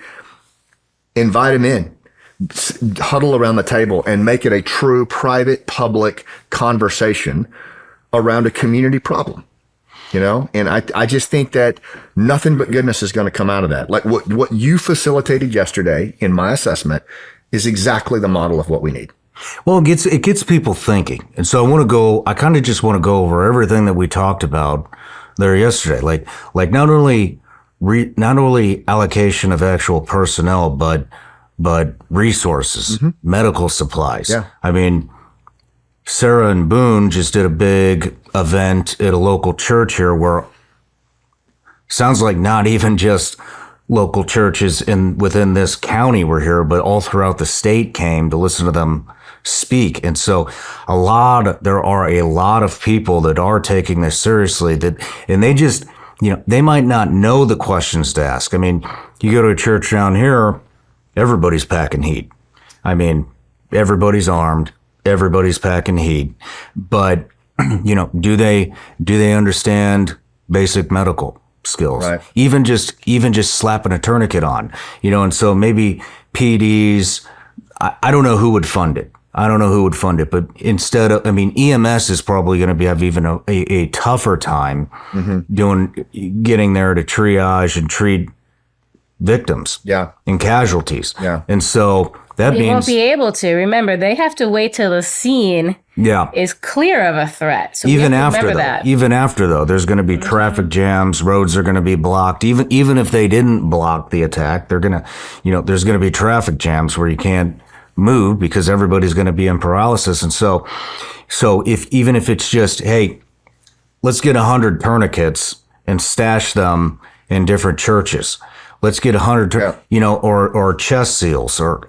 Speaker 3: invite them in, huddle around the table and make it a true private public conversation around a community problem, you know? And I just think that nothing but goodness is going to come out of that. Like what you facilitated yesterday, in my assessment, is exactly the model of what we need.
Speaker 1: Well, it gets people thinking. And so I kind of just want to go over everything that we talked about there yesterday, like not only allocation of actual personnel, but resources, mm-hmm. medical supplies. Yeah. I mean, Sarah and Boone just did a big event at a local church here where sounds like not even just local churches within this county were here, but all throughout the state came to listen to them speak. And so there are a lot of people that are taking this seriously, and they just, you know, they might not know the questions to ask. I mean, you go to a church down here, everybody's packing heat. I mean, everybody's armed, everybody's packing heat, but you know, do they understand basic medical? skills,
Speaker 3: Right.
Speaker 1: even just slapping a tourniquet on, and so maybe PDs, I don't know who would fund it. But instead of, EMS is probably going to have even a tougher time getting there to triage and treat victims and casualties.
Speaker 3: Yeah.
Speaker 1: And so that
Speaker 2: They won't
Speaker 1: means,
Speaker 2: be able to. Remember, they have to wait till the scene is clear of a threat. So
Speaker 1: even
Speaker 2: we have to
Speaker 1: after
Speaker 2: remember
Speaker 1: that,
Speaker 2: that.
Speaker 1: even after though, there's going to be traffic jams, roads are going to be blocked. Even if they didn't block the attack, they're going to, there's going to be traffic jams where you can't move because everybody's going to be in paralysis. And so even if it's just, hey, let's get 100 tourniquets and stash them in different churches. Let's get 100, or chest seals or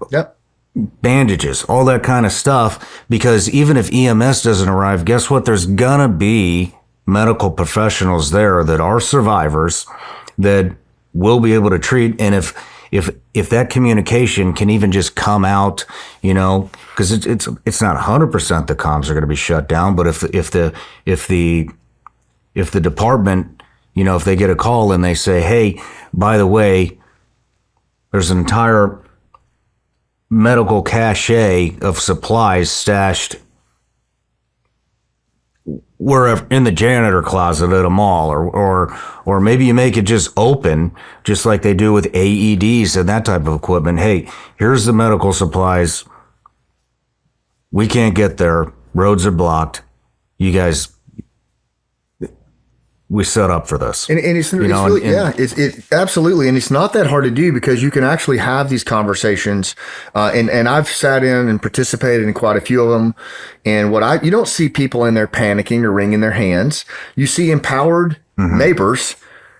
Speaker 1: bandages, all that kind of stuff. Because even if EMS doesn't arrive, guess what? There's going to be medical professionals there that are survivors that will be able to treat. And if that communication can even just come out, because it's not 100% the comms are going to be shut down, but if the department, if they get a call and they say, hey, by the way, there's an entire medical cache of supplies stashed wherever in the janitor closet at a mall, or maybe you make it just open, just like they do with AEDs and that type of equipment. Hey, here's the medical supplies. We can't get there. Roads are blocked. You guys, we set up for this.
Speaker 3: And it's really, it's absolutely. And it's not that hard to do because you can actually have these conversations. And I've sat in and participated in quite a few of them. And you don't see people in there panicking or wringing their hands. You see empowered neighbors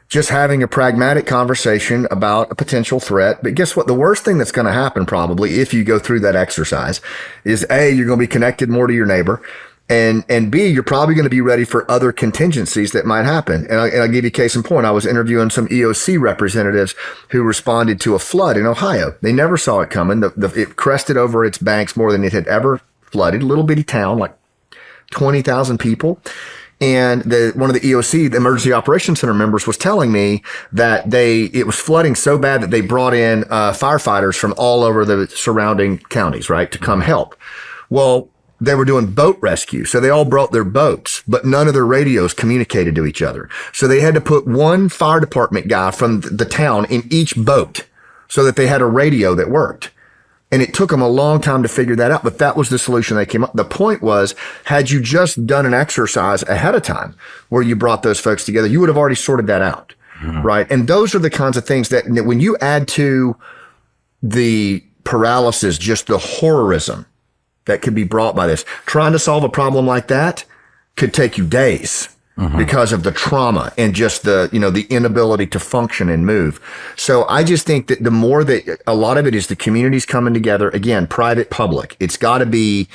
Speaker 3: just having a pragmatic conversation about a potential threat. But guess what? The worst thing that's going to happen probably if you go through that exercise is A, you're going to be connected more to your neighbor. And B, you're probably going to be ready for other contingencies that might happen. And I'll give you a case in point. I was interviewing some EOC representatives who responded to a flood in Ohio. They never saw it coming. It crested over its banks more than it had ever flooded. A little bitty town, like 20,000 people. And one of the EOC, the Emergency Operations Center members, was telling me that it was flooding so bad that they brought in firefighters from all over the surrounding counties, right, to come help. Well, they were doing boat rescue. So they all brought their boats, but none of their radios communicated to each other. So they had to put one fire department guy from the town in each boat so that they had a radio that worked. And it took them a long time to figure that out, but that was the solution they came up. The point was, had you just done an exercise ahead of time where you brought those folks together, you would have already sorted that out, right? And those are the kinds of things that when you add to the paralysis, just the horrorism that could be brought by this. Trying to solve a problem like that could take you days because of the trauma and just the inability to function and move. So I just think that the more that a lot of it is the communities coming together, again, private, public. It's got to be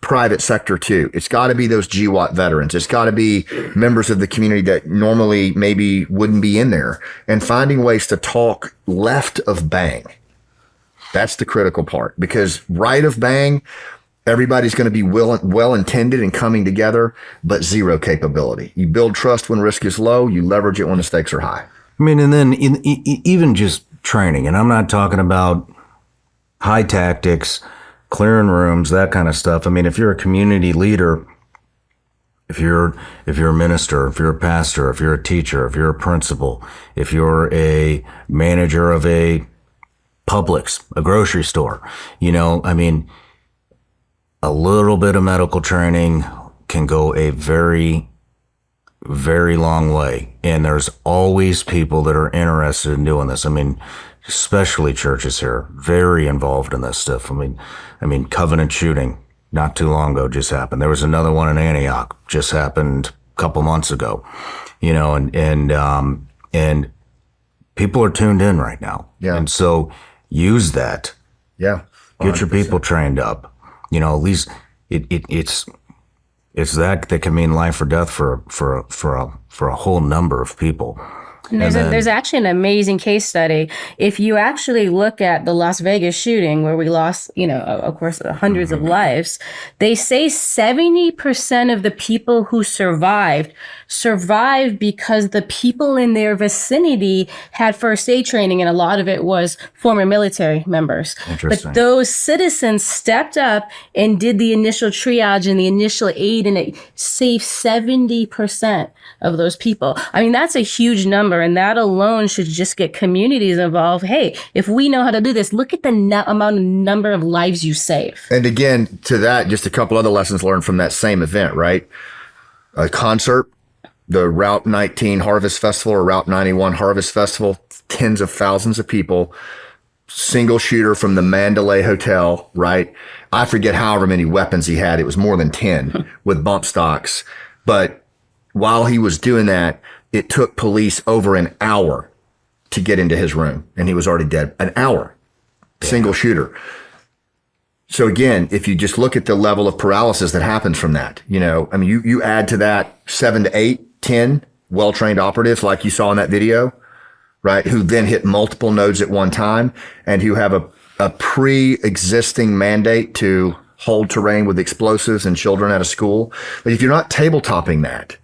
Speaker 3: private sector too. It's got to be those GWAT veterans. It's got to be members of the community that normally maybe wouldn't be in there, and finding ways to talk left of bang. That's the critical part, because right of bang, everybody's going to be well-intended and coming together, but zero capability. You build trust when risk is low. You leverage it when the stakes are high.
Speaker 1: And then even just training, and I'm not talking about high tactics, clearing rooms, that kind of stuff. If you're a community leader, if you're a minister, if you're a pastor, if you're a teacher, if you're a principal, if you're a manager of a Publix, a grocery store, a little bit of medical training can go a very, very long way. And there's always people that are interested in doing this. Especially churches here, very involved in this stuff. Covenant shooting not too long ago just happened. There was another one in Antioch just happened a couple months ago, and people are tuned in right now.
Speaker 3: Yeah.
Speaker 1: And so use that.
Speaker 3: Yeah. 100%.
Speaker 1: Get your people trained up. At least it's that can mean life or death for a whole number of people.
Speaker 2: And there's actually an amazing case study. If you actually look at the Las Vegas shooting where we lost, of course, hundreds of lives, they say 70% of the people who survived because the people in their vicinity had first aid training, and a lot of it was former military members. But those citizens stepped up and did the initial triage and the initial aid, and it saved 70% of those people. I mean, that's a huge number, and that alone should just get communities involved. Hey, if we know how to do this, look at the number of lives you save.
Speaker 3: And again, to that, just a couple other lessons learned from that same event, right? A concert, the Route 19 Harvest Festival or Route 91 Harvest Festival, tens of thousands of people, single shooter from the Mandalay Hotel, right? I forget however many weapons he had. It was more than 10 with bump stocks. But while he was doing that, it took police over an hour to get into his room, and he was already dead. An hour. Single shooter. So again, if you just look at the level of paralysis that happens from that, you add to that 7 to 8, 10 well-trained operatives like you saw in that video, right? Who then hit multiple nodes at one time and who have a pre-existing mandate to hold terrain with explosives and children out of school. But if you're not tabletopping that,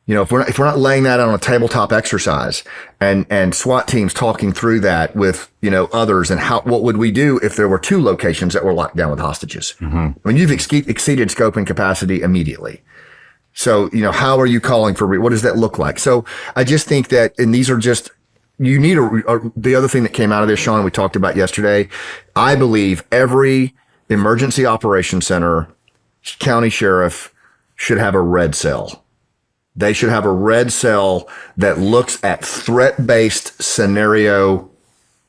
Speaker 3: if we're not laying that out on a tabletop exercise and SWAT teams talking through that with, others and what would we do if there were 2 locations that were locked down with hostages? Mm-hmm. I mean, you've exceeded scope and capacity immediately. So, how are you calling for, what does that look like? So I just think that, and these are just, you need the other thing that came out of this, Shawn, we talked about yesterday. I believe every emergency operations center, county sheriff should have a red cell. They should have a red cell that looks at threat-based scenario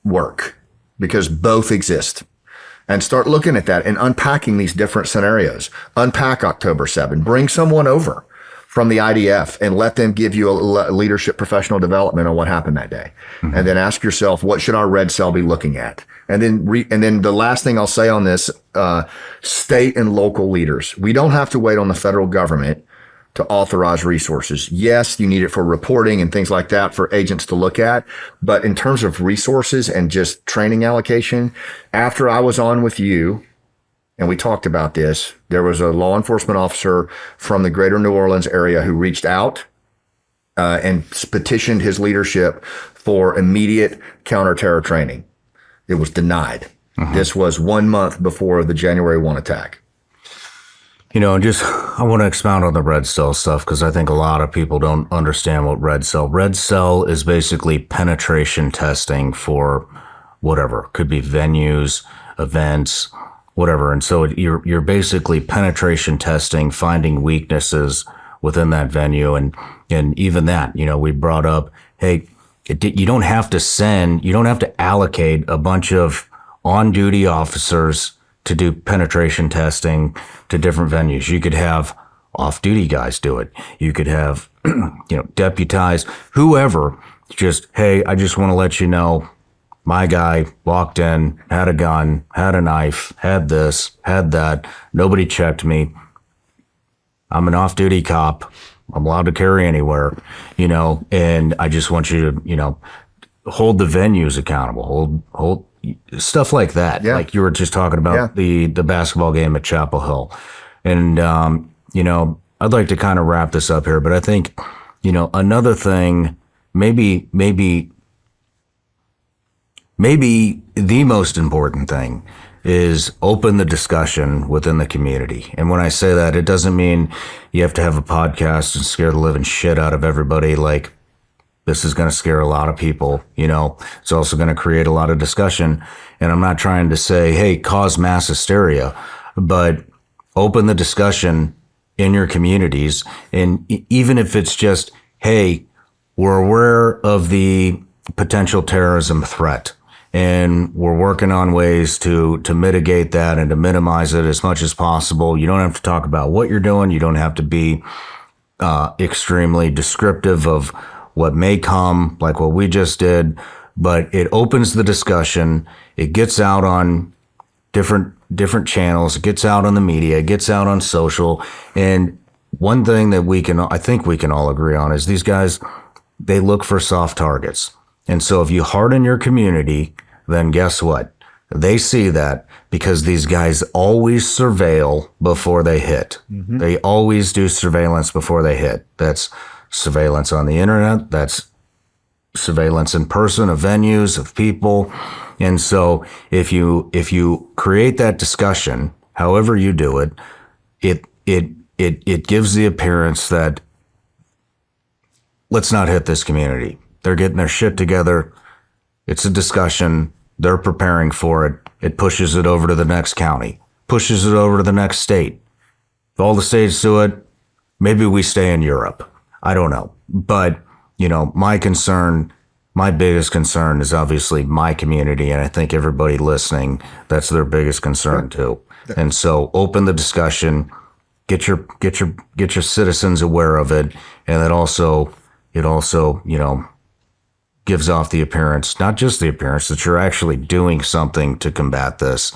Speaker 3: work, because both exist. And start looking at that and unpacking these different scenarios. Unpack October 7. Bring someone over from the IDF and let them give you a leadership professional development on what happened that day. Mm-hmm. And then ask yourself, what should our red cell be looking at? And then the last thing I'll say on this, state and local leaders. We don't have to wait on the federal government to authorize resources. Yes, you need it for reporting and things like that for agents to look at. But in terms of resources and just training allocation, after I was on with you and we talked about this, there was a law enforcement officer from the greater New Orleans area who reached out and petitioned his leadership for immediate counterterror training. It was denied. Mm-hmm. This was 1 month before the January 1 attack.
Speaker 1: I want to expound on the red cell stuff because I think a lot of people don't understand what red cell. Red cell is basically penetration testing for whatever. Could be venues, events, whatever. And so you're basically penetration testing, finding weaknesses within that venue. And even that, we brought up, hey, you don't have to allocate a bunch of on-duty officers to do penetration testing to different venues. You could have off-duty guys do it. You could have, deputized, whoever, just, hey, I just want to let you know, my guy walked in, had a gun, had a knife, had this, had that. Nobody checked me. I'm an off-duty cop. I'm allowed to carry anywhere, and I just want you to, hold the venues accountable, hold stuff like that. Yeah. Like you were just talking about the basketball game at Chapel Hill. And, I'd like to kind of wrap this up here, but I think, another thing, maybe the most important thing is open the discussion within the community. And when I say that, it doesn't mean you have to have a podcast and scare the living shit out of everybody. Like, this is going to scare a lot of people. It's also going to create a lot of discussion. And I'm not trying to say, hey, cause mass hysteria, but open the discussion in your communities. And even if it's just, hey, we're aware of the potential terrorism threat, and we're working on ways to mitigate that and to minimize it as much as possible. You don't have to talk about what you're doing. You don't have to be extremely descriptive of what may come, like what we just did, but it opens the discussion. It gets out on different channels. It gets out on the media. It gets out on social. And one thing that I think we can all agree on is these guys, they look for soft targets. And so if you harden your community, then guess what? They see that because these guys always surveil before they hit. They always do surveillance before they hit. That's surveillance on the internet. That's surveillance in person of venues, of people. And so if you create that discussion, however you do it, it gives the appearance that let's not hit this community. They're getting their shit together. It's a discussion. They're preparing for it. It pushes it over to the next county, pushes it over to the next state. If all the states do it, maybe we stay in Europe. I don't know. But, my biggest concern is obviously my community. And I think everybody listening, that's their biggest concern too. And so open the discussion, get your citizens aware of it. And it also, gives off the appearance, not just the appearance, that you're actually doing something to combat this,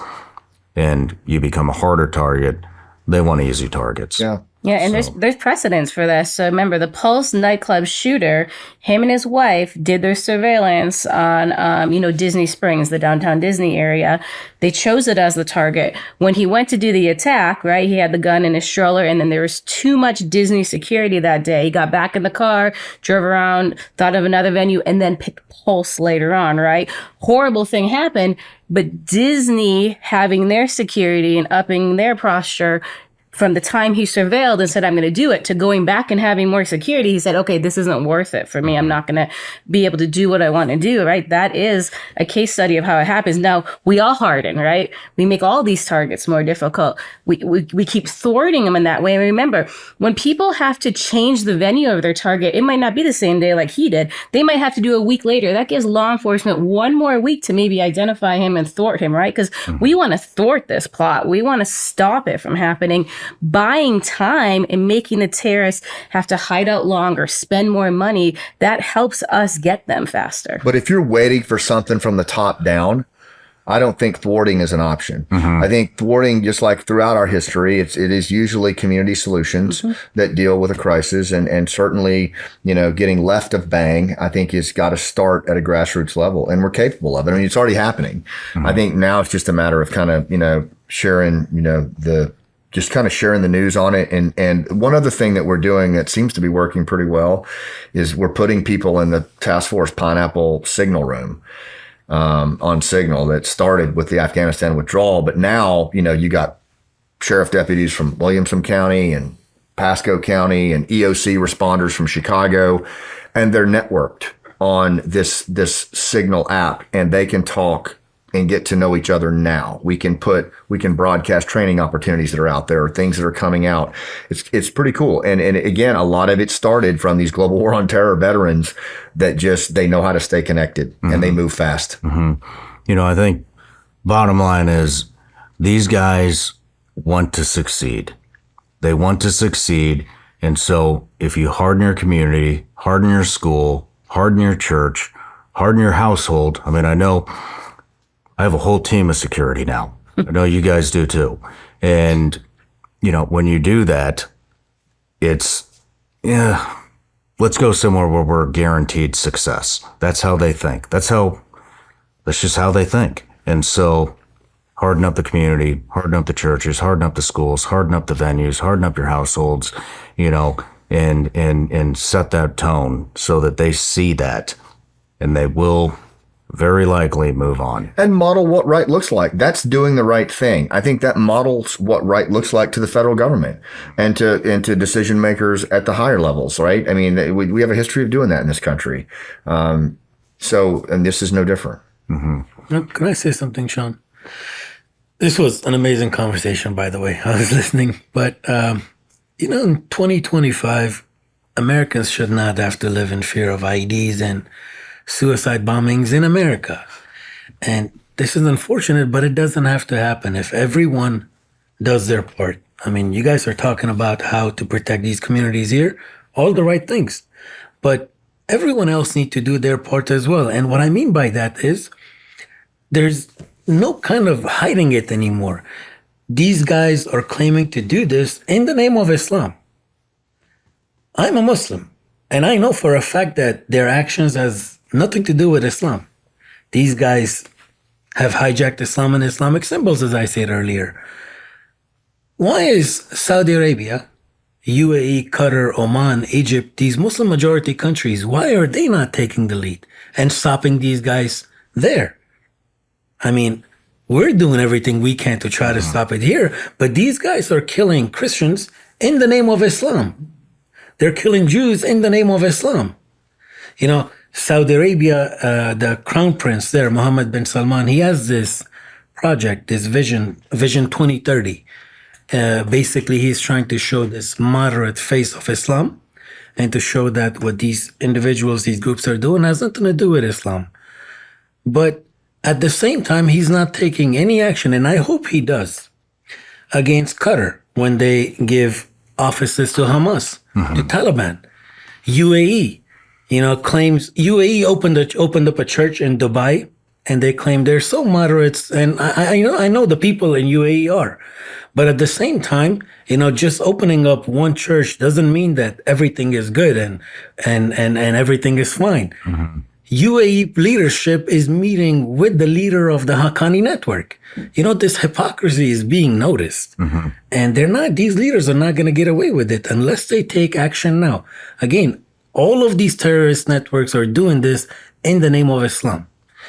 Speaker 1: and you become a harder target. They want easy targets.
Speaker 3: Yeah.
Speaker 2: Yeah, and there's precedents for this. So remember, the Pulse nightclub shooter, him and his wife did their surveillance on, Disney Springs, the downtown Disney area. They chose it as the target. When he went to do the attack, right, he had the gun in his stroller, and then there was too much Disney security that day. He got back in the car, drove around, thought of another venue, and then picked Pulse later on, right? Horrible thing happened, but Disney having their security and upping their posture from the time he surveilled and said, I'm going to do it, to going back and having more security, he said, okay, this isn't worth it for me. I'm not going to be able to do what I want to do, right? That is a case study of how it happens. Now, we all harden, right? We make all these targets more difficult. We keep thwarting them in that way. And remember, when people have to change the venue of their target, it might not be the same day like he did. They might have to do a week later. That gives law enforcement one more week to maybe identify him and thwart him, right? Because we want to thwart this plot. We want to stop it from happening. Buying time and making the terrorists have to hide out longer, spend more money, that helps us get them faster.
Speaker 3: But if you're waiting for something from the top down, I don't think thwarting is an option. I think thwarting, just like throughout our history, it is usually community solutions that deal with a crisis, and certainly, getting left of bang, I think has got to start at a grassroots level, and we're capable of it. I mean, it's already happening. I think now it's just a matter of kind of, sharing, just kind of sharing the news on it. And one other thing that we're doing that seems to be working pretty well is we're putting people in the Task Force Pineapple signal room on Signal that started with the Afghanistan withdrawal. But now, you got sheriff deputies from Williamson County and Pasco County and EOC responders from Chicago, and they're networked on this Signal app, and they can talk and get to know each other now. We can broadcast training opportunities that are out there, or things that are coming out. It's pretty cool. And again, a lot of it started from these global war on terror veterans that they know how to stay connected and they move fast.
Speaker 1: I think bottom line is these guys want to succeed. They want to succeed. And so if you harden your community, harden your school, harden your church, harden your household. I mean, I know I have a whole team of security now. I know you guys do too. And, when you do that, let's go somewhere where we're guaranteed success. That's how they think. That's just how they think. And so harden up the community, harden up the churches, harden up the schools, harden up the venues, harden up your households, and set that tone so that they see that, and they will very likely move on.
Speaker 3: And model what right looks like. That's doing the right thing. I think that models what right looks like to the federal government and to decision makers at the higher levels, right? I mean, we have a history of doing that in this country. And this is no different.
Speaker 4: Now, can I say something, Shawn? This was an amazing conversation, by the way. I was listening. But, in 2025, Americans should not have to live in fear of IEDs and suicide bombings in America. And this is unfortunate, but it doesn't have to happen if everyone does their part. I mean, you guys are talking about how to protect these communities here, all the right things. But everyone else needs to do their part as well. And what I mean by that is there's no kind of hiding it anymore. These guys are claiming to do this in the name of Islam. I'm a Muslim. And I know for a fact that their actions has nothing to do with Islam. These guys have hijacked Islam and Islamic symbols, as I said earlier. Why is Saudi Arabia, UAE, Qatar, Oman, Egypt, these Muslim majority countries, why are they not taking the lead and stopping these guys there? I mean, we're doing everything we can to try to stop it here, but these guys are killing Christians in the name of Islam. They're killing Jews in the name of Islam. You know, Saudi Arabia, the crown prince there, Mohammed bin Salman, he has this project, this Vision 2030. Basically, he's trying to show this moderate face of Islam and to show that what these individuals, these groups are doing has nothing to do with Islam. But at the same time, he's not taking any action, and I hope he does, against Qatar when they give offices to Hamas, to Taliban. UAE, claims UAE opened up a church in Dubai, and they claim they're so moderates, and I know the people in UAE are, but at the same time, just opening up one church doesn't mean that everything is good and everything is fine. UAE leadership is meeting with the leader of the Haqqani network. This hypocrisy is being noticed. And these leaders are not going to get away with it unless they take action now. Again, all of these terrorist networks are doing this in the name of Islam.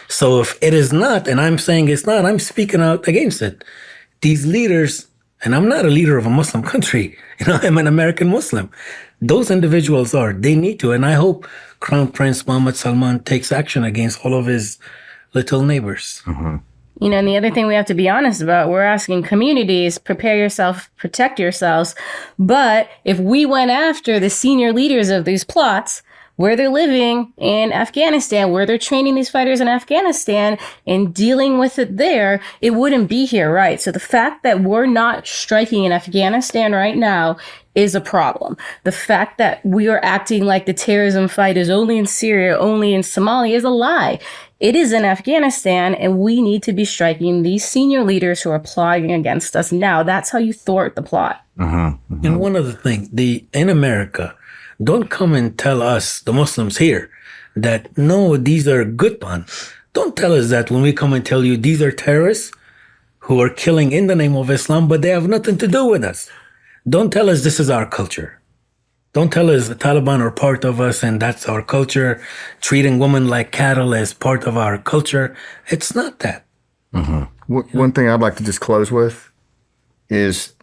Speaker 4: So if it is not, and I'm saying it's not, I'm speaking out against it. These leaders, and I'm not a leader of a Muslim country, I'm an American Muslim. Those individuals they need to, and I hope Crown Prince Mohammed Salman takes action against all of his little neighbors.
Speaker 2: And the other thing we have to be honest about, we're asking communities, prepare yourself, protect yourselves. But if we went after the senior leaders of these plots, where they're living in Afghanistan, where they're training these fighters in Afghanistan and dealing with it there, it wouldn't be here, right? So the fact that we're not striking in Afghanistan right now is a problem. The fact that we are acting like the terrorism fight is only in Syria, only in Somalia is a lie. It is in Afghanistan, and we need to be striking these senior leaders who are plotting against us now. That's how you thwart the plot.
Speaker 4: And one other thing, in America, don't come and tell us, the Muslims here, that no, these are good ones. Don't tell us that when we come and tell you these are terrorists who are killing in the name of Islam, but they have nothing to do with us. Don't tell us this is our culture. Don't tell us the Taliban are part of us and that's our culture. Treating women like cattle as part of our culture. It's not that.
Speaker 3: One thing I'd like to just close with is,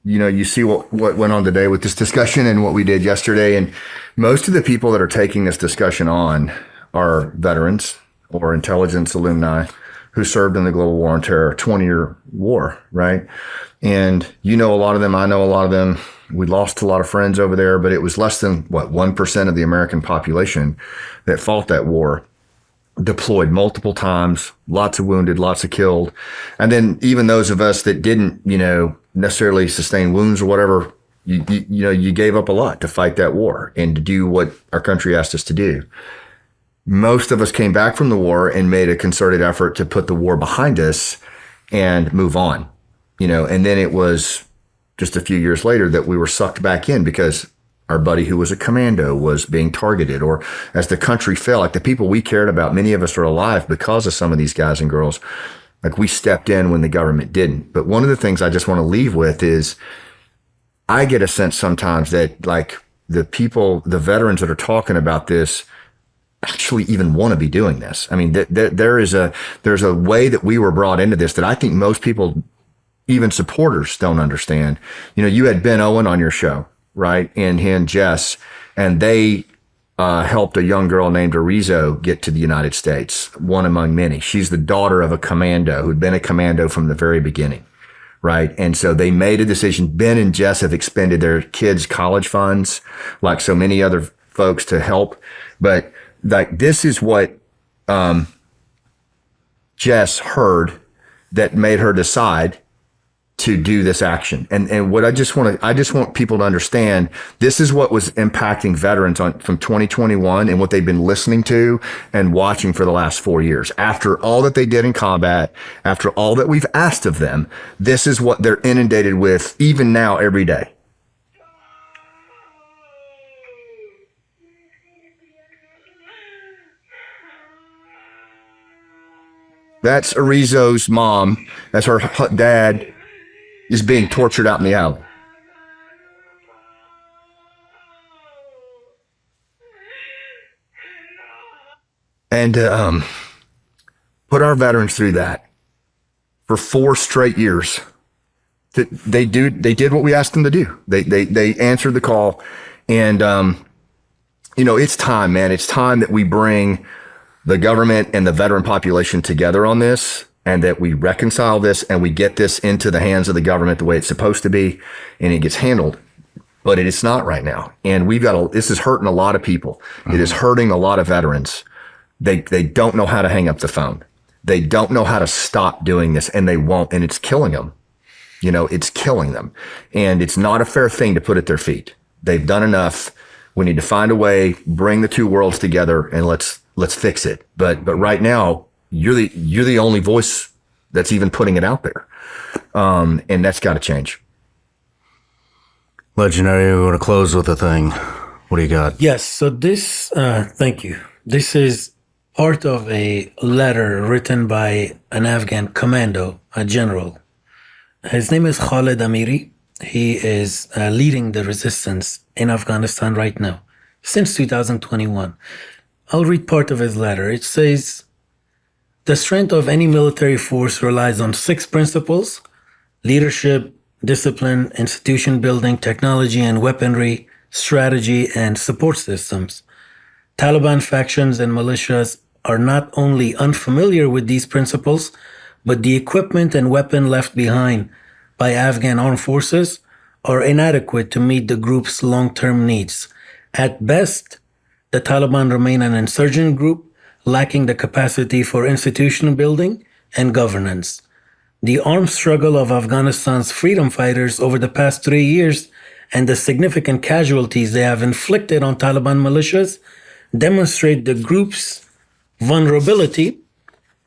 Speaker 3: you see what went on today with this discussion and what we did yesterday. And most of the people that are taking this discussion on are veterans or intelligence alumni who served in the global war on terror, 20-year war, right? And a lot of them, I know a lot of them. We lost a lot of friends over there, but it was less than 1% of the American population that fought that war, deployed multiple times, lots of wounded, lots of killed. And then even those of us that didn't, necessarily sustain wounds or whatever, you gave up a lot to fight that war and to do what our country asked us to do. Most of us came back from the war and made a concerted effort to put the war behind us and move on, and then it was just a few years later that we were sucked back in because our buddy who was a commando was being targeted, or as the country fell, like the people we cared about, many of us are alive because of some of these guys and girls. Like we stepped in when the government didn't. But one of the things I just want to leave with is I get a sense sometimes that like the veterans that are talking about this actually even want to be doing this. I mean, there's a way that we were brought into this that I think most people, even supporters, don't understand. You had Ben Owen on your show, right? And he and Jess, and they helped a young girl named Arizo get to the United States, one among many. She's the daughter of a commando who'd been a commando from the very beginning, right? And so they made a decision. Ben and Jess have expended their kids' college funds, like so many other folks, to help. But like this is what Jess heard that made her decide to do this action. And what I just want people to understand, this is what was impacting veterans from 2021 and what they've been listening to and watching for the last 4 years. After all that they did in combat, after all that we've asked of them, this is what they're inundated with even now every day. That's Arizo's mom. That's her dad is being tortured out in the alley. And put our veterans through that for 4 straight years. They did what we asked them to do. They answered the call, and it's time, man. It's time that we bring the government and the veteran population together on this, and that we reconcile this and we get this into the hands of the government the way it's supposed to be, and it gets handled. But it is not right now, and this is hurting a lot of people. Mm-hmm. It is hurting a lot of veterans. They don't know how to hang up the phone. They don't know how to stop doing this, and they won't, and it's killing them. It's killing them. And it's not a fair thing to put at their feet. They've done enough. We need to find a way, bring the two worlds together, and let's fix it. But right now, you're the only voice that's even putting it out there. And that's got to change.
Speaker 1: Legendary, we want to close with a thing. What do you got?
Speaker 4: Yes. So this, thank you. This is part of a letter written by an Afghan commando, a general. His name is Khalid Amiri. He is leading the resistance in Afghanistan right now, since 2021. I'll read part of his letter. It says, the strength of any military force relies on 6 principles: leadership, discipline, institution building, technology and weaponry, strategy, and support systems. Taliban factions and militias are not only unfamiliar with these principles, but the equipment and weapon left behind by Afghan armed forces are inadequate to meet the group's long-term needs. At best, the Taliban remain an insurgent group lacking the capacity for institutional building and governance. The armed struggle of Afghanistan's freedom fighters over the past 3 years and the significant casualties they have inflicted on Taliban militias demonstrate the group's vulnerability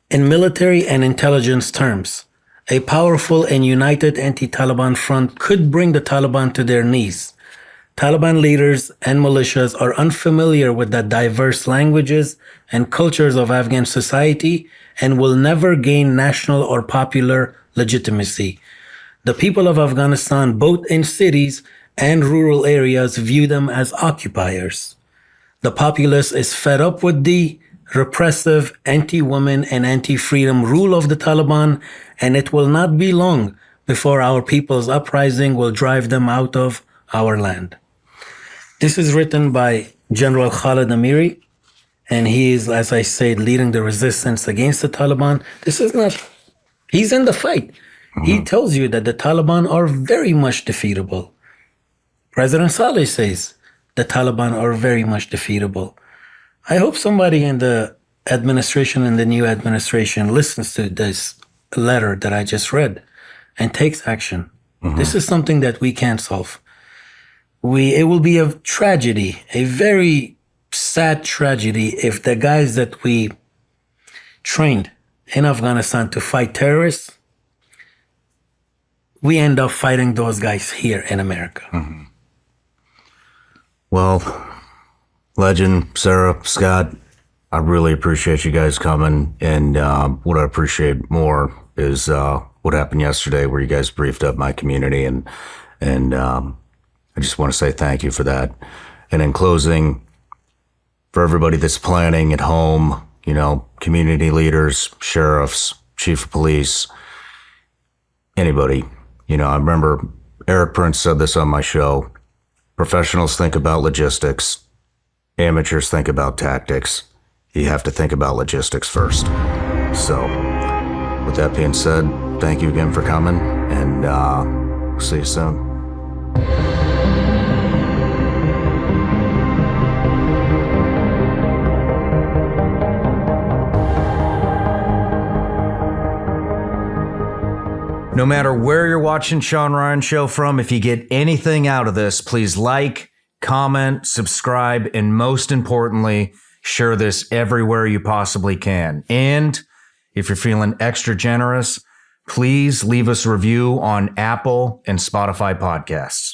Speaker 4: in military and intelligence terms. A powerful and united anti-Taliban front could bring the Taliban to their knees. Taliban leaders and militias are unfamiliar with the diverse languages and cultures of Afghan society and will never gain national or popular legitimacy. The people of Afghanistan, both in cities and rural areas, view them as occupiers. The populace is fed up with the repressive, anti-women and anti-freedom rule of the Taliban, and it will not be long before our people's uprising will drive them out of our land. This is written by General Khalid Amiri, and he is, as I said, leading the resistance against the Taliban. He's in the fight. Mm-hmm. He tells you that the Taliban are very much defeatable. President Saleh says the Taliban are very much defeatable. I hope somebody in the administration and the new administration listens to this letter that I just read and takes action. Mm-hmm. This is something that we can't solve. It will be a tragedy, a very sad tragedy, if the guys that we trained in Afghanistan to fight terrorists, we end up fighting those guys here in America.
Speaker 1: Mm-hmm. Well, Legend, Sarah, Scott, I really appreciate you guys coming. And what I appreciate more is what happened yesterday, where you guys briefed up my community, and I just want to say thank you for that. And in closing, for everybody that's planning at home, community leaders, sheriffs, chief of police, anybody, I remember Eric Prince said this on my show: professionals think about logistics, amateurs think about tactics. You have to think about logistics first. So with that being said, thank you again for coming, and we'll see you soon. No matter where you're watching Shawn Ryan Show from, if you get anything out of this, please like, comment, subscribe, and most importantly, share this everywhere you possibly can. And if you're feeling extra generous, please leave us a review on Apple and Spotify podcasts.